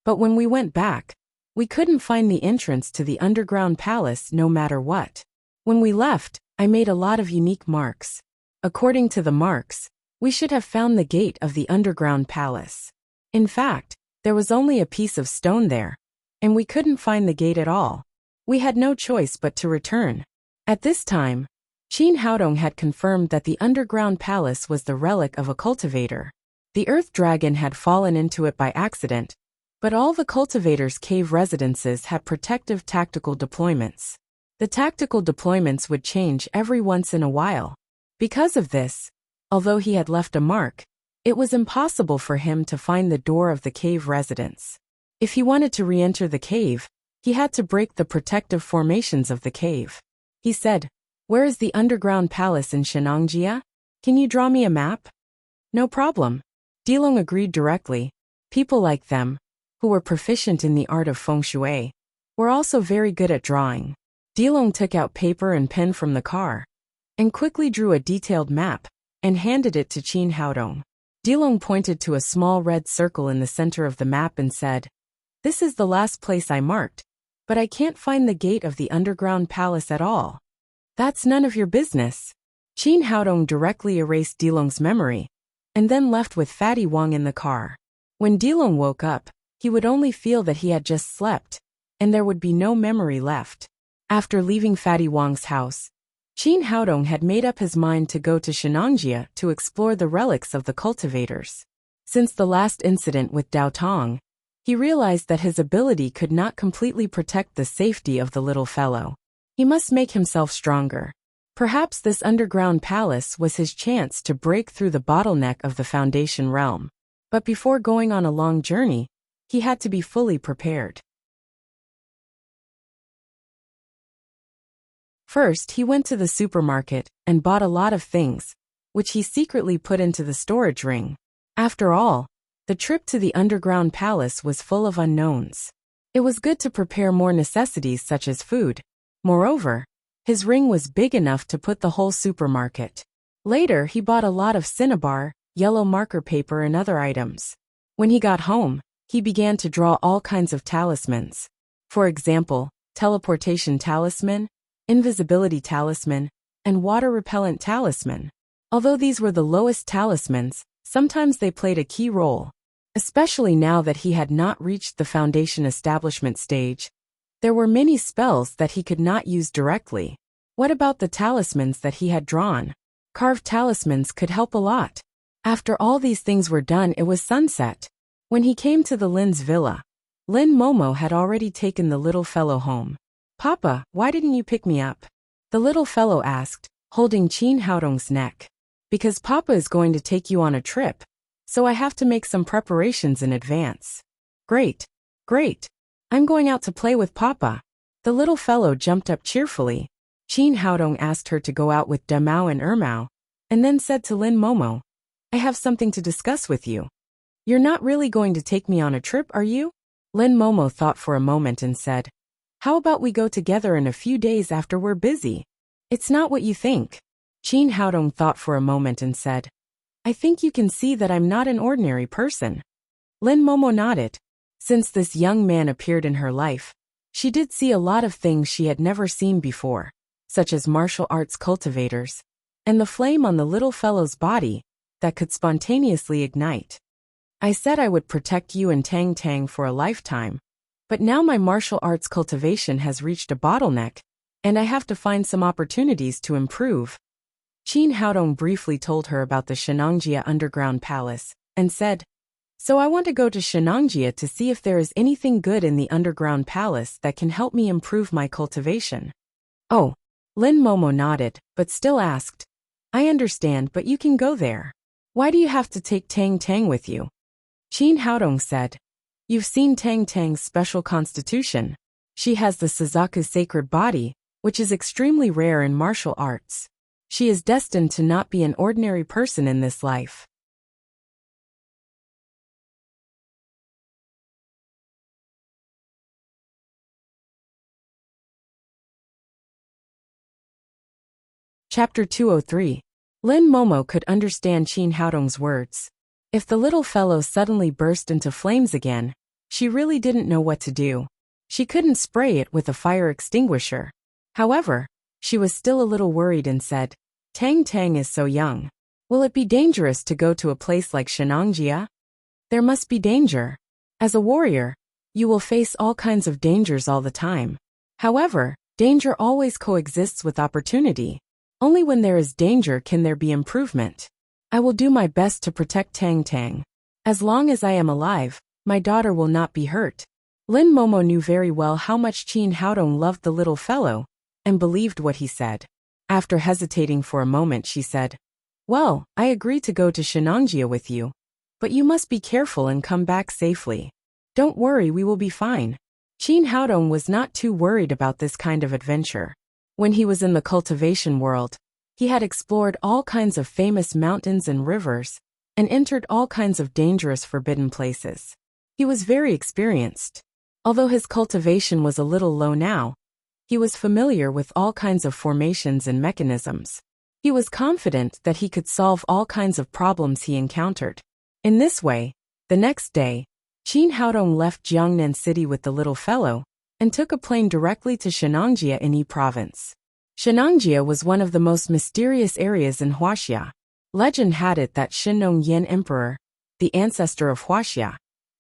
But when we went back, we couldn't find the entrance to the underground palace no matter what. When we left, I made a lot of unique marks. According to the marks, we should have found the gate of the underground palace. In fact, there was only a piece of stone there, and we couldn't find the gate at all. We had no choice but to return." At this time, Qin Haodong had confirmed that the underground palace was the relic of a cultivator. The earth dragon had fallen into it by accident, but all the cultivators' cave residences had protective tactical deployments. The tactical deployments would change every once in a while. Because of this, although he had left a mark, it was impossible for him to find the door of the cave residence. If he wanted to re-enter the cave, he had to break the protective formations of the cave. He said, "Where is the underground palace in Shenangjia? Can you draw me a map?" "No problem." Dilong agreed directly. People like them, who were proficient in the art of feng shui, were also very good at drawing. Dilong took out paper and pen from the car and quickly drew a detailed map and handed it to Qin Haodong. Dilong pointed to a small red circle in the center of the map and said, "This is the last place I marked, but I can't find the gate of the underground palace at all." "That's none of your business." Qin Haodong directly erased Dilong's memory and then left with Fatty Wong in the car. When Dilong woke up, he would only feel that he had just slept, and there would be no memory left. After leaving Fatty Wong's house, Qin Haodong had made up his mind to go to Shenangjia to explore the relics of the cultivators. Since the last incident with Dao Tong, he realized that his ability could not completely protect the safety of the little fellow. He must make himself stronger. Perhaps this underground palace was his chance to break through the bottleneck of the Foundation realm. But before going on a long journey, he had to be fully prepared. First, he went to the supermarket and bought a lot of things, which he secretly put into the storage ring. After all, the trip to the underground palace was full of unknowns. It was good to prepare more necessities such as food. Moreover, his ring was big enough to put the whole supermarket. Later, he bought a lot of cinnabar, yellow marker paper and other items. When he got home, he began to draw all kinds of talismans. For example, teleportation talisman, invisibility talisman, and water-repellent talisman. Although these were the lowest talismans, sometimes they played a key role. Especially now that he had not reached the Foundation establishment stage, there were many spells that he could not use directly. What about the talismans that he had drawn? Carved talismans could help a lot. After all these things were done, it was sunset. When he came to the Lin's villa, Lin Momo had already taken the little fellow home. "Papa, why didn't you pick me up?" the little fellow asked, holding Qin Haodong's neck. "Because Papa is going to take you on a trip, so I have to make some preparations in advance." "Great, great. I'm going out to play with Papa." The little fellow jumped up cheerfully. Qin Haodong asked her to go out with Demao and Ermao, and then said to Lin Momo, "I have something to discuss with you. You're not really going to take me on a trip, are you?" Lin Momo thought for a moment and said, How about we go together in a few days after we're busy? It's not what you think. Qin Haodong thought for a moment and said, I think you can see that I'm not an ordinary person. Lin Momo nodded. Since this young man appeared in her life, she did see a lot of things she had never seen before, such as martial arts cultivators, and the flame on the little fellow's body that could spontaneously ignite. I said I would protect you and Tang Tang for a lifetime, but now my martial arts cultivation has reached a bottleneck, and I have to find some opportunities to improve. Qin Haodong briefly told her about the Shenangjia underground palace, and said, So I want to go to Shenangjia to see if there is anything good in the underground palace that can help me improve my cultivation. Oh, Lin Momo nodded, but still asked, I understand, but you can go there. Why do you have to take Tang Tang with you? Qin Haodong said, You've seen Tang Tang's special constitution. She has the Suzaku sacred body, which is extremely rare in martial arts. She is destined to not be an ordinary person in this life. Chapter 203. Lin Momo could understand Qin Haodong's words. If the little fellow suddenly burst into flames again, she really didn't know what to do. She couldn't spray it with a fire extinguisher. However, she was still a little worried and said, Tang Tang is so young. Will it be dangerous to go to a place like Shenangjia? There must be danger. As a warrior, you will face all kinds of dangers all the time. However, danger always coexists with opportunity. Only when there is danger can there be improvement. I will do my best to protect Tang Tang. As long as I am alive, my daughter will not be hurt. Lin Momo knew very well how much Qin Haodong loved the little fellow, and believed what he said. After hesitating for a moment, she said, Well, I agree to go to Shenangjia with you, but you must be careful and come back safely. Don't worry, we will be fine. Qin Haodong was not too worried about this kind of adventure. When he was in the cultivation world, he had explored all kinds of famous mountains and rivers, and entered all kinds of dangerous forbidden places. He was very experienced. Although his cultivation was a little low now, he was familiar with all kinds of formations and mechanisms. He was confident that he could solve all kinds of problems he encountered. In this way, the next day, Qin Haodong left Jiangnan City with the little fellow, and took a plane directly to Shenangjia in Yi Province. Shenangjia was one of the most mysterious areas in Huaxia. Legend had it that Shinnong Yin Emperor, the ancestor of Huaxia,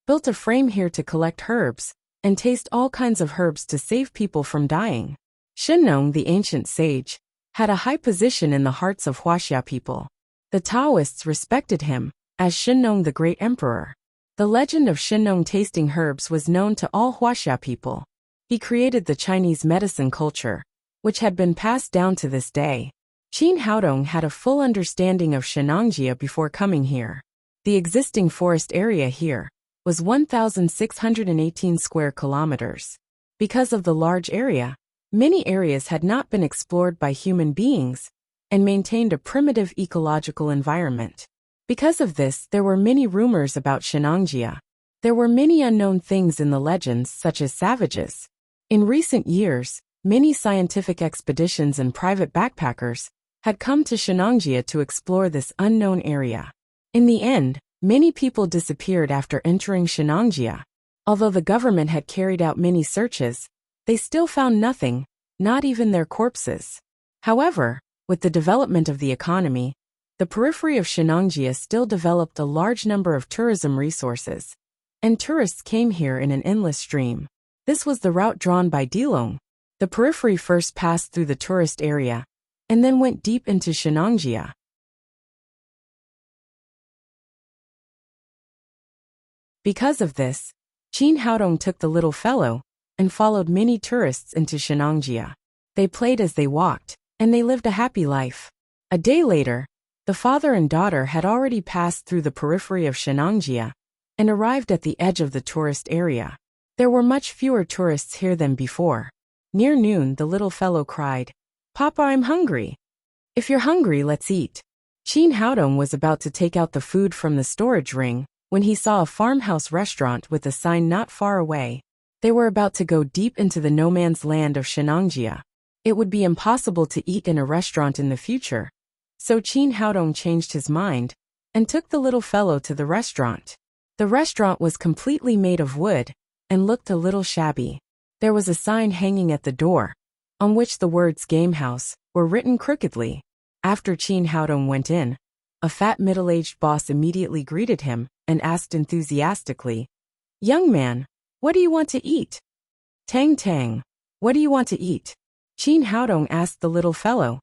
built a frame here to collect herbs, and taste all kinds of herbs to save people from dying. Shinnong, the ancient sage, had a high position in the hearts of Huaxia people. The Taoists respected him, as Shinnong the Great Emperor. The legend of Shinnong tasting herbs was known to all Huaxia people. He created the Chinese medicine culture, which had been passed down to this day. Qin Haodong had a full understanding of Shenangjia before coming here. The existing forest area here was 1,618 square kilometers. Because of the large area, many areas had not been explored by human beings and maintained a primitive ecological environment. Because of this, there were many rumors about Shenangjia. There were many unknown things in the legends, such as savages. In recent years, many scientific expeditions and private backpackers had come to Shenangjia to explore this unknown area. In the end, many people disappeared after entering Shenangjia. Although the government had carried out many searches, they still found nothing, not even their corpses. However, with the development of the economy, the periphery of Shenangjia still developed a large number of tourism resources, and tourists came here in an endless stream. This was the route drawn by Dilong. The periphery first passed through the tourist area, and then went deep into Shenangjia. Because of this, Qin Haodong took the little fellow and followed many tourists into Shenangjia. They played as they walked, and they lived a happy life. A day later, the father and daughter had already passed through the periphery of Shenangjia and arrived at the edge of the tourist area. There were much fewer tourists here than before. Near noon, the little fellow cried, "Papa, I'm hungry." "If you're hungry, let's eat." Qin Haodong was about to take out the food from the storage ring when he saw a farmhouse restaurant with a sign not far away. They were about to go deep into the no-man's land of Shenangjia. It would be impossible to eat in a restaurant in the future. So Qin Haodong changed his mind and took the little fellow to the restaurant. The restaurant was completely made of wood and looked a little shabby. There was a sign hanging at the door, on which the words Gamehouse were written crookedly. After Qin Haodong went in, a fat middle-aged boss immediately greeted him and asked enthusiastically, "Young man, what do you want to eat?" "Tang Tang, what do you want to eat?" Qin Haodong asked the little fellow.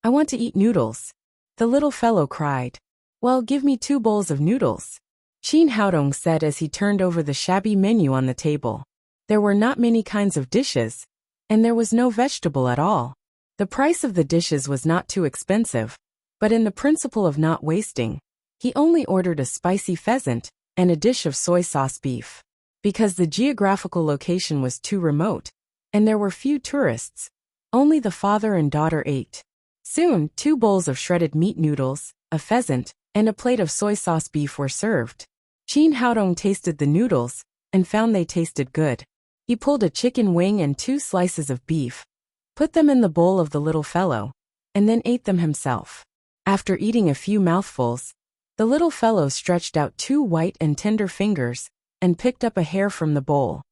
"I want to eat noodles." The little fellow cried. "Well, give me 2 bowls of noodles," Qin Haodong said as he turned over the shabby menu on the table. There were not many kinds of dishes, and there was no vegetable at all. The price of the dishes was not too expensive, but in the principle of not wasting, he only ordered a spicy pheasant and a dish of soy sauce beef. Because the geographical location was too remote, and there were few tourists, only the father and daughter ate. Soon, 2 bowls of shredded meat noodles, a pheasant, and a plate of soy sauce beef were served. Qin Haodong tasted the noodles and found they tasted good. He pulled a chicken wing and 2 slices of beef, put them in the bowl of the little fellow, and then ate them himself. After eating a few mouthfuls, the little fellow stretched out 2 white and tender fingers and picked up a hair from the bowl.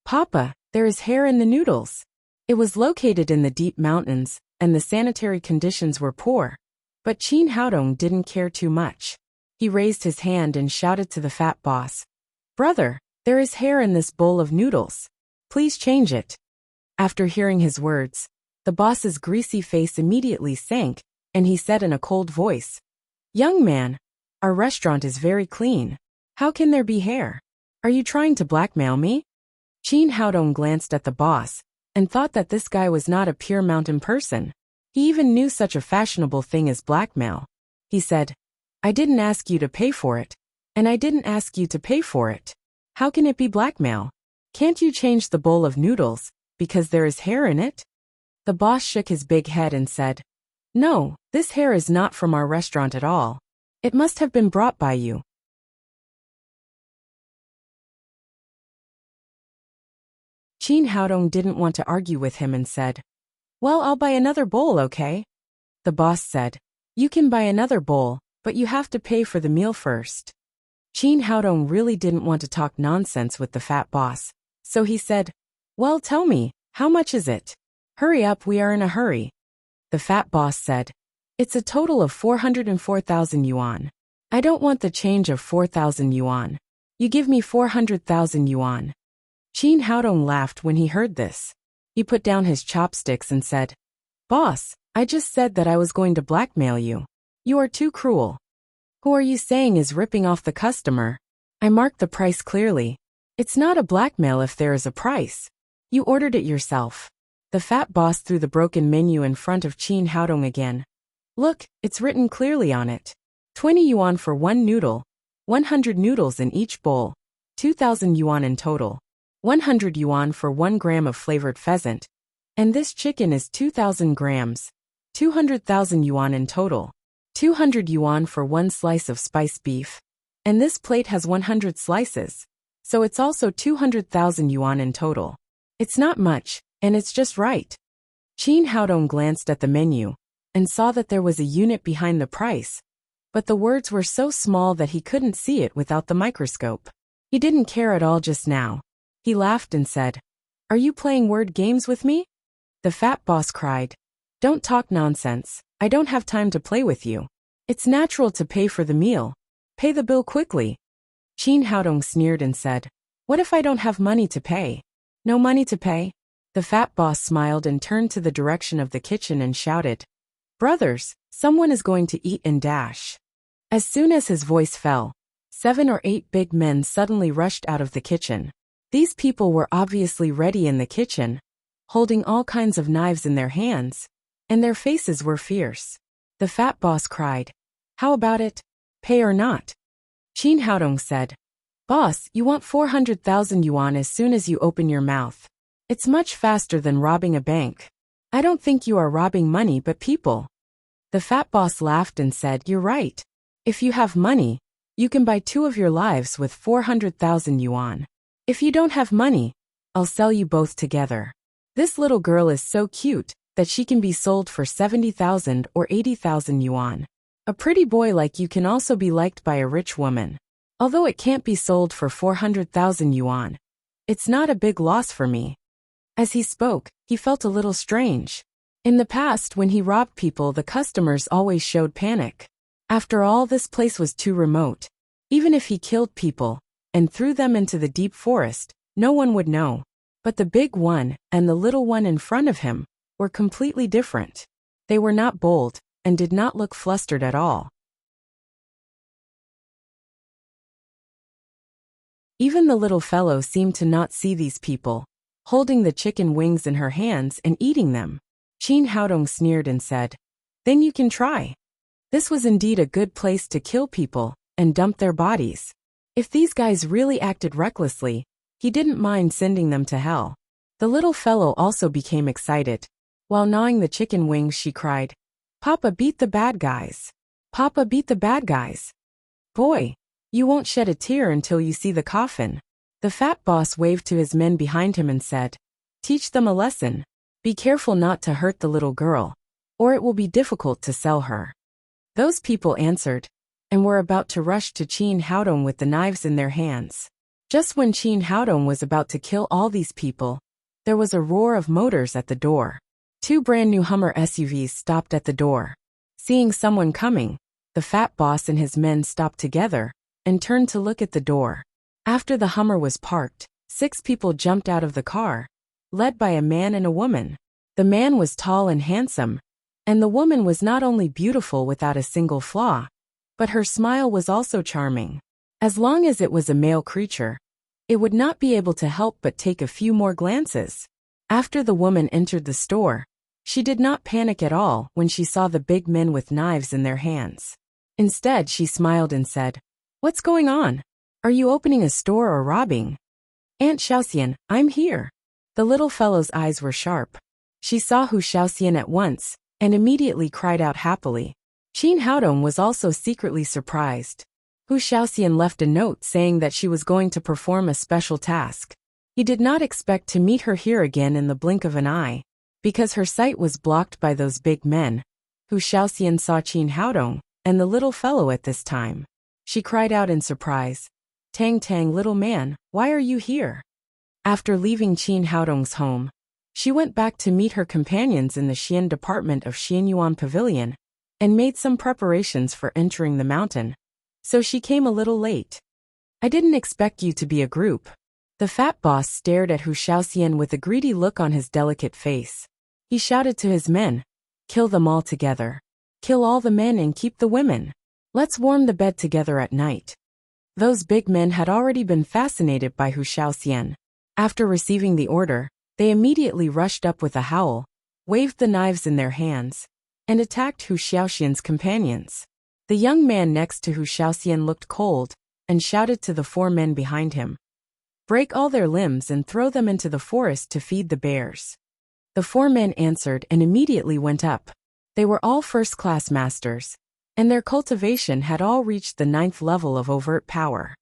"Papa, there is hair in the noodles." It was located in the deep mountains, and the sanitary conditions were poor. But Qin Haodong didn't care too much. He raised his hand and shouted to the fat boss, "Brother, there is hair in this bowl of noodles. Please change it." After hearing his words, the boss's greasy face immediately sank, and he said in a cold voice, "Young man, our restaurant is very clean. How can there be hair? Are you trying to blackmail me?" Qin Haodong glanced at the boss and thought that this guy was not a pure mountain person. He even knew such a fashionable thing as blackmail. He said, "I didn't ask you to pay for it, and I didn't ask you to pay for it. How can it be blackmail? Can't you change the bowl of noodles because there is hair in it?" The boss shook his big head and said, "No, this hair is not from our restaurant at all. It must have been brought by you." Qin Haodong didn't want to argue with him and said, "Well, I'll buy another bowl, okay?" The boss said, "You can buy another bowl, but you have to pay for the meal first." Qin Haodong really didn't want to talk nonsense with the fat boss, so he said, "Well, tell me, how much is it? Hurry up, we are in a hurry." The fat boss said, "It's a total of 404,000 yuan. I don't want the change of 4,000 yuan. You give me 400,000 yuan. Qin Haodong laughed when he heard this. He put down his chopsticks and said, "Boss, I just said that I was going to blackmail you. You are too cruel. Who are you saying is ripping off the customer? I marked the price clearly. It's not a blackmail if there is a price. You ordered it yourself." The fat boss threw the broken menu in front of Qin Haodong again. "Look, it's written clearly on it. 20 yuan for 1 noodle, 100 noodles in each bowl, 2,000 yuan in total. 100 yuan for 1 gram of flavored pheasant. And this chicken is 2,000 grams, 200,000 yuan in total. 200 yuan for 1 slice of spiced beef. And this plate has 100 slices, so it's also 200,000 yuan in total. It's not much, and it's just right." Qin Haodong glanced at the menu and saw that there was a unit behind the price, but the words were so small that he couldn't see it without the microscope. He didn't care at all just now. He laughed and said, "Are you playing word games with me?" The fat boss cried, "Don't talk nonsense. I don't have time to play with you. It's natural to pay for the meal. Pay the bill quickly." Qin Haodong sneered and said, "What if I don't have money to pay?" "No money to pay?" The fat boss smiled and turned to the direction of the kitchen and shouted, "Brothers, someone is going to eat and dash." As soon as his voice fell, 7 or 8 big men suddenly rushed out of the kitchen. These people were obviously ready in the kitchen, holding all kinds of knives in their hands, and their faces were fierce. The fat boss cried, "How about it? Pay or not?" Qin Haodong said, "Boss, you want 400,000 yuan as soon as you open your mouth. It's much faster than robbing a bank. I don't think you are robbing money but people." The fat boss laughed and said, "You're right. If you have money, you can buy 2 of your lives with 400,000 yuan. If you don't have money, I'll sell you both together. This little girl is so cute that she can be sold for 70,000 or 80,000 yuan. A pretty boy like you can also be liked by a rich woman. Although it can't be sold for 400,000 yuan. It's not a big loss for me. As he spoke, he felt a little strange. In the past, when he robbed people, the customers always showed panic. After all, this place was too remote. Even if he killed people and threw them into the deep forest, no one would know. But the big one and the little one in front of him were completely different. They were not bold and did not look flustered at all. Even the little fellow seemed to not see these people, holding the chicken wings in her hands and eating them. Qin Haodong sneered and said, "Then you can try." This was indeed a good place to kill people and dump their bodies. If these guys really acted recklessly, he didn't mind sending them to hell. The little fellow also became excited. While gnawing the chicken wings, she cried, "Papa, beat the bad guys. Papa, beat the bad guys. Boy, you won't shed a tear until you see the coffin." The fat boss waved to his men behind him and said, "Teach them a lesson. Be careful not to hurt the little girl, or it will be difficult to sell her." Those people answered, and were about to rush to Qin Haodong with the knives in their hands. Just when Qin Haodong was about to kill all these people, there was a roar of motors at the door. Two brand new Hummer SUVs stopped at the door. Seeing someone coming, the fat boss and his men stopped together and turned to look at the door. After the Hummer was parked, 6 people jumped out of the car, led by a man and a woman. The man was tall and handsome, and the woman was not only beautiful without a single flaw, but her smile was also charming. As long as it was a male creature, it would not be able to help but take a few more glances. After the woman entered the store, she did not panic at all when she saw the big men with knives in their hands. Instead, she smiled and said, "What's going on? Are you opening a store or robbing?" "Aunt Xiaoxian, I'm here." The little fellow's eyes were sharp. She saw Hu Xiaoxian at once and immediately cried out happily. Qin Haodong was also secretly surprised. Hu Xiaoxian left a note saying that she was going to perform a special task. He did not expect to meet her here again in the blink of an eye, because her sight was blocked by those big men. Hu Xiaoxian saw Qin Haodong and the little fellow at this time. She cried out in surprise, "Tang Tang, little man, why are you here?" After leaving Qin Haodong's home, she went back to meet her companions in the Xian department of Xianyuan Pavilion and made some preparations for entering the mountain, so she came a little late. "I didn't expect you to be a group." The fat boss stared at Hu Xiaoxian with a greedy look on his delicate face. He shouted to his men, "Kill them all together. Kill all the men and keep the women. Let's warm the bed together at night." Those big men had already been fascinated by Hu Xiaoxian. After receiving the order, they immediately rushed up with a howl, waved the knives in their hands, and attacked Hu Xiaoxian's companions. The young man next to Hu Xiaoxian looked cold and shouted to the 4 men behind him, "Break all their limbs and throw them into the forest to feed the bears." The 4 men answered and immediately went up. They were all first-class masters, and their cultivation had all reached the 9th level of overt power.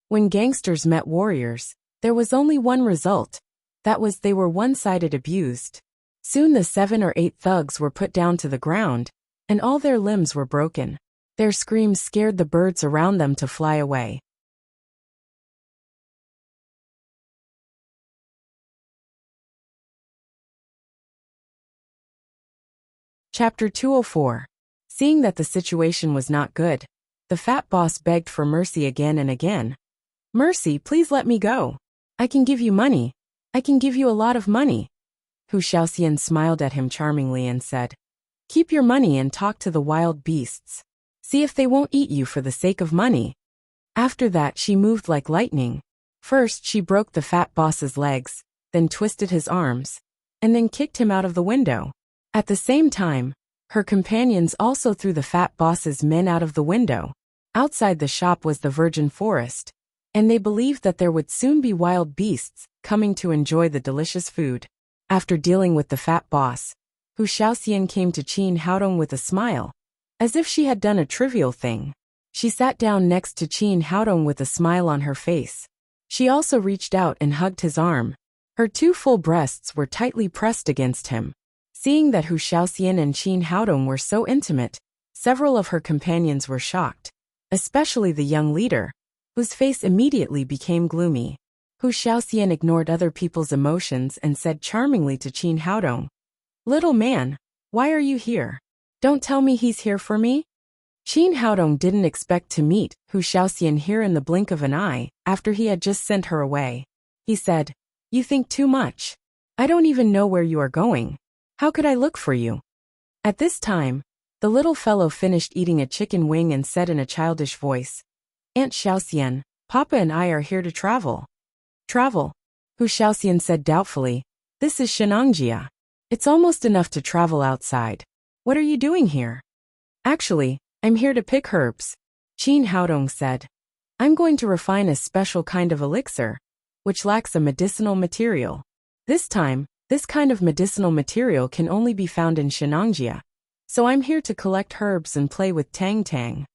When gangsters met warriors, there was only one result. That was they were one-sided abused. Soon the 7 or 8 thugs were put down to the ground, and all their limbs were broken. Their screams scared the birds around them to fly away. Chapter 204. Seeing that the situation was not good, the fat boss begged for mercy again and again. "Mercy, please let me go. I can give you money. I can give you a lot of money." Hu Xiaoxian smiled at him charmingly and said, "Keep your money and talk to the wild beasts. See if they won't eat you for the sake of money." After that, she moved like lightning. First, she broke the fat boss's legs, then twisted his arms, and then kicked him out of the window. At the same time, her companions also threw the fat boss's men out of the window. Outside the shop was the virgin forest, and they believed that there would soon be wild beasts coming to enjoy the delicious food. After dealing with the fat boss, Hu Xiaoxian came to Qin Haodong with a smile, as if she had done a trivial thing. She sat down next to Qin Haodong with a smile on her face. She also reached out and hugged his arm. Her two full breasts were tightly pressed against him. Seeing that Hu Xiaoxian and Qin Haodong were so intimate, several of her companions were shocked, especially the young leader, whose face immediately became gloomy. Hu Xiaoxian ignored other people's emotions and said charmingly to Qin Haodong, "Little man, why are you here? Don't tell me he's here for me?" Qin Haodong didn't expect to meet Hu Xiaoxian here in the blink of an eye after he had just sent her away. He said, "You think too much. I don't even know where you are going. How could I look for you?" At this time, the little fellow finished eating a chicken wing and said in a childish voice, "Aunt Xiaoxian, Papa and I are here to travel." "Travel?" Hu Xiaoxian said doubtfully. "This is Shenangjia. It's almost enough to travel outside. What are you doing here?" "Actually, I'm here to pick herbs," Qin Haodong said. "I'm going to refine a special kind of elixir, which lacks a medicinal material. This time, this kind of medicinal material can only be found in Shenangjia, so I'm here to collect herbs and play with Tang Tang."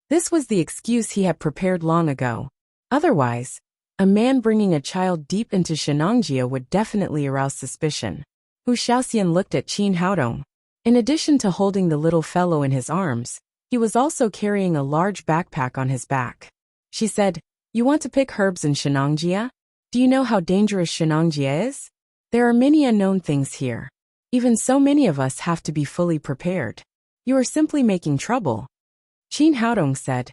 This was the excuse he had prepared long ago. Otherwise, a man bringing a child deep into Shenangjia would definitely arouse suspicion. Hu Xiaoxian looked at Qin Haodong. In addition to holding the little fellow in his arms, he was also carrying a large backpack on his back. She said, "You want to pick herbs in Shenangjia? Do you know how dangerous Shenangjia is? There are many unknown things here. Even so, many of us have to be fully prepared. You are simply making trouble." Qin Haodong said,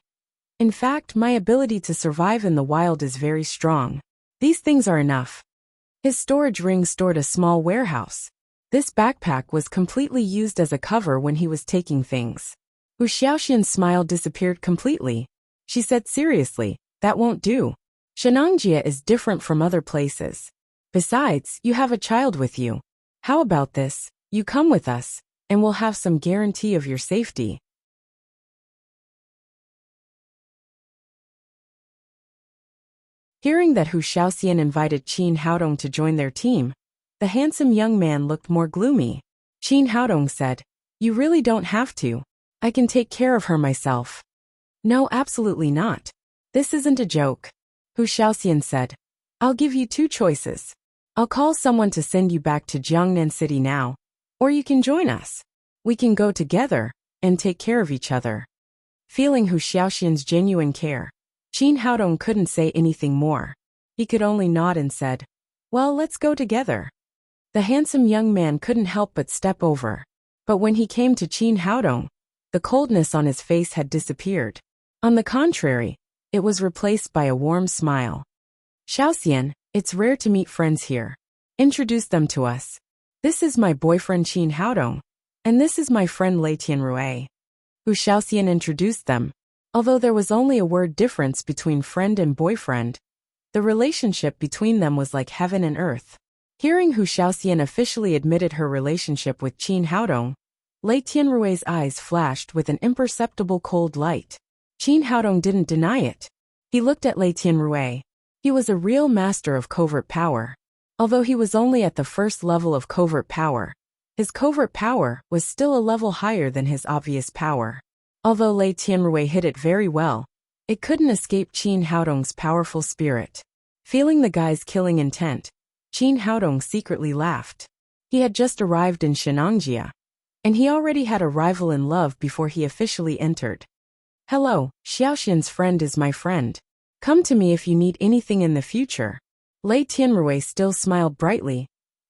"In fact, my ability to survive in the wild is very strong. These things are enough." His storage ring stored a small warehouse. This backpack was completely used as a cover when he was taking things. Hu Xiaoxian's smile disappeared completely. She said seriously, "That won't do. Shenangjia is different from other places. Besides, you have a child with you. How about this? You come with us, and we'll have some guarantee of your safety." Hearing that Hu Xiaoxian invited Qin Haodong to join their team, the handsome young man looked more gloomy. Qin Haodong said, "You really don't have to. I can take care of her myself." "No, absolutely not. This isn't a joke." Hu Xiaoxian said, "I'll give you two choices. I'll call someone to send you back to Jiangnan City now, or you can join us. We can go together and take care of each other." Feeling Hu Xiaoxian's genuine care, Qin Haodong couldn't say anything more. He could only nod and said, "Well, let's go together." The handsome young man couldn't help but step over. But when he came to Qin Haodong, the coldness on his face had disappeared. On the contrary, it was replaced by a warm smile. "Xiaoxian, it's rare to meet friends here. Introduce them to us. This is my boyfriend Qin Haodong, and this is my friend Lei Tianrui." Hu Xiaoxian introduced them. Although there was only a word difference between friend and boyfriend, the relationship between them was like heaven and earth. Hearing Hu Xiaoxian officially admitted her relationship with Qin Haodong, Lei Tianrui's eyes flashed with an imperceptible cold light. Qin Haodong didn't deny it. He looked at Lei Tianrui. He was a real master of covert power. Although he was only at the first level of covert power, his covert power was still a level higher than his obvious power. Although Lei Tianrui hid it very well, it couldn't escape Qin Haodong's powerful spirit. Feeling the guy's killing intent, Qin Haodong secretly laughed. He had just arrived in Shenangjia, and he already had a rival in love before he officially entered. "Hello, Xiaoxian's friend is my friend. Come to me if you need anything in the future." Lei Tianrui still smiled brightly,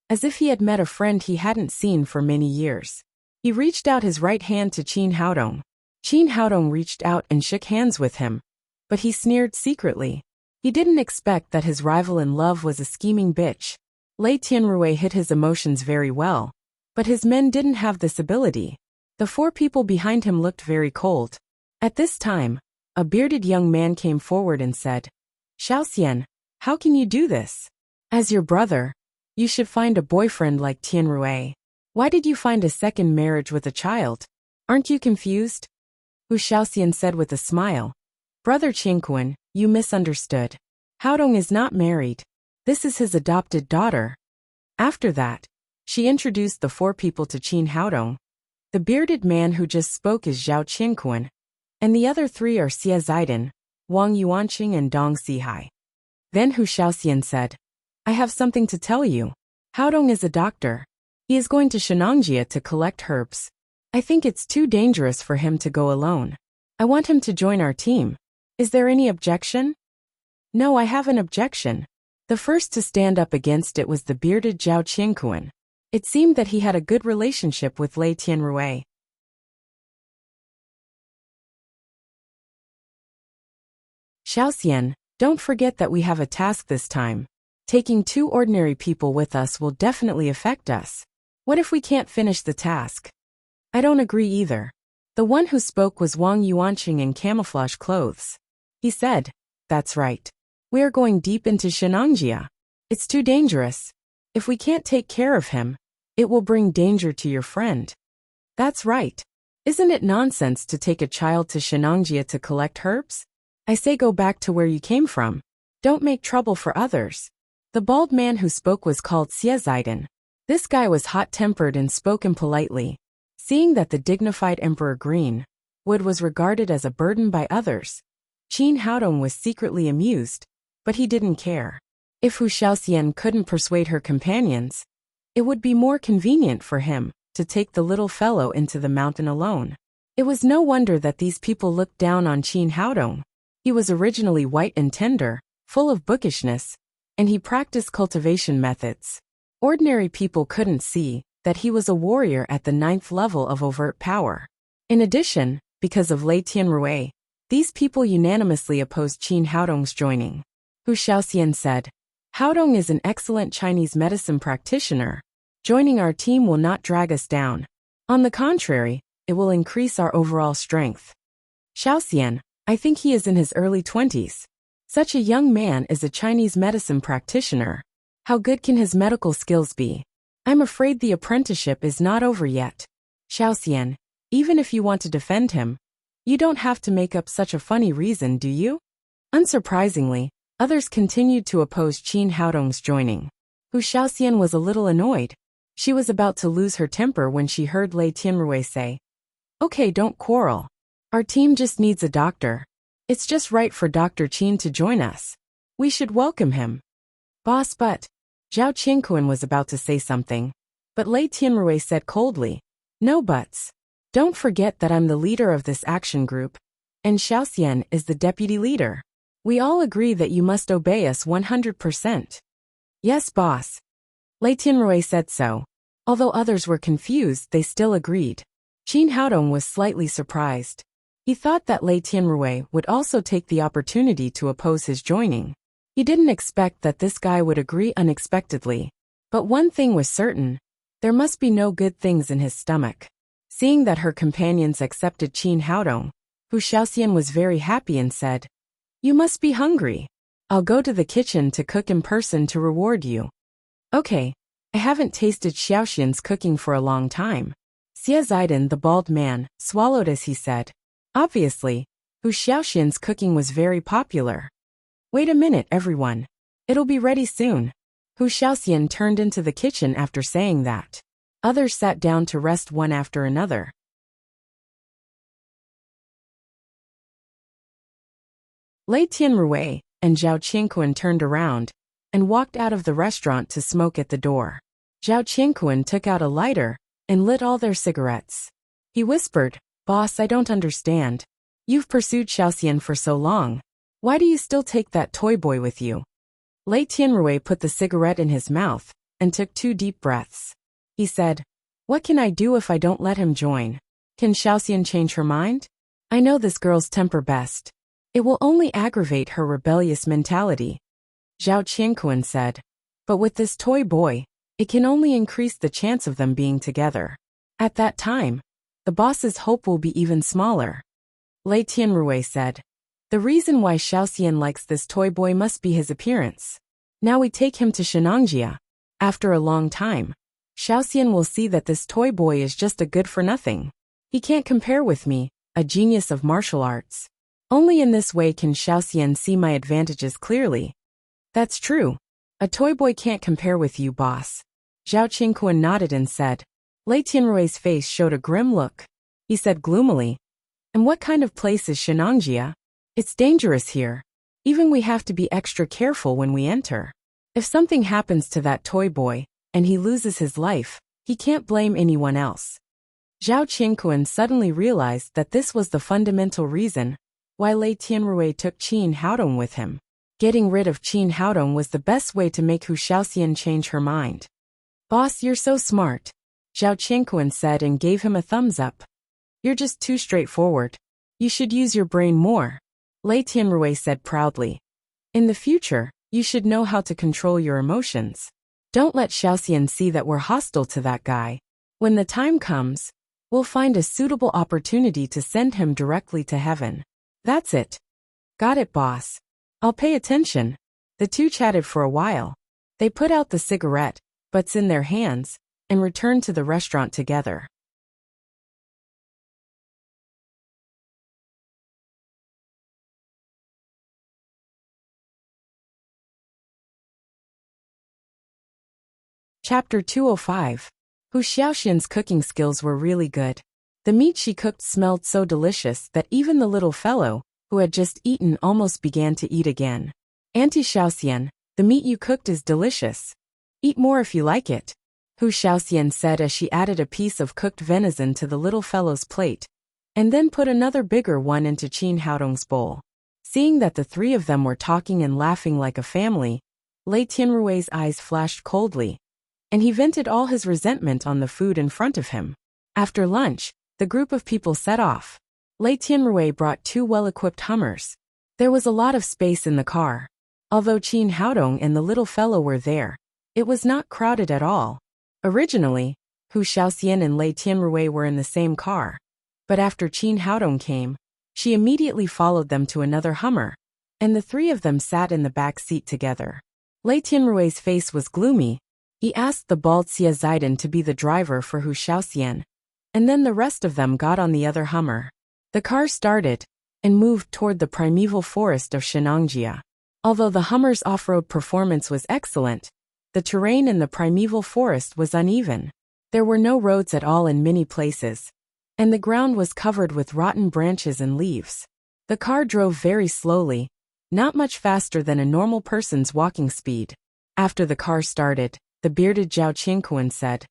as if he had met a friend he hadn't seen for many years. He reached out his right hand to Qin Haodong. Qin Haodong reached out and shook hands with him, but he sneered secretly. He didn't expect that his rival in love was a scheming bitch. Lei Tianrui hid his emotions very well, but his men didn't have this ability. The four people behind him looked very cold. At this time, a bearded young man came forward and said, "Xiaoxian, how can you do this? As your brother, you should find a boyfriend like Tianrui. Why did you find a second marriage with a child? Aren't you confused?" Hu Xiaoxian said with a smile, "Brother Qingquan, you misunderstood. Haodong is not married. This is his adopted daughter." After that, she introduced the four people to Qin Haodong. The bearded man who just spoke is Zhao Qingquan. and the other three are Xie Zidong, Wang Yuanqing and Dong Sihai. Then Hu Shaoxian said, I have something to tell you. Haodong is a doctor. He is going to Shenangjia to collect herbs. I think it's too dangerous for him to go alone. I want him to join our team. Is there any objection? No, I have an objection. The first to stand up against it was the bearded Zhao Qingkuan. It seemed that he had a good relationship with Lei Tianrui. Shaoxian, don't forget that we have a task this time. Taking 2 ordinary people with us will definitely affect us. What if we can't finish the task? I don't agree either. The one who spoke was Wang Yuanqing in camouflage clothes. He said, that's right. We are going deep into Shenangjia. It's too dangerous. If we can't take care of him, it will bring danger to your friend. That's right. Isn't it nonsense to take a child to Shenangjia to collect herbs? I say go back to where you came from. Don't make trouble for others. The bald man who spoke was called Xie Zidong. This guy was hot-tempered and spoke impolitely. Seeing that the dignified Emperor Greenwood was regarded as a burden by others, Qin Haodong was secretly amused, but he didn't care. If Hu Shaoxian couldn't persuade her companions, it would be more convenient for him to take the little fellow into the mountain alone. It was no wonder that these people looked down on Qin Haodong. He was originally white and tender, full of bookishness, and he practiced cultivation methods. Ordinary people couldn't see that he was a warrior at the 9th level of overt power. In addition, because of Lei Tianrui, these people unanimously opposed Qin Haodong's joining. Hu Shaoxian said, Haodong is an excellent Chinese medicine practitioner. Joining our team will not drag us down. On the contrary, it will increase our overall strength. Shaoxian, I think he is in his early 20s. Such a young man is a Chinese medicine practitioner. How good can his medical skills be? I'm afraid the apprenticeship is not over yet. Shaoxian, even if you want to defend him, you don't have to make up such a funny reason, do you? Unsurprisingly, others continued to oppose Qin Haodong's joining. Hu Shaoxian was a little annoyed. She was about to lose her temper when she heard Lei Tianrui say, Okay, don't quarrel. Our team just needs a doctor. It's just right for Dr. Qin to join us. We should welcome him. Boss, but Zhao Qingkuan was about to say something, but Lei Tianrui said coldly, No buts. Don't forget that I'm the leader of this action group, and Shaoxian is the deputy leader. We all agree that you must obey us 100%. Yes, boss. Lei Tianrui said so. Although others were confused, they still agreed. Qin Haodong was slightly surprised. He thought that Lei Tianrui would also take the opportunity to oppose his joining. He didn't expect that this guy would agree unexpectedly. But one thing was certain, there must be no good things in his stomach. Seeing that her companions accepted Qin Haodong, Hu Shaoxian was very happy and said, You must be hungry. I'll go to the kitchen to cook in person to reward you. Okay, I haven't tasted Shaoxian's cooking for a long time. Xie Zidong, the bald man, swallowed as he said. Obviously, Hu Shaoxian's cooking was very popular. Wait a minute, everyone. It'll be ready soon. Hu Shaoxian turned into the kitchen after saying that. Others sat down to rest one after another. Lei Tianrui and Zhao Qingkuan turned around and walked out of the restaurant to smoke at the door. Zhao Qingkuan took out a lighter and lit all their cigarettes. He whispered, Boss, I don't understand. You've pursued Shaoxian for so long. Why do you still take that toy boy with you? Lei Tianrui put the cigarette in his mouth and took 2 deep breaths. He said, What can I do if I don't let him join? Can Shaoxian change her mind? I know this girl's temper best. It will only aggravate her rebellious mentality. Zhao Qingkuan said, But with this toy boy, it can only increase the chance of them being together. At that time, the boss's hope will be even smaller. Lei Tianrui said, The reason why Shaoxian likes this toy boy must be his appearance. Now we take him to Shenangjia. After a long time, Shaoxian will see that this toy boy is just a good-for-nothing. He can't compare with me, a genius of martial arts. Only in this way can Shaoxian see my advantages clearly. That's true. A toy boy can't compare with you, boss. Zhao Qingkuan nodded and said. Lei Tianrui's face showed a grim look. He said gloomily, And what kind of place is Shenangjia? It's dangerous here. Even we have to be extra careful when we enter. If something happens to that toy boy, and he loses his life, he can't blame anyone else. Zhao Qingquan suddenly realized that this was the fundamental reason why Lei Tianrui took Qin Haodong with him. Getting rid of Qin Haodong was the best way to make Hu Xiaoxian change her mind. Boss, you're so smart, Zhao Qingquan said and gave him a thumbs up. You're just too straightforward. You should use your brain more, Lei Tianrui said proudly. In the future, you should know how to control your emotions. Don't let Xiaoxian see that we're hostile to that guy. When the time comes, we'll find a suitable opportunity to send him directly to heaven. That's it. Got it, boss. I'll pay attention. The two chatted for a while. They put out the cigarette, butts in their hands, and returned to the restaurant together. Chapter 205. Hu Xiaoxian's cooking skills were really good. The meat she cooked smelled so delicious that even the little fellow, who had just eaten, almost began to eat again. Auntie Xiaoxian, the meat you cooked is delicious. Eat more if you like it, Hu Xiaoxian said as she added a piece of cooked venison to the little fellow's plate, and then put another bigger one into Qin Haodong's bowl. Seeing that the three of them were talking and laughing like a family, Lei Tianrui's eyes flashed coldly, and he vented all his resentment on the food in front of him. After lunch, the group of people set off. Lei Tianrui brought 2 well-equipped Hummers. There was a lot of space in the car. Although Qin Haodong and the little fellow were there, it was not crowded at all. Originally, Hu Xiaoxian and Lei Tianrui were in the same car. But after Qin Haodong came, she immediately followed them to another Hummer, and the three of them sat in the back seat together. Lei Tianrui's face was gloomy. He asked the bald Xia Zaidan to be the driver for Hu Xiaoxian, and then the rest of them got on the other Hummer. The car started and moved toward the primeval forest of Shenangjia. Although the Hummer's off-road performance was excellent, the terrain in the primeval forest was uneven. There were no roads at all in many places, and the ground was covered with rotten branches and leaves. The car drove very slowly, not much faster than a normal person's walking speed. After the car started, the bearded Zhao Qingquan said,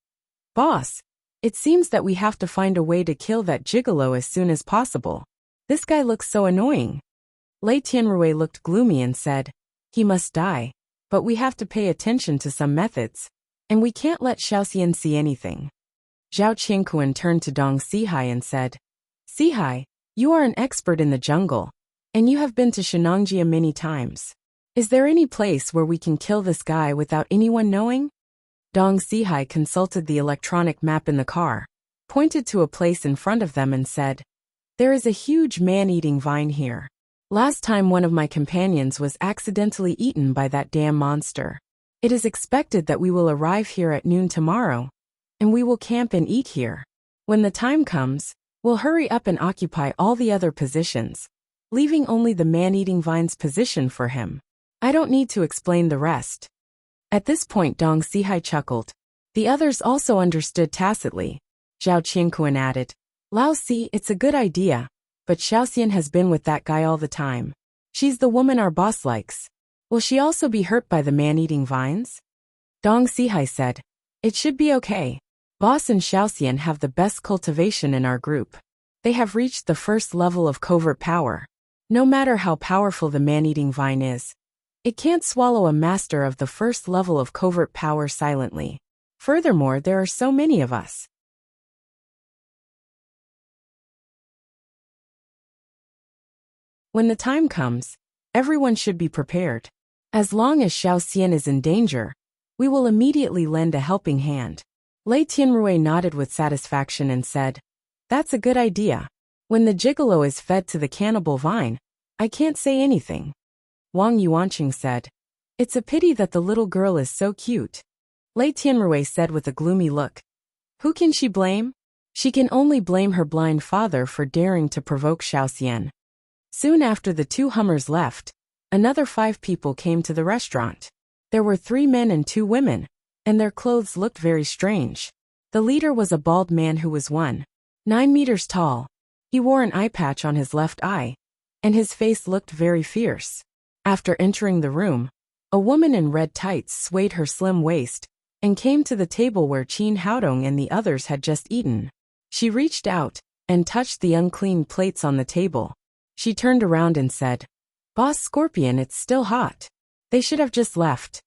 "Boss, it seems that we have to find a way to kill that gigolo as soon as possible. This guy looks so annoying." Lei Tianrui looked gloomy and said, "He must die, but we have to pay attention to some methods, and we can't let Xiaoxian see anything." Zhao Qingquan turned to Dong Sihai and said, "Sihai, you are an expert in the jungle, and you have been to Shenangjia many times. Is there any place where we can kill this guy without anyone knowing?" Dong Sihai consulted the electronic map in the car, pointed to a place in front of them and said, "There is a huge man-eating vine here. Last time one of my companions was accidentally eaten by that damn monster. It is expected that we will arrive here at noon tomorrow, and we will camp and eat here. When the time comes, we'll hurry up and occupy all the other positions, leaving only the man-eating vine's position for him. I don't need to explain the rest." At this point Dong Sihai chuckled. The others also understood tacitly. Zhao Qingquan added, "Lao Si, it's a good idea, but Xiaoxian has been with that guy all the time. She's the woman our boss likes. Will she also be hurt by the man-eating vines?" Dong Sihai said, "It should be okay. Boss and Xiaoxian have the best cultivation in our group. They have reached the first level of covert power. No matter how powerful the man-eating vine is, it can't swallow a master of the first level of covert power silently. Furthermore, there are so many of us. When the time comes, everyone should be prepared. As long as Xiaoxian is in danger, we will immediately lend a helping hand." Lei Tianrui nodded with satisfaction and said, "That's a good idea. When the gigolo is fed to the cannibal vine, I can't say anything." Wang Yuanqing said, "It's a pity that the little girl is so cute." Lei Tianrui said with a gloomy look, "Who can she blame? She can only blame her blind father for daring to provoke Xiaoxian." Soon after the 2 Hummers left, another 5 people came to the restaurant. There were 3 men and 2 women, and their clothes looked very strange. The leader was a bald man who was 1.9 meters tall. He wore an eye patch on his left eye, and his face looked very fierce. After entering the room, a woman in red tights swayed her slim waist and came to the table where Chin Haodong and the others had just eaten. She reached out and touched the unclean plates on the table. She turned around and said, "Boss Scorpion, it's still hot. They should have just left.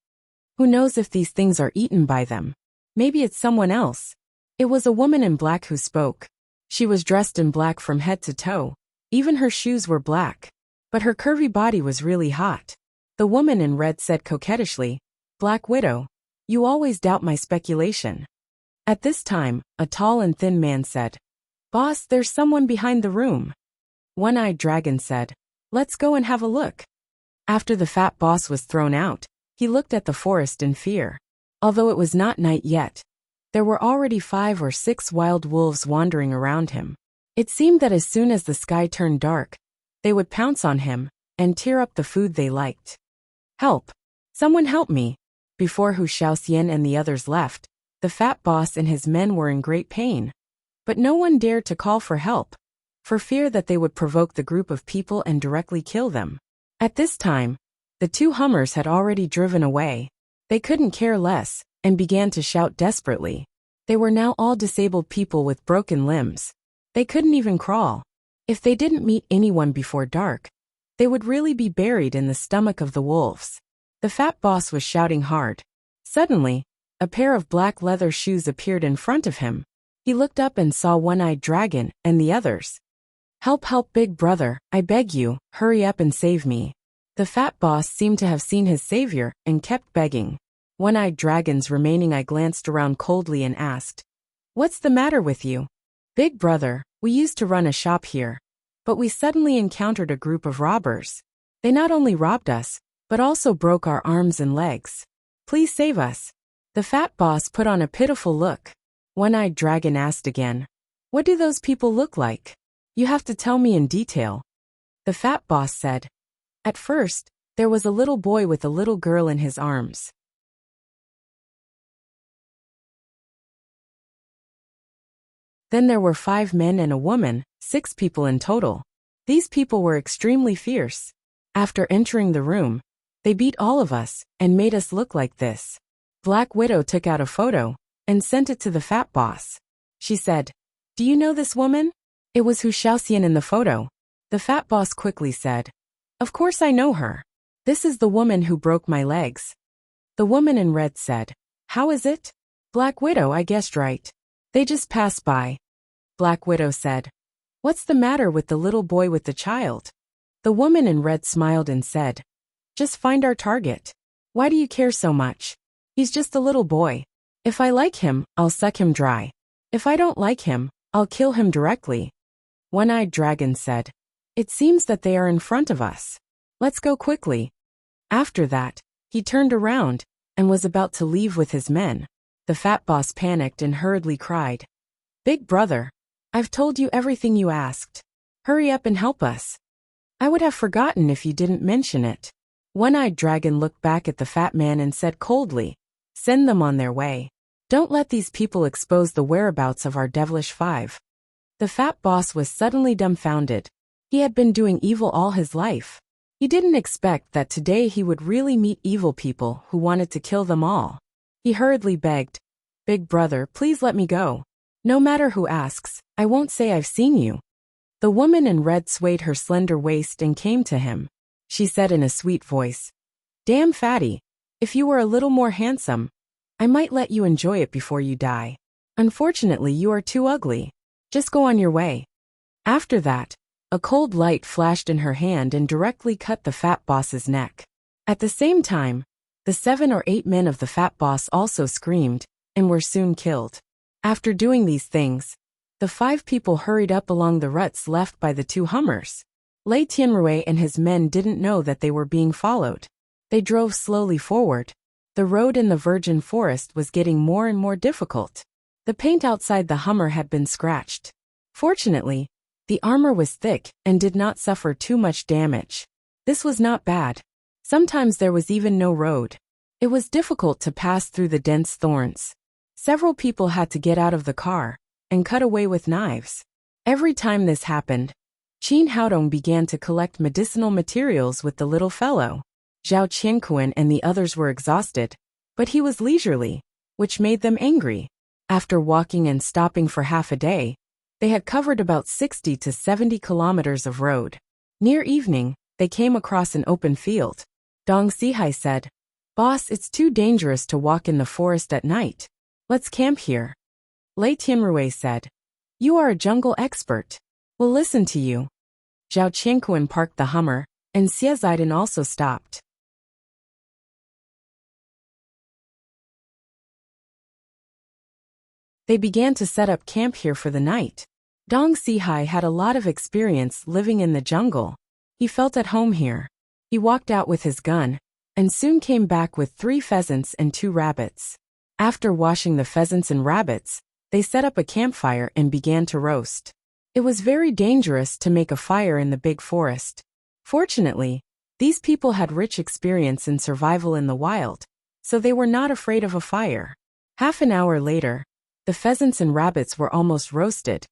Who knows if these things are eaten by them? Maybe it's someone else." It was a woman in black who spoke. She was dressed in black from head to toe. Even her shoes were black. But her curvy body was really hot. The woman in red said coquettishly, "Black Widow, you always doubt my speculation." At this time, a tall and thin man said, "Boss, there's someone behind the room." One-Eyed Dragon said, "Let's go and have a look." After the fat boss was thrown out, he looked at the forest in fear. Although it was not night yet, there were already 5 or 6 wild wolves wandering around him. It seemed that as soon as the sky turned dark, they would pounce on him and tear up the food they liked. "Help! Someone help me!" Before Hu Shaoxian and the others left, the fat boss and his men were in great pain. But no one dared to call for help, for fear that they would provoke the group of people and directly kill them. At this time, the 2 Hummers had already driven away. They couldn't care less and began to shout desperately. They were now all disabled people with broken limbs. They couldn't even crawl. If they didn't meet anyone before dark, they would really be buried in the stomach of the wolves. The fat boss was shouting hard. Suddenly, a pair of black leather shoes appeared in front of him. He looked up and saw One-Eyed Dragon and the others. "Help, help, big brother, I beg you, hurry up and save me." The fat boss seemed to have seen his savior and kept begging. One-Eyed Dragon's remaining eye glanced around coldly and asked, "What's the matter with you?" "Big brother, we used to run a shop here, but we suddenly encountered a group of robbers. They not only robbed us, but also broke our arms and legs. Please save us." The fat boss put on a pitiful look. One-Eyed Dragon asked again, "What do those people look like? You have to tell me in detail." The fat boss said, "At first, there was a little boy with a little girl in his arms. Then there were 5 men and a woman, 6 people in total. These people were extremely fierce. After entering the room, they beat all of us and made us look like this." Black Widow took out a photo and sent it to the fat boss. She said, "Do you know this woman?" It was Hu Shaoxian in the photo. The fat boss quickly said, "Of course I know her. This is the woman who broke my legs." The woman in red said, "How is it?" "Black Widow, I guessed right. They just passed by." Black Widow said, "What's the matter with the little boy with the child?" The woman in red smiled and said, "Just find our target. Why do you care so much? He's just a little boy. If I like him, I'll suck him dry. If I don't like him, I'll kill him directly." One-Eyed Dragon said, "It seems that they are in front of us. Let's go quickly." After that, he turned around and was about to leave with his men. The fat boss panicked and hurriedly cried, "Big brother, I've told you everything you asked. Hurry up and help us. I would have forgotten if you didn't mention it." One-Eyed Dragon looked back at the fat man and said coldly, "Send them on their way. Don't let these people expose the whereabouts of our devilish 5. The fat boss was suddenly dumbfounded. He had been doing evil all his life. He didn't expect that today he would really meet evil people who wanted to kill them all. He hurriedly begged, "Big brother, please let me go. No matter who asks, I won't say I've seen you." The woman in red swayed her slender waist and came to him. She said in a sweet voice, "Damn fatty, if you were a little more handsome, I might let you enjoy it before you die. Unfortunately, you are too ugly. Just go on your way." After that, a cold light flashed in her hand and directly cut the fat boss's neck. At the same time, the 7 or 8 men of the fat boss also screamed and were soon killed. After doing these things, the 5 people hurried up along the ruts left by the 2 Hummers. Lei Tianrui and his men didn't know that they were being followed. They drove slowly forward. The road in the virgin forest was getting more and more difficult. The paint outside the Hummer had been scratched. Fortunately, the armor was thick and did not suffer too much damage. This was not bad. Sometimes there was even no road. It was difficult to pass through the dense thorns. Several people had to get out of the car and cut away with knives. Every time this happened, Qin Haodong began to collect medicinal materials with the little fellow. Zhao Qianquan and the others were exhausted, but he was leisurely, which made them angry. After walking and stopping for half a day, they had covered about 60 to 70 kilometers of road. Near evening, they came across an open field. Dong Sihai said, "Boss, it's too dangerous to walk in the forest at night. Let's camp here." Lei Tianrui said, "You are a jungle expert. We'll listen to you." Zhao Qianquan parked the Hummer, and Xie Zaidan also stopped. They began to set up camp here for the night. Dong Sihai had a lot of experience living in the jungle. He felt at home here. He walked out with his gun, and soon came back with 3 pheasants and 2 rabbits. After washing the pheasants and rabbits, they set up a campfire and began to roast. It was very dangerous to make a fire in the big forest. Fortunately, these people had rich experience in survival in the wild, so they were not afraid of a fire. Half an hour later, the pheasants and rabbits were almost roasted,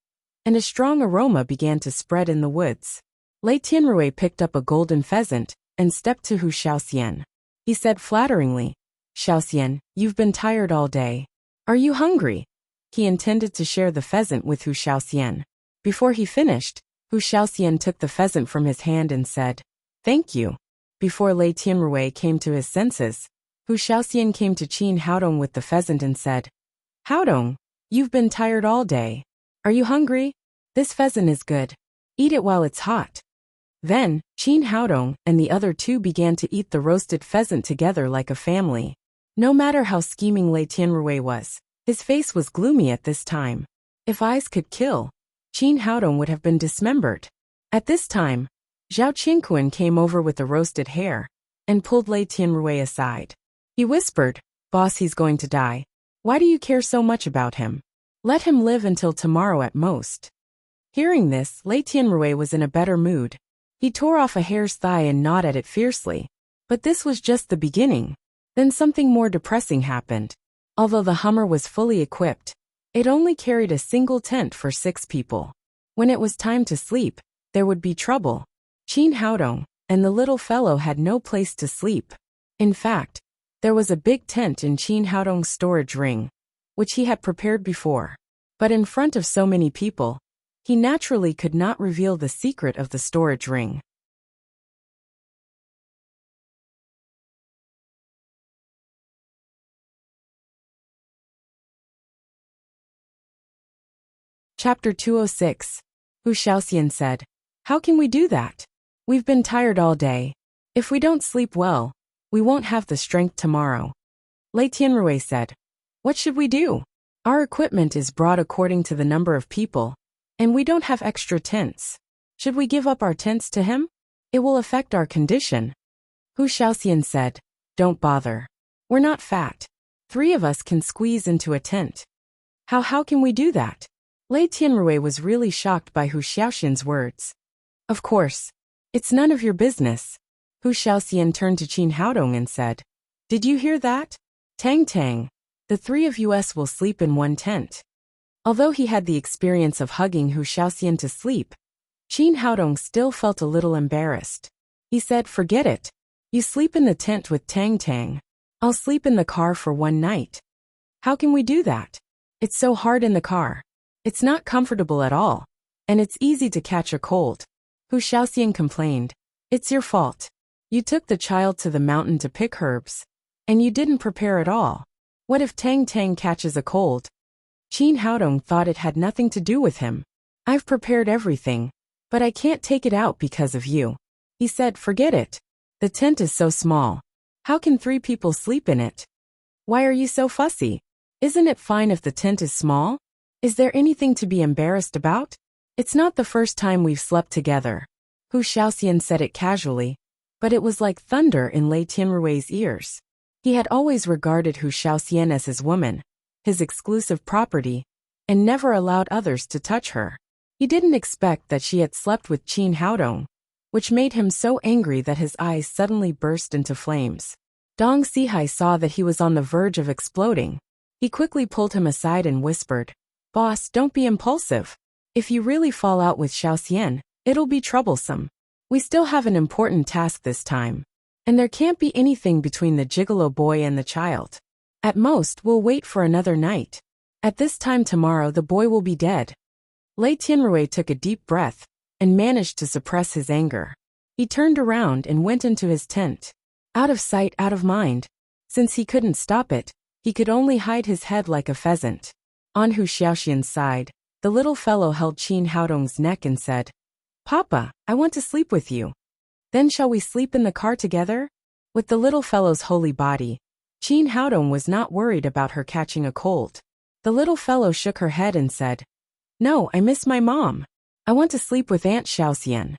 and a strong aroma began to spread in the woods. Lei Tianrui picked up a golden pheasant and stepped to Hu Xiaoxian. He said flatteringly, "Xiaoxian, you've been tired all day. Are you hungry?" He intended to share the pheasant with Hu Xiaoxian. Before he finished, Hu Xiaoxian took the pheasant from his hand and said, "Thank you." Before Lei Tianrui came to his senses, Hu Xiaoxian came to Qin Haodong with the pheasant and said, "Haodong, you've been tired all day. Are you hungry? This pheasant is good. Eat it while it's hot." Then, Qin Haodong and the other 2 began to eat the roasted pheasant together like a family. No matter how scheming Lei Tianrui was, his face was gloomy at this time. If eyes could kill, Qin Haodong would have been dismembered. At this time, Zhao Qianquan came over with the roasted hare and pulled Lei Tianrui aside. He whispered, "Boss, he's going to die. Why do you care so much about him? Let him live until tomorrow at most." Hearing this, Lei Tianrui was in a better mood. He tore off a hare's thigh and gnawed at it fiercely. But this was just the beginning. Then something more depressing happened. Although the Hummer was fully equipped, it only carried a single tent for 6 people. When it was time to sleep, there would be trouble. Qin Haodong and the little fellow had no place to sleep. In fact, there was a big tent in Qin Haodong's storage ring, which he had prepared before. But in front of so many people, he naturally could not reveal the secret of the storage ring. Chapter 206. Hu Xiaoxian said, "How can we do that? We've been tired all day. If we don't sleep well, we won't have the strength tomorrow." Lei Tianrui said, "What should we do? Our equipment is brought according to the number of people, and we don't have extra tents. Should we give up our tents to him? It will affect our condition." Hu Xiaoxian said, "Don't bother. We're not fat. 3 of us can squeeze into a tent." How can we do that?" Lei Tianrui was really shocked by Hu Xiaoxian's words. "Of course. It's none of your business." Hu Xiaoxian turned to Qin Haodong and said, "Did you hear that? Tang Tang, the 3 of us will sleep in one tent." Although he had the experience of hugging Hu Xiaoxian to sleep, Qin Haodong still felt a little embarrassed. He said, "Forget it. You sleep in the tent with Tang Tang. I'll sleep in the car for one night." "How can we do that? It's so hard in the car. It's not comfortable at all, and it's easy to catch a cold." Hu Xiaoxian complained, "It's your fault. You took the child to the mountain to pick herbs, and you didn't prepare at all. What if Tang Tang catches a cold?" Qin Haodong thought it had nothing to do with him. "I've prepared everything, but I can't take it out because of you." He said, "Forget it. The tent is so small. How can 3 people sleep in it? Why are you so fussy? Isn't it fine if the tent is small? Is there anything to be embarrassed about? It's not the first time we've slept together." Hu Xiaoxian said it casually, but it was like thunder in Lei Tianrui's ears. He had always regarded Hu Xiaoxian as his woman, his exclusive property, and never allowed others to touch her. He didn't expect that she had slept with Qin Haodong, which made him so angry that his eyes suddenly burst into flames. Dong Sihai saw that he was on the verge of exploding. He quickly pulled him aside and whispered, "Boss, don't be impulsive. If you really fall out with Xiaoxian, it'll be troublesome. We still have an important task this time. And there can't be anything between the gigolo boy and the child. At most, we'll wait for another night. At this time tomorrow the boy will be dead. Lei Tianrui took a deep breath and managed to suppress his anger. He turned around and went into his tent. Out of sight, out of mind. Since he couldn't stop it, he could only hide his head like a pheasant. On Hu Xiaoxian's side, the little fellow held Qin Haodong's neck and said, "Papa, I want to sleep with you. Then shall we sleep in the car together?" With the little fellow's holy body, Qin Haodong was not worried about her catching a cold. The little fellow shook her head and said, "No, I miss my mom. I want to sleep with Aunt Xiaoxian."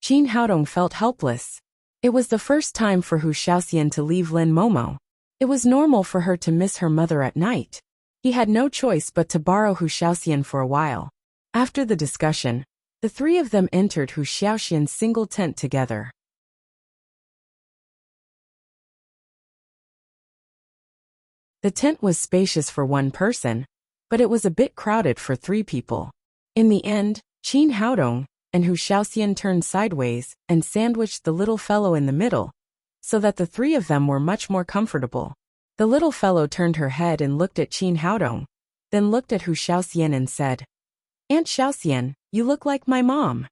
Qin Haodong felt helpless. It was the first time for Hu Xiaoxian to leave Lin Momo. It was normal for her to miss her mother at night. He had no choice but to borrow Hu Xiaoxian for a while. After the discussion, the three of them entered Hu Xiaoxian's single tent together. The tent was spacious for one person, but it was a bit crowded for three people. In the end, Qin Haodong and Hu Xiaoxian turned sideways and sandwiched the little fellow in the middle, so that the three of them were much more comfortable. The little fellow turned her head and looked at Qin Haodong, then looked at Hu Xiaoxian and said, "Aunt Xiaoxian, you look like my mom."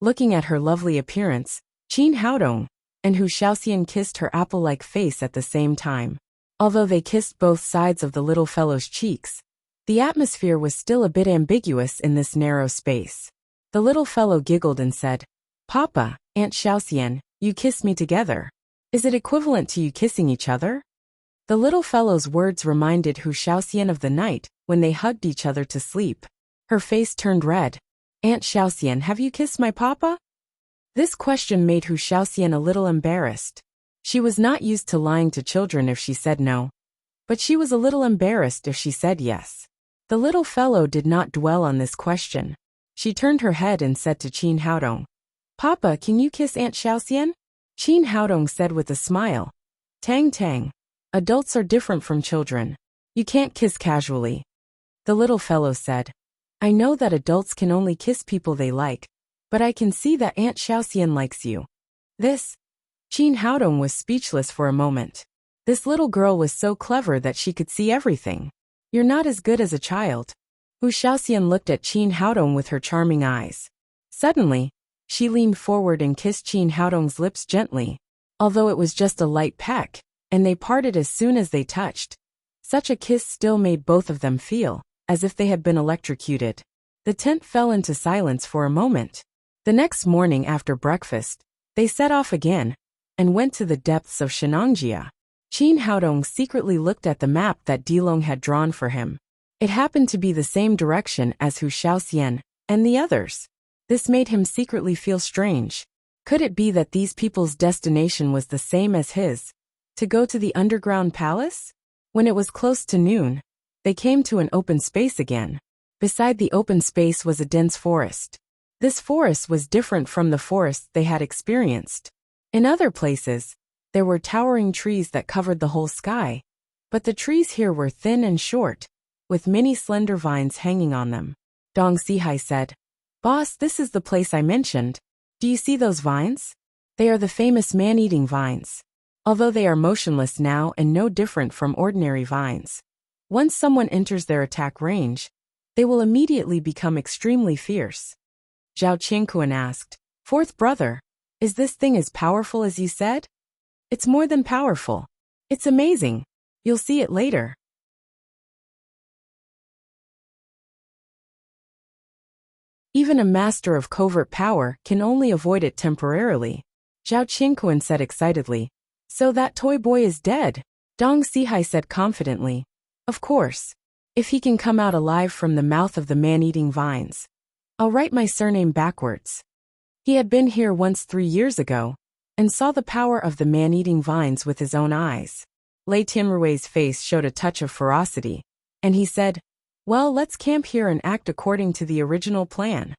Looking at her lovely appearance, Qin Haodong and Hu Xiaoxian kissed her apple-like face at the same time. Although they kissed both sides of the little fellow's cheeks, the atmosphere was still a bit ambiguous in this narrow space. The little fellow giggled and said, "Papa, Aunt Xiaoxian, you kiss me together. Is it equivalent to you kissing each other?" The little fellow's words reminded Hu Xiaoxian of the night when they hugged each other to sleep. Her face turned red. "Aunt Xiaoxian, have you kissed my papa?" This question made Hu Xiaoxian a little embarrassed. She was not used to lying to children if she said no. But she was a little embarrassed if she said yes. The little fellow did not dwell on this question. She turned her head and said to Qin Haodong, "Papa, can you kiss Aunt Xiaoxian?" Qin Haodong said with a smile, "Tang Tang. Adults are different from children. You can't kiss casually." The little fellow said, "I know that adults can only kiss people they like, but I can see that Aunt Xiaoxian likes you." Qin Haodong was speechless for a moment. This little girl was so clever that she could see everything. "You're not as good as a child." Hu Xiaoxian looked at Qin Haodong with her charming eyes. Suddenly, she leaned forward and kissed Qin Haodong's lips gently, although it was just a light peck, and they parted as soon as they touched. Such a kiss still made both of them feel as if they had been electrocuted. The tent fell into silence for a moment. The next morning after breakfast, they set off again and went to the depths of Shenangjia. Qin Haodong secretly looked at the map that Dilong had drawn for him. It happened to be the same direction as Hu Xiaoxian and the others. This made him secretly feel strange. Could it be that these people's destination was the same as his, to go to the underground palace? When it was close to noon, they came to an open space again. Beside the open space was a dense forest. This forest was different from the forests they had experienced. In other places, there were towering trees that covered the whole sky, but the trees here were thin and short, with many slender vines hanging on them. Dong Sihai said, "Boss, this is the place I mentioned. Do you see those vines? They are the famous man-eating vines. Although they are motionless now and no different from ordinary vines, once someone enters their attack range, they will immediately become extremely fierce." Zhao Qingquan asked, "Fourth brother, is this thing as powerful as you said?" "It's more than powerful. It's amazing. You'll see it later." Even a master of covert power can only avoid it temporarily, Zhao Qingquan said excitedly. "So that toy boy is dead?" Dong Sihai said confidently. "Of course. If he can come out alive from the mouth of the man-eating vines. I'll write my surname backwards." He had been here once 3 years ago, and saw the power of the man-eating vines with his own eyes. Lei Tianrui's face showed a touch of ferocity, and he said, "Well, let's camp here and act according to the original plan."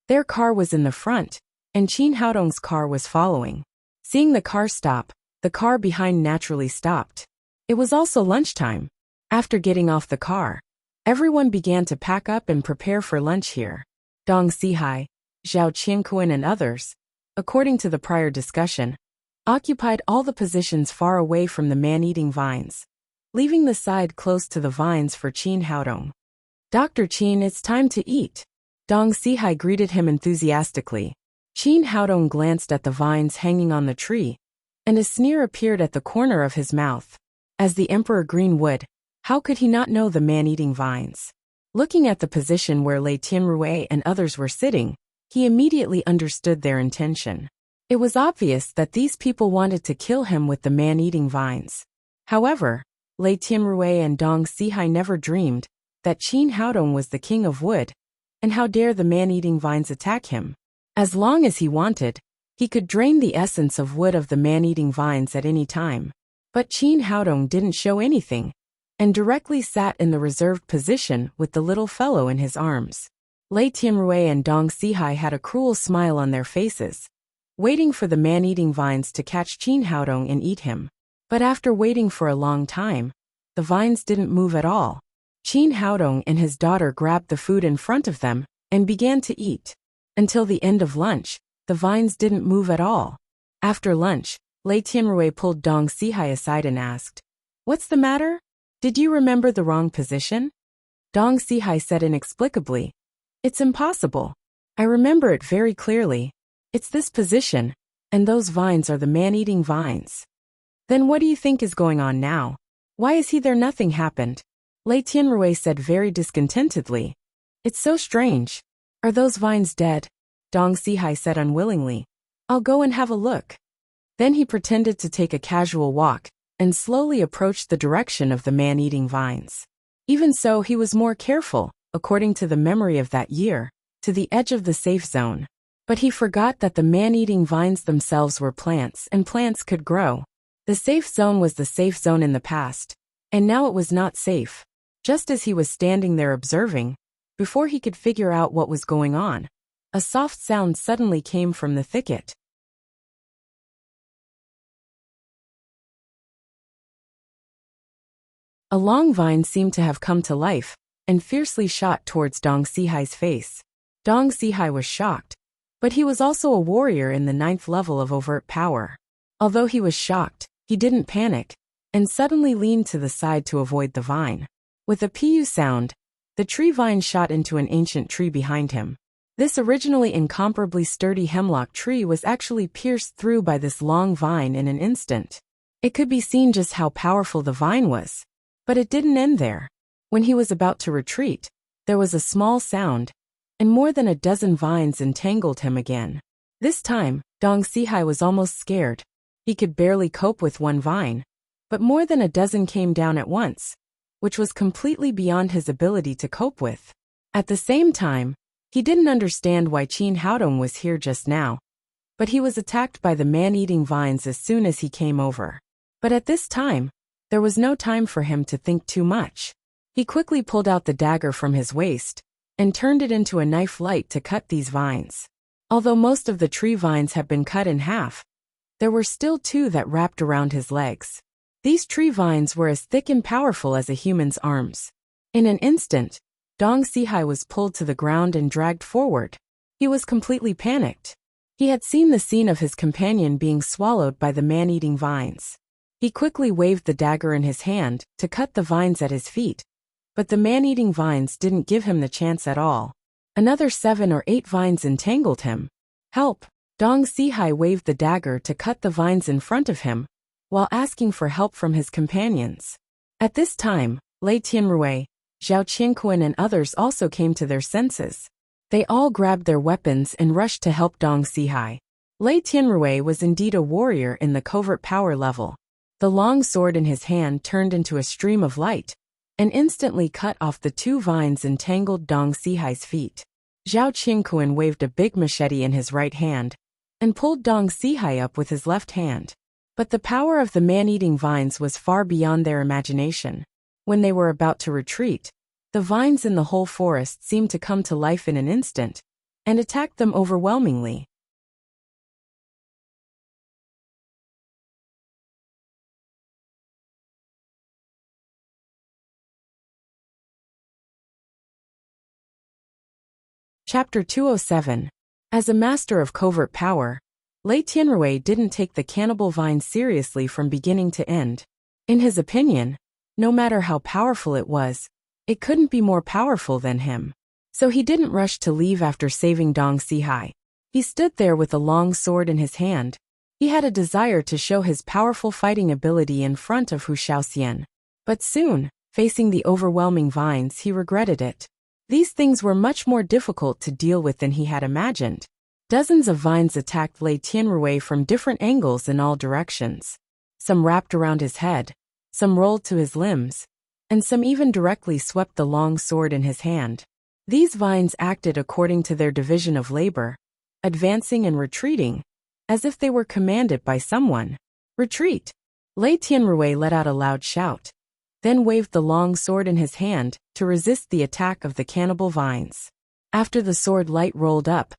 Their car was in the front, and Qin Haodong's car was following. Seeing the car stop, the car behind naturally stopped. It was also lunchtime. After getting off the car, everyone began to pack up and prepare for lunch here. Dong Sihai, Zhao Qingquan and others, according to the prior discussion, occupied all the positions far away from the man-eating vines, leaving the side close to the vines for Qin Haodong. Dr. Qin, it's time to eat. Dong Sihai greeted him enthusiastically. Qin Haodong glanced at the vines hanging on the tree, and a sneer appeared at the corner of his mouth. As the Emperor Greenwood, how could he not know the man-eating vines? Looking at the position where Lei Tianrui and others were sitting, he immediately understood their intention. It was obvious that these people wanted to kill him with the man-eating vines. However, Lei Tianrui and Dong Sihai never dreamed that Qin Haodong was the king of wood, and how dare the man-eating vines attack him. As long as he wanted, he could drain the essence of wood of the man-eating vines at any time. But Qin Haodong didn't show anything, and directly sat in the reserved position with the little fellow in his arms. Lei Tianrui and Dong Sihai had a cruel smile on their faces, waiting for the man-eating vines to catch Qin Haodong and eat him. But after waiting for a long time, the vines didn't move at all. Qin Haodong and his daughter grabbed the food in front of them and began to eat. Until the end of lunch, the vines didn't move at all. After lunch, Lei Tianrui pulled Dong Sihai aside and asked, "What's the matter? Did you remember the wrong position?" Dong Sihai said inexplicably, "It's impossible. I remember it very clearly. It's this position, and those vines are the man-eating vines." "Then what do you think is going on now? Why is he there? Nothing happened." Lei Tianrui said very discontentedly. "It's so strange. Are those vines dead?" Dong Sihai said unwillingly. "I'll go and have a look." Then he pretended to take a casual walk and slowly approached the direction of the man-eating vines. Even so, he was more careful, according to the memory of that year, to the edge of the safe zone. But he forgot that the man-eating vines themselves were plants, and plants could grow. The safe zone was the safe zone in the past, and now it was not safe. Just as he was standing there observing, before he could figure out what was going on, a soft sound suddenly came from the thicket. A long vine seemed to have come to life and fiercely shot towards Dong Sihai's face. Dong Sihai was shocked, but he was also a warrior in the 9th level of overt power. Although he was shocked, he didn't panic, and suddenly leaned to the side to avoid the vine. With a pu sound, the tree vine shot into an ancient tree behind him. This originally incomparably sturdy hemlock tree was actually pierced through by this long vine in an instant. It could be seen just how powerful the vine was. But it didn't end there. When he was about to retreat, there was a small sound, and more than a dozen vines entangled him again. This time, Dong Sihai was almost scared. He could barely cope with one vine, but more than a dozen came down at once, which was completely beyond his ability to cope with. At the same time, he didn't understand why Qin Haodong was here just now, but he was attacked by the man-eating vines as soon as he came over. But at this time, there was no time for him to think too much. He quickly pulled out the dagger from his waist and turned it into a knife light to cut these vines. Although most of the tree vines had been cut in half, there were still 2 that wrapped around his legs. These tree vines were as thick and powerful as a human's arms. In an instant, Dong Sihai was pulled to the ground and dragged forward. He was completely panicked. He had seen the scene of his companion being swallowed by the man-eating vines. He quickly waved the dagger in his hand to cut the vines at his feet, but the man-eating vines didn't give him the chance at all. Another 7 or 8 vines entangled him. "Help!" Dong Sihai waved the dagger to cut the vines in front of him, while asking for help from his companions. At this time, Lei Tianrui, Zhao Qingquan and others also came to their senses. They all grabbed their weapons and rushed to help Dong Sihai. Lei Tianrui was indeed a warrior in the covert power level. The long sword in his hand turned into a stream of light, and instantly cut off the 2 vines entangled Dong Sihai's feet. Zhao Qingquan waved a big machete in his right hand, and pulled Dong Sihai up with his left hand. But the power of the man-eating vines was far beyond their imagination. When they were about to retreat, the vines in the whole forest seemed to come to life in an instant, and attacked them overwhelmingly. Chapter 207. As a master of covert power, Lei Tianrui didn't take the cannibal vine seriously from beginning to end. In his opinion, no matter how powerful it couldn't be more powerful than him. So he didn't rush to leave after saving Dong Sihai. He stood there with a long sword in his hand. He had a desire to show his powerful fighting ability in front of Hu Shaoxian. But soon, facing the overwhelming vines, he regretted it. These things were much more difficult to deal with than he had imagined. Dozens of vines attacked Lei Tianrui from different angles in all directions. Some wrapped around his head, some rolled to his limbs, and some even directly swept the long sword in his hand. These vines acted according to their division of labor, advancing and retreating, as if they were commanded by someone. Retreat! Lei Tianrui let out a loud shout, then waved the long sword in his hand to resist the attack of the cannibal vines. After the sword light rolled up,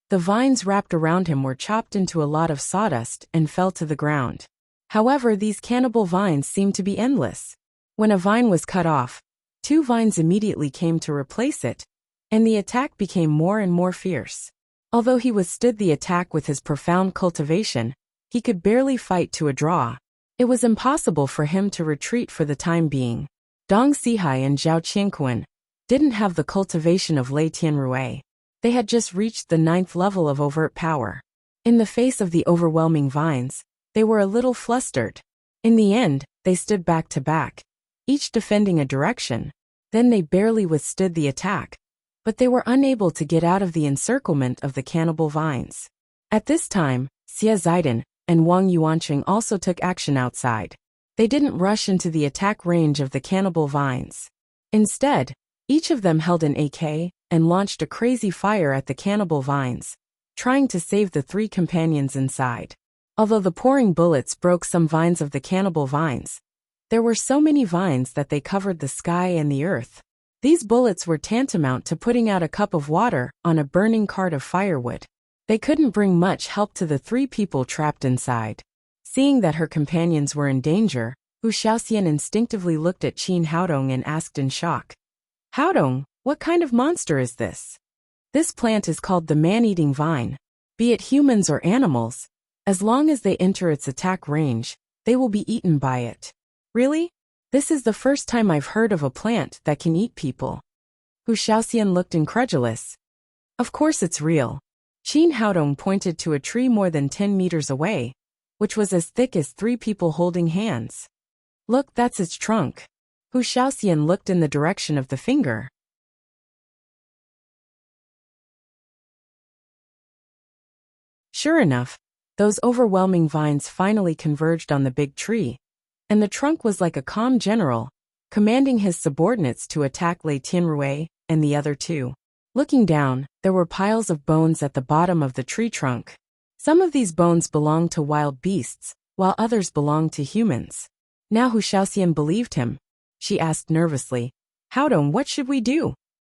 the vines wrapped around him were chopped into a lot of sawdust and fell to the ground. However, these cannibal vines seemed to be endless. When a vine was cut off, 2 vines immediately came to replace it, and the attack became more and more fierce. Although he withstood the attack with his profound cultivation, he could barely fight to a draw. It was impossible for him to retreat for the time being. Dong Sihai and Zhao Qianquan didn't have the cultivation of Lei Tianrui. They had just reached the 9th level of overt power. In the face of the overwhelming vines, they were a little flustered. In the end, they stood back to back, each defending a direction. Then they barely withstood the attack, but they were unable to get out of the encirclement of the cannibal vines. At this time, Xie Zidong and Wang Yuanqing also took action outside. They didn't rush into the attack range of the cannibal vines. Instead, each of them held an AK and launched a crazy fire at the cannibal vines, trying to save the 3 companions inside. Although the pouring bullets broke some vines of the cannibal vines, there were so many vines that they covered the sky and the earth. These bullets were tantamount to putting out a cup of water on a burning cart of firewood. They couldn't bring much help to the 3 people trapped inside. Seeing that her companions were in danger, Hu Shaoxian instinctively looked at Qin Haodong and asked in shock, "Haodong, what kind of monster is this?" "This plant is called the man-eating vine. Be it humans or animals, as long as they enter its attack range, they will be eaten by it." "Really? This is the first time I've heard of a plant that can eat people." Hu Shaoxian looked incredulous. "Of course it's real." Qin Haodong pointed to a tree more than 10 meters away, which was as thick as 3 people holding hands. "Look, that's its trunk." Hu Shaoxian looked in the direction of the finger. Sure enough, those overwhelming vines finally converged on the big tree, and the trunk was like a calm general, commanding his subordinates to attack Lei Tianrui and the other 2. Looking down, there were piles of bones at the bottom of the tree trunk. Some of these bones belonged to wild beasts, while others belonged to humans. Now Hu Shaoxian believed him. She asked nervously, "Haodong, what should we do?"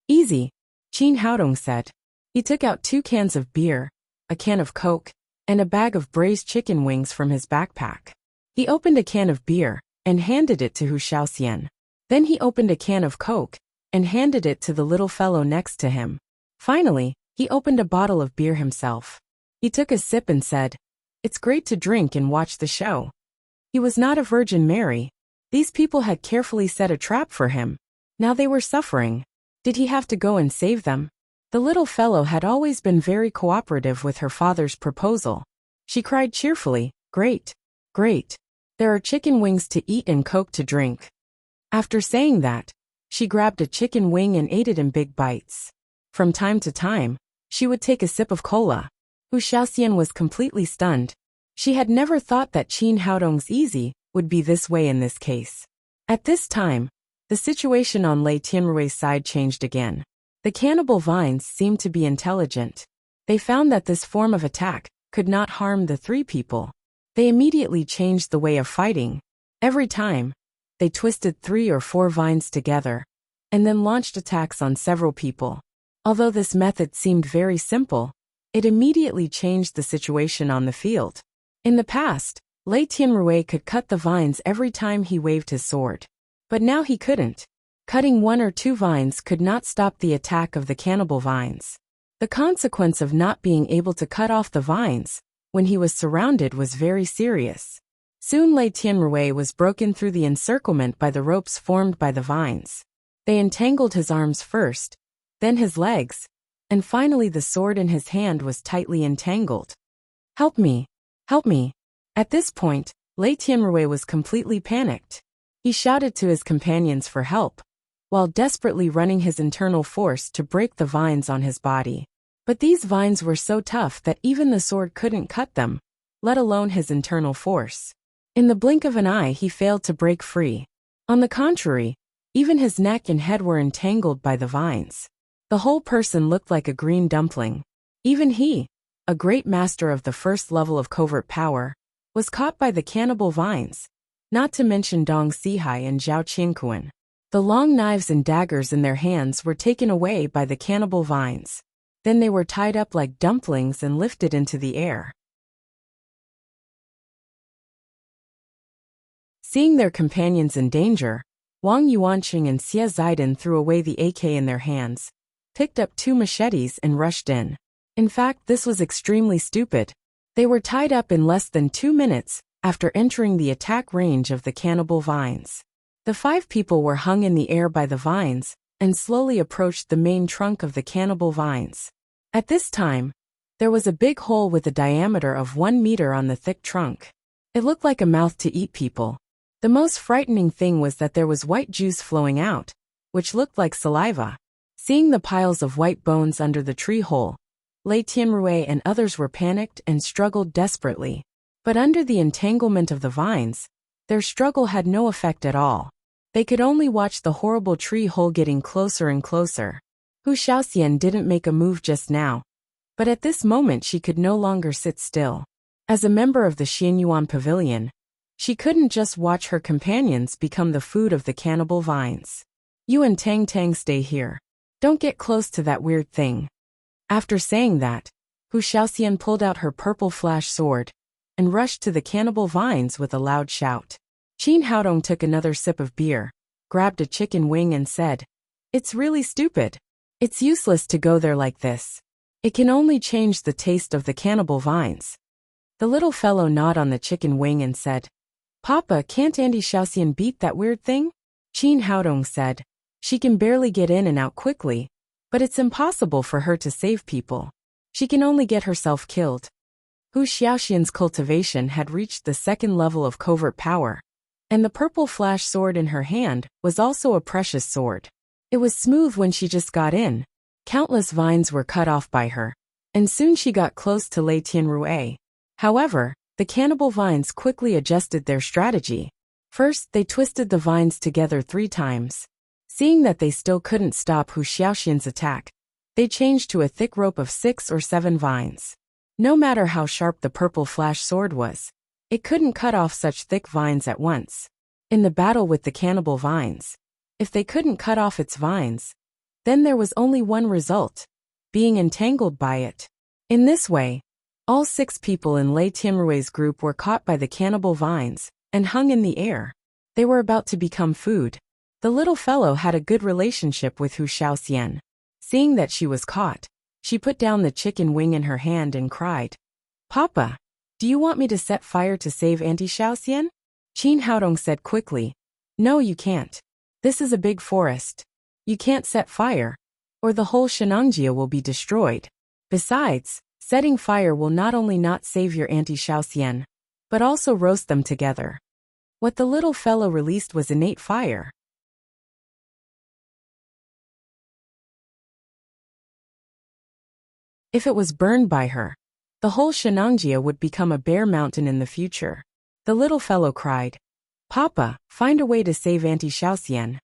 "Easy," Qin Haodong said. He took out 2 cans of beer, a can of Coke, and a bag of braised chicken wings from his backpack. He opened a can of beer and handed it to Hu Shaoxian. Then he opened a can of Coke and handed it to the little fellow next to him. Finally, he opened a bottle of beer himself. He took a sip and said, "It's great to drink and watch the show." He was not a Virgin Mary. These people had carefully set a trap for him. Now they were suffering. Did he have to go and save them? The little fellow had always been very cooperative with her father's proposal. She cried cheerfully, "Great, great. There are chicken wings to eat and Coke to drink." After saying that, she grabbed a chicken wing and ate it in big bites. From time to time, she would take a sip of cola. Hu Shaoxian was completely stunned. She had never thought that Qin Haodong's easy would be this way in this case. At this time, the situation on Lei Tianrui's side changed again. The cannibal vines seemed to be intelligent. They found that this form of attack could not harm the 3 people. They immediately changed the way of fighting. Every time, they twisted 3 or 4 vines together, and then launched attacks on several people. Although this method seemed very simple, it immediately changed the situation on the field. In the past, Lei Tianrui could cut the vines every time he waved his sword. But now he couldn't. Cutting 1 or 2 vines could not stop the attack of the cannibal vines. The consequence of not being able to cut off the vines when he was surrounded was very serious. Soon Lei Tianrui was broken through the encirclement by the ropes formed by the vines. They entangled his arms first, then his legs, and finally the sword in his hand was tightly entangled. "Help me! Help me!" At this point, Lei Tianrui was completely panicked. He shouted to his companions for help, while desperately running his internal force to break the vines on his body. But these vines were so tough that even the sword couldn't cut them, let alone his internal force. In the blink of an eye he failed to break free. On the contrary, even his neck and head were entangled by the vines. The whole person looked like a green dumpling. Even he, a great master of the first level of covert power, was caught by the cannibal vines, not to mention Dong Sihai and Zhao Qianquan. The long knives and daggers in their hands were taken away by the cannibal vines. Then they were tied up like dumplings and lifted into the air. Seeing their companions in danger, Wang Yuanqing and Xie Zaidan threw away the AK in their hands, picked up 2 machetes and rushed in. In fact, this was extremely stupid. They were tied up in less than 2 minutes after entering the attack range of the cannibal vines. The 5 people were hung in the air by the vines and slowly approached the main trunk of the cannibal vines. At this time, there was a big hole with a diameter of 1 meter on the thick trunk. It looked like a mouth to eat people. The most frightening thing was that there was white juice flowing out, which looked like saliva. Seeing the piles of white bones under the tree hole, Lei Tianrui and others were panicked and struggled desperately. But under the entanglement of the vines, their struggle had no effect at all. They could only watch the horrible tree hole getting closer and closer. Hu Xiaoxian didn't make a move just now, but at this moment she could no longer sit still. As a member of the Xianyuan Pavilion, she couldn't just watch her companions become the food of the cannibal vines. "You and Tang Tang stay here. Don't get close to that weird thing." After saying that, Hu Xiaoxian pulled out her purple flash sword and rushed to the cannibal vines with a loud shout. Qin Haodong took another sip of beer, grabbed a chicken wing and said, "It's really stupid. It's useless to go there like this. It can only change the taste of the cannibal vines." The little fellow gnawed on the chicken wing and said, "Papa, can't Auntie Xiaoxian beat that weird thing?" Qin Haodong said, "She can barely get in and out quickly, but it's impossible for her to save people. She can only get herself killed." Hu Xiaoxian's cultivation had reached the 2nd level of covert power, and the purple flash sword in her hand was also a precious sword. It was smooth when she just got in. Countless vines were cut off by her, and soon she got close to Lei Tianrui. However, the cannibal vines quickly adjusted their strategy. First, they twisted the vines together 3 times. Seeing that they still couldn't stop Hu Xiaoxian's attack, they changed to a thick rope of 6 or 7 vines. No matter how sharp the purple flash sword was, it couldn't cut off such thick vines at once. In the battle with the cannibal vines, if they couldn't cut off its vines, then there was only one result: being entangled by it. In this way, all 6 people in Lei Tianrui's group were caught by the cannibal vines and hung in the air. They were about to become food. The little fellow had a good relationship with Hu Xiaoxian. Seeing that she was caught, she put down the chicken wing in her hand and cried, "Papa, do you want me to set fire to save Auntie Xiaoxian?" Qin Haodong said quickly, "No, you can't. This is a big forest. You can't set fire, or the whole Shenangjia will be destroyed. Besides, setting fire will not only not save your Auntie Xiaoxian, but also roast them together." What the little fellow released was innate fire. If it was burned by her, the whole Shenangjia would become a bare mountain in the future. The little fellow cried, "Papa, find a way to save Auntie Xiaoxian."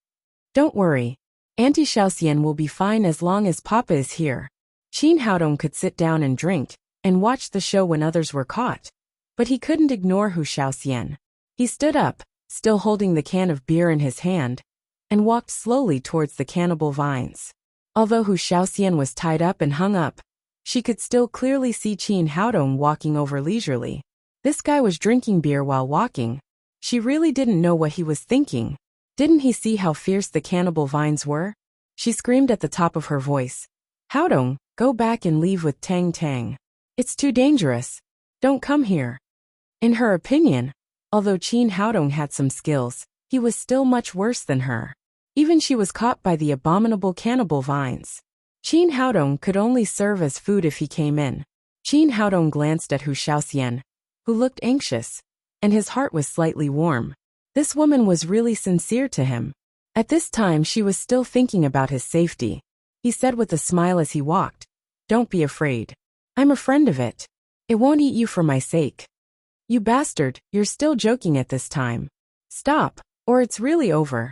"Don't worry. Auntie Xiaoxian will be fine as long as Papa is here." Qin Haodong could sit down and drink and watch the show when others were caught, but he couldn't ignore Hu Xiaoxian. He stood up, still holding the can of beer in his hand, and walked slowly towards the cannibal vines. Although Hu Xiaoxian was tied up and hung up, she could still clearly see Qin Haodong walking over leisurely. This guy was drinking beer while walking. She really didn't know what he was thinking. Didn't he see how fierce the cannibal vines were? She screamed at the top of her voice, "Haodong, Go back and leave with Tang Tang. It's too dangerous. Don't come here. In her opinion, although Qin Haodong had some skills, he was still much worse than her. Even she was caught by the abominable cannibal vines. Qin Haodong could only serve as food if he came in. Qin Haodong glanced at Hu Xiaoxian, who looked anxious, and his heart was slightly warm. This woman was really sincere to him. At this time she was still thinking about his safety. He said with a smile as he walked, "Don't be afraid. I'm a friend of it. It won't eat you for my sake." "You bastard, you're still joking at this time. Stop, or it's really over."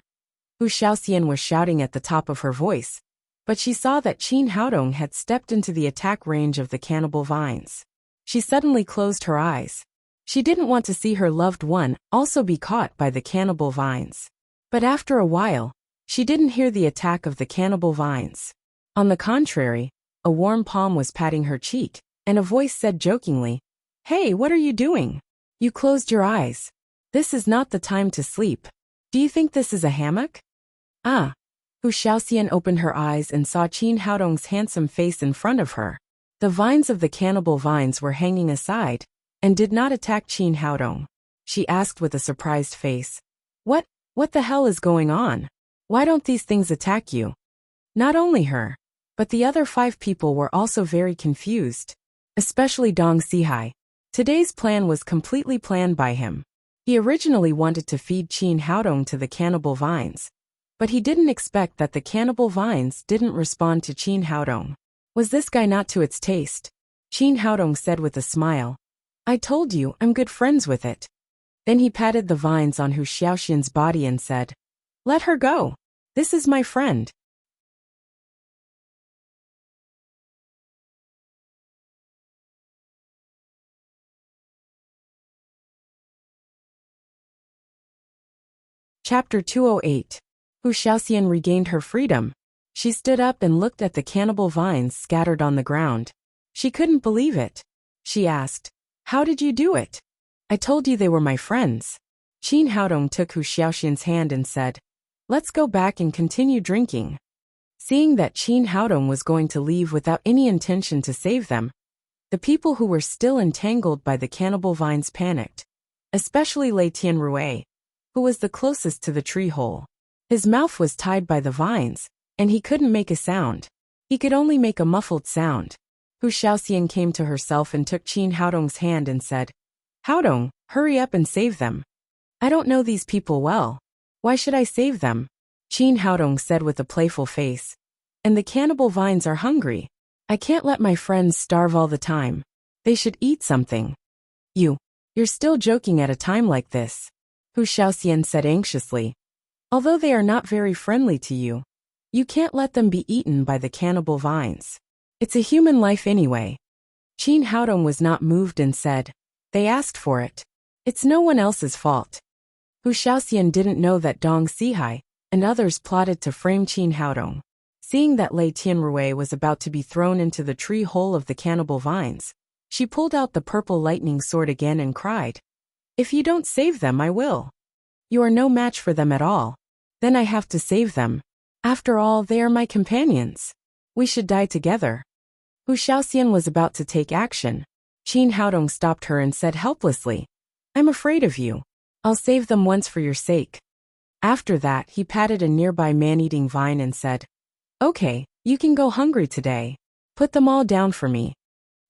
Hu Xiaoxian was shouting at the top of her voice, but she saw that Qin Haodong had stepped into the attack range of the cannibal vines. She suddenly closed her eyes. She didn't want to see her loved one also be caught by the cannibal vines. But after a while, she didn't hear the attack of the cannibal vines. On the contrary, a warm palm was patting her cheek, and a voice said jokingly, "Hey, what are you doing? You closed your eyes. This is not the time to sleep. Do you think this is a hammock?" "Ah." Hu Xiaoxian opened her eyes and saw Qin Haodong's handsome face in front of her. The vines of the cannibal vines were hanging aside, and did not attack Qin Haodong. She asked with a surprised face, What the hell is going on? Why don't these things attack you?" Not only her, but the other 5 people were also very confused, especially Dong Sihai. Today's plan was completely planned by him. He originally wanted to feed Qin Haodong to the cannibal vines, but he didn't expect that the cannibal vines didn't respond to Qin Haodong. Was this guy not to its taste? Qin Haodong said with a smile, "I told you I'm good friends with it." Then he patted the vines on Hu Xiaoxian's body and said, "Let her go. This is my friend." Chapter 208. Hu Xiaoxian regained her freedom. She stood up and looked at the cannibal vines scattered on the ground. She couldn't believe it. She asked, "How did you do it?" "I told you they were my friends." Qin Haodong took Hu Xiaoxian's hand and said, "Let's go back and continue drinking." Seeing that Qin Haodong was going to leave without any intention to save them, the people who were still entangled by the cannibal vines panicked, especially Lei Tianrui, who was the closest to the tree hole. His mouth was tied by the vines, and he couldn't make a sound. He could only make a muffled sound. Hu Xiaoxian came to herself and took Qin Haodong's hand and said, "Haodong, hurry up and save them. I don't know these people well. Why should I save them?" Qin Haodong said with a playful face, "And the cannibal vines are hungry. I can't let my friends starve all the time. They should eat something." You're still joking at a time like this," Hu Xiaoxian said anxiously. "Although they are not very friendly to you, you can't let them be eaten by the cannibal vines. It's a human life anyway." Qin Haodong was not moved and said, "They asked for it. It's no one else's fault." Hu Xiaoxian didn't know that Dong Sihai and others plotted to frame Qin Haodong. Seeing that Lei Tianrui was about to be thrown into the tree hole of the cannibal vines, she pulled out the purple lightning sword again and cried, "If you don't save them, I will. You are no match for them at all. Then I have to save them. After all, they are my companions. We should die together." Hu Xiaoxian was about to take action. Qin Haodong stopped her and said helplessly, "I'm afraid of you. I'll save them once for your sake." After that, he patted a nearby man-eating vine and said, "Okay, you can go hungry today. Put them all down for me."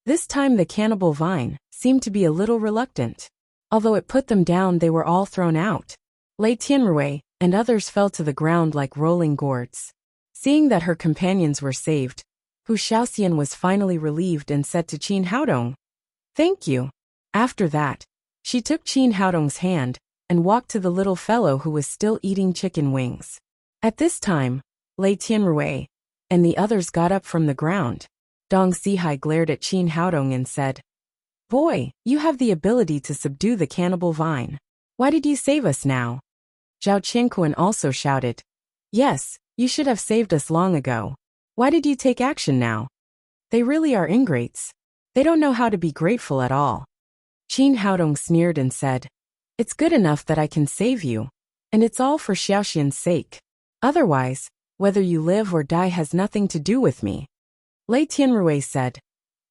This time the cannibal vine seemed to be a little reluctant. Although it put them down, they were all thrown out. Lei Tianrui and others fell to the ground like rolling gourds. Seeing that her companions were saved, Hu Xiaoxian was finally relieved and said to Qin Haodong, "Thank you." After that, she took Qin Haodong's hand and walked to the little fellow who was still eating chicken wings. At this time, Lei Tianrui and the others got up from the ground. Dong Sihai glared at Qin Haodong and said, "Boy, you have the ability to subdue the cannibal vine. Why did you save us now?" Zhao Qianquan also shouted, "Yes, you should have saved us long ago. Why did you take action now? They really are ingrates. They don't know how to be grateful at all." Qin Haodong sneered and said, "It's good enough that I can save you, and it's all for Xiaoxian's sake. Otherwise, whether you live or die has nothing to do with me." Lei Tianrui said.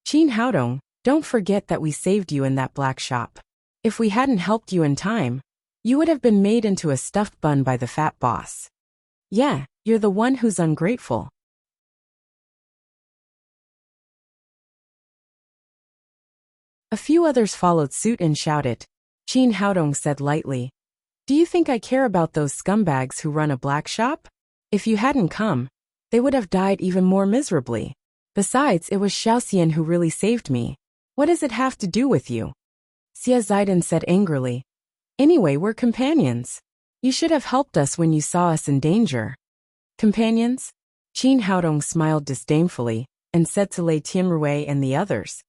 Qin Haodong, don't forget that we saved you in that black shop. If we hadn't helped you in time, you would have been made into a stuffed bun by the fat boss. Yeah, you're the one who's ungrateful. A few others followed suit and shouted. Qin Haodong said lightly. Do you think I care about those scumbags who run a black shop? If you hadn't come, they would have died even more miserably. Besides, it was Xiaoxian who really saved me. What does it have to do with you? Xie Zidong said angrily. Anyway, we're companions. You should have helped us when you saw us in danger. Companions? Qin Haodong smiled disdainfully and said to Lei Tianrui and the others.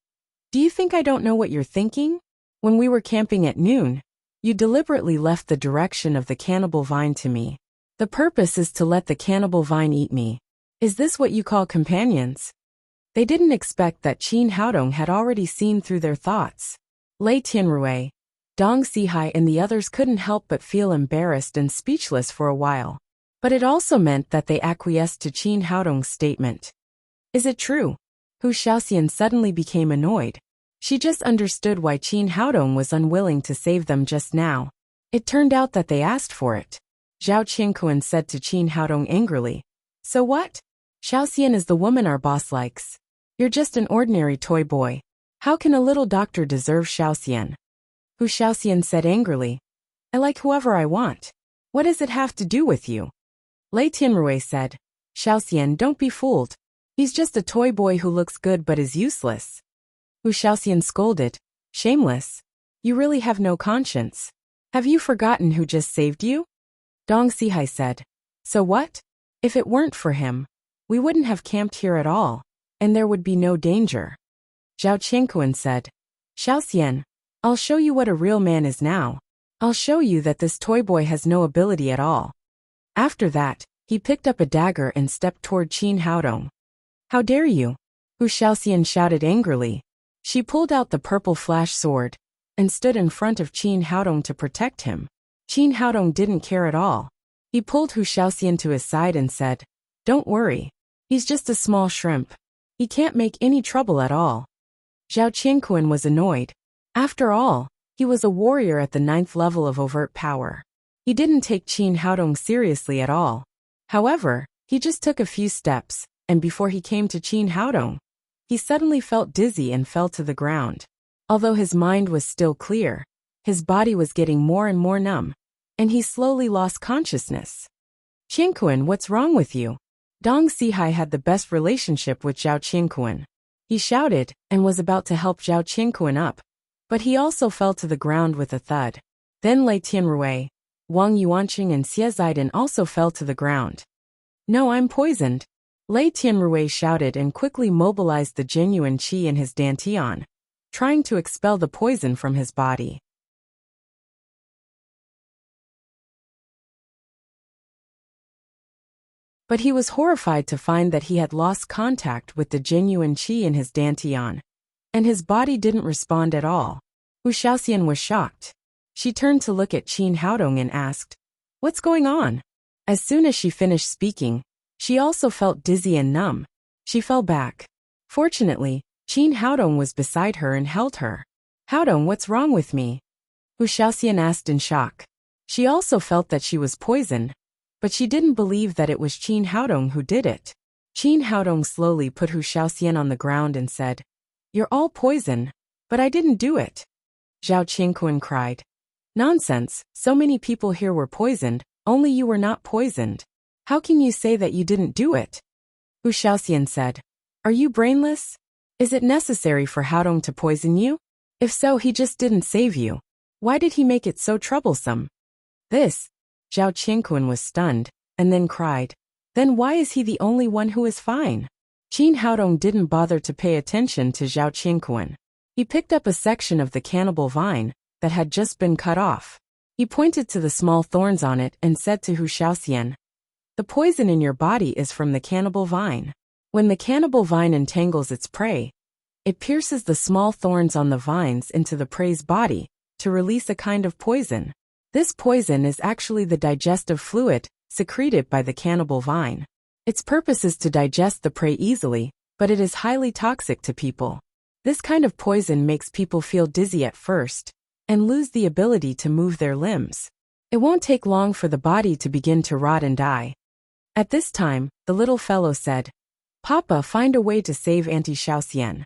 Do you think I don't know what you're thinking? When we were camping at noon, you deliberately left the direction of the cannibal vine to me. The purpose is to let the cannibal vine eat me. Is this what you call companions? They didn't expect that Qin Haodong had already seen through their thoughts. Lei Tianrui, Dong Sihai and the others couldn't help but feel embarrassed and speechless for a while. But it also meant that they acquiesced to Qin Haodong's statement. Is it true? Hu Xiaoxian suddenly became annoyed. She just understood why Qin Haodong was unwilling to save them just now. It turned out that they asked for it. Zhao Qingquan said to Qin Haodong angrily. So what? Xiaoxian is the woman our boss likes. You're just an ordinary toy boy. How can a little doctor deserve Xiaoxian? Hu Xiaoxian said angrily. I like whoever I want. What does it have to do with you? Lei Tianrui said. Xiaoxian, don't be fooled. He's just a toy boy who looks good but is useless. Hu Xiaoxian scolded. Shameless. You really have no conscience. Have you forgotten who just saved you? Dong Sihai said. So what? If it weren't for him, we wouldn't have camped here at all, and there would be no danger. Zhao Qingquan said. Xiaoxian, I'll show you what a real man is now. I'll show you that this toy boy has no ability at all. After that, he picked up a dagger and stepped toward Qin Haodong. How dare you? Hu Xiaoxian shouted angrily. She pulled out the purple flash sword and stood in front of Qin Haodong to protect him. Qin Haodong didn't care at all. He pulled Hu Xiaoxian to his side and said, Don't worry. He's just a small shrimp. He can't make any trouble at all. Zhao Qingquan was annoyed. After all, he was a warrior at the 9th level of overt power. He didn't take Qin Haodong seriously at all. However, he just took a few steps, and before he came to Qin Haodong, he suddenly felt dizzy and fell to the ground. Although his mind was still clear, his body was getting more and more numb, and he slowly lost consciousness. Qingquan, what's wrong with you? Dong Sihai had the best relationship with Zhao Qingquan. He shouted and was about to help Zhao Qingquan up, but he also fell to the ground with a thud. Then Lei Tianrui, Wang Yuanqing and Xie Zidong also fell to the ground. No, I'm poisoned. Lei Tianrui shouted and quickly mobilized the genuine qi in his dantian, trying to expel the poison from his body. But he was horrified to find that he had lost contact with the genuine qi in his dantian, and his body didn't respond at all. Hu Xiaoxian was shocked. She turned to look at Qin Haodong and asked, What's going on? As soon as she finished speaking, she also felt dizzy and numb. She fell back. Fortunately, Qin Haodong was beside her and held her. Haodong, what's wrong with me? Hu Xiaoxian asked in shock. She also felt that she was poisoned, but she didn't believe that it was Qin Haodong who did it. Qin Haodong slowly put Hu Xiaoxian on the ground and said, You're all poison, but I didn't do it. Zhao Qingquan cried. Nonsense, so many people here were poisoned, only you were not poisoned. How can you say that you didn't do it? Hu Xiaoxian said. Are you brainless? Is it necessary for Haodong to poison you? If so, he just didn't save you. Why did he make it so troublesome? This. Zhao Qingquan was stunned, and then cried. Then why is he the only one who is fine? Qin Haodong didn't bother to pay attention to Zhao Qingquan. He picked up a section of the cannibal vine that had just been cut off. He pointed to the small thorns on it and said to Hu Xiaoxian, The poison in your body is from the cannibal vine. When the cannibal vine entangles its prey, it pierces the small thorns on the vines into the prey's body to release a kind of poison. This poison is actually the digestive fluid secreted by the cannibal vine. Its purpose is to digest the prey easily, but it is highly toxic to people. This kind of poison makes people feel dizzy at first and lose the ability to move their limbs. It won't take long for the body to begin to rot and die. At this time, the little fellow said, "Papa, find a way to save Auntie Xiaoxian."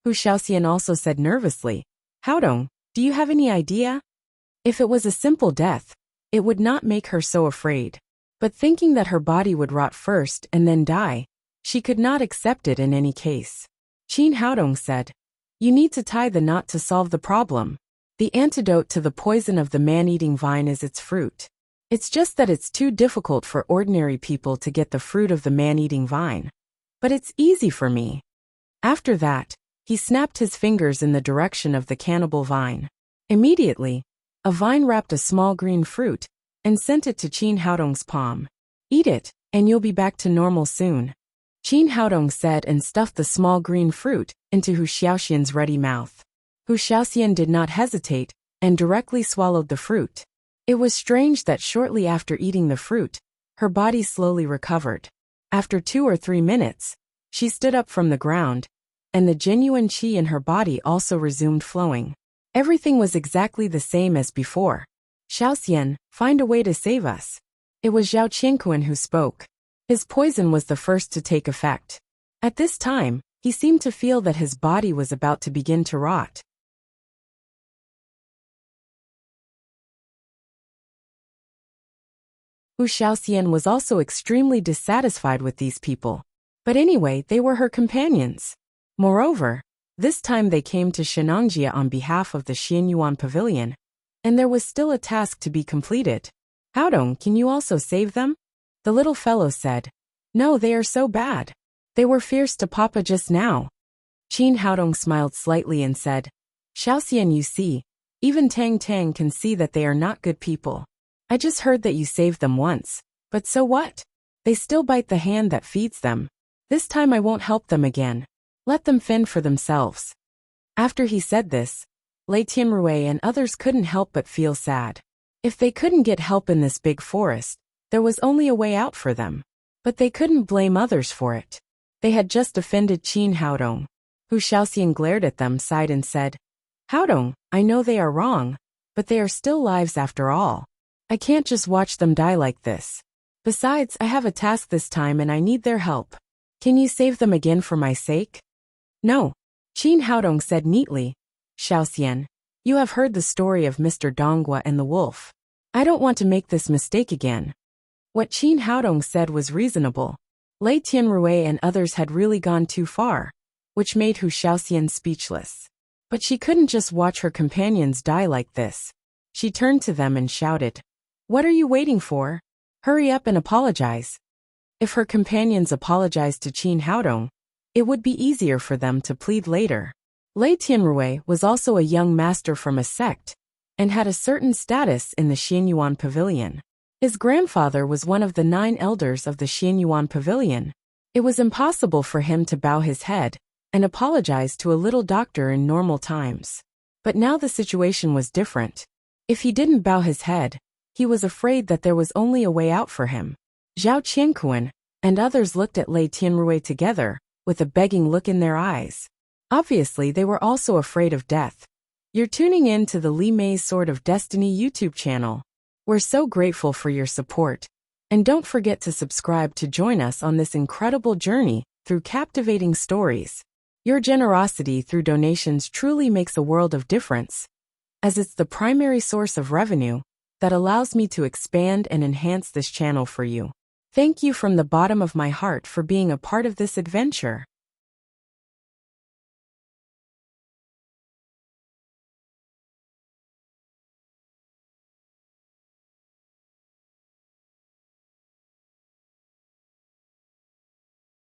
Hu Xiaoxian also said nervously, "Haodong, do you have any idea?" If it was a simple death, it would not make her so afraid. But thinking that her body would rot first and then die, she could not accept it in any case. Qin Haodong said, "You need to tie the knot to solve the problem. The antidote to the poison of the man-eating vine is its fruit. It's just that it's too difficult for ordinary people to get the fruit of the man-eating vine. But it's easy for me." After that, he snapped his fingers in the direction of the cannibal vine. Immediately, a vine wrapped a small green fruit and sent it to Qin Haodong's palm. "Eat it, and you'll be back to normal soon," Qin Haodong said, and stuffed the small green fruit into Hu Xiaoxian's ready mouth. Hu Xiaoxian did not hesitate and directly swallowed the fruit. It was strange that shortly after eating the fruit, her body slowly recovered. After 2 or 3 minutes, she stood up from the ground, and the genuine qi in her body also resumed flowing. Everything was exactly the same as before. "Xiaoxian, find a way to save us." It was Zhao Qianquan who spoke. His poison was the first to take effect. At this time, he seemed to feel that his body was about to begin to rot. Hu Xiaoxian was also extremely dissatisfied with these people. But anyway, they were her companions. Moreover, this time they came to Shenangjia on behalf of the Xianyuan Pavilion, and there was still a task to be completed. "Haodong, can you also save them?" The little fellow said, "No, they are so bad. They were fierce to Papa just now." Qin Haodong smiled slightly and said, "Xiaoxian, you see, even Tang Tang can see that they are not good people. I just heard that you saved them once, but so what? They still bite the hand that feeds them. This time I won't help them again. Let them fend for themselves." After he said this, Lei Tianrui and others couldn't help but feel sad. If they couldn't get help in this big forest, there was only a way out for them. But they couldn't blame others for it. They had just offended Qin Haodong. Hu Xiaoxian glared at them, sighed and said, "Haodong, I know they are wrong, but they are still lives after all. I can't just watch them die like this. Besides, I have a task this time and I need their help. Can you save them again for my sake?" "No," Qin Haodong said neatly. "Xiaoxian, you have heard the story of Mr. Donghua and the wolf. I don't want to make this mistake again." What Qin Haodong said was reasonable. Lei Tianrui and others had really gone too far, which made Hu Xiaoxian speechless. But she couldn't just watch her companions die like this. She turned to them and shouted, "What are you waiting for? Hurry up and apologize." If her companions apologized to Qin Haodong, it would be easier for them to plead later. Lei Tianrui was also a young master from a sect, and had a certain status in the Xianyuan Pavilion. His grandfather was one of the 9 elders of the Xianyuan Pavilion. It was impossible for him to bow his head and apologize to a little doctor in normal times. But now the situation was different. If he didn't bow his head, he was afraid that there was only a way out for him. Zhao Qianquan and others looked at Lei Tianrui together, with a begging look in their eyes. Obviously, they were also afraid of death. You're tuning in to the Li Mei's Sword of Destiny YouTube channel. We're so grateful for your support. And don't forget to subscribe to join us on this incredible journey through captivating stories. Your generosity through donations truly makes a world of difference, as it's the primary source of revenue that allows me to expand and enhance this channel for you. Thank you from the bottom of my heart for being a part of this adventure.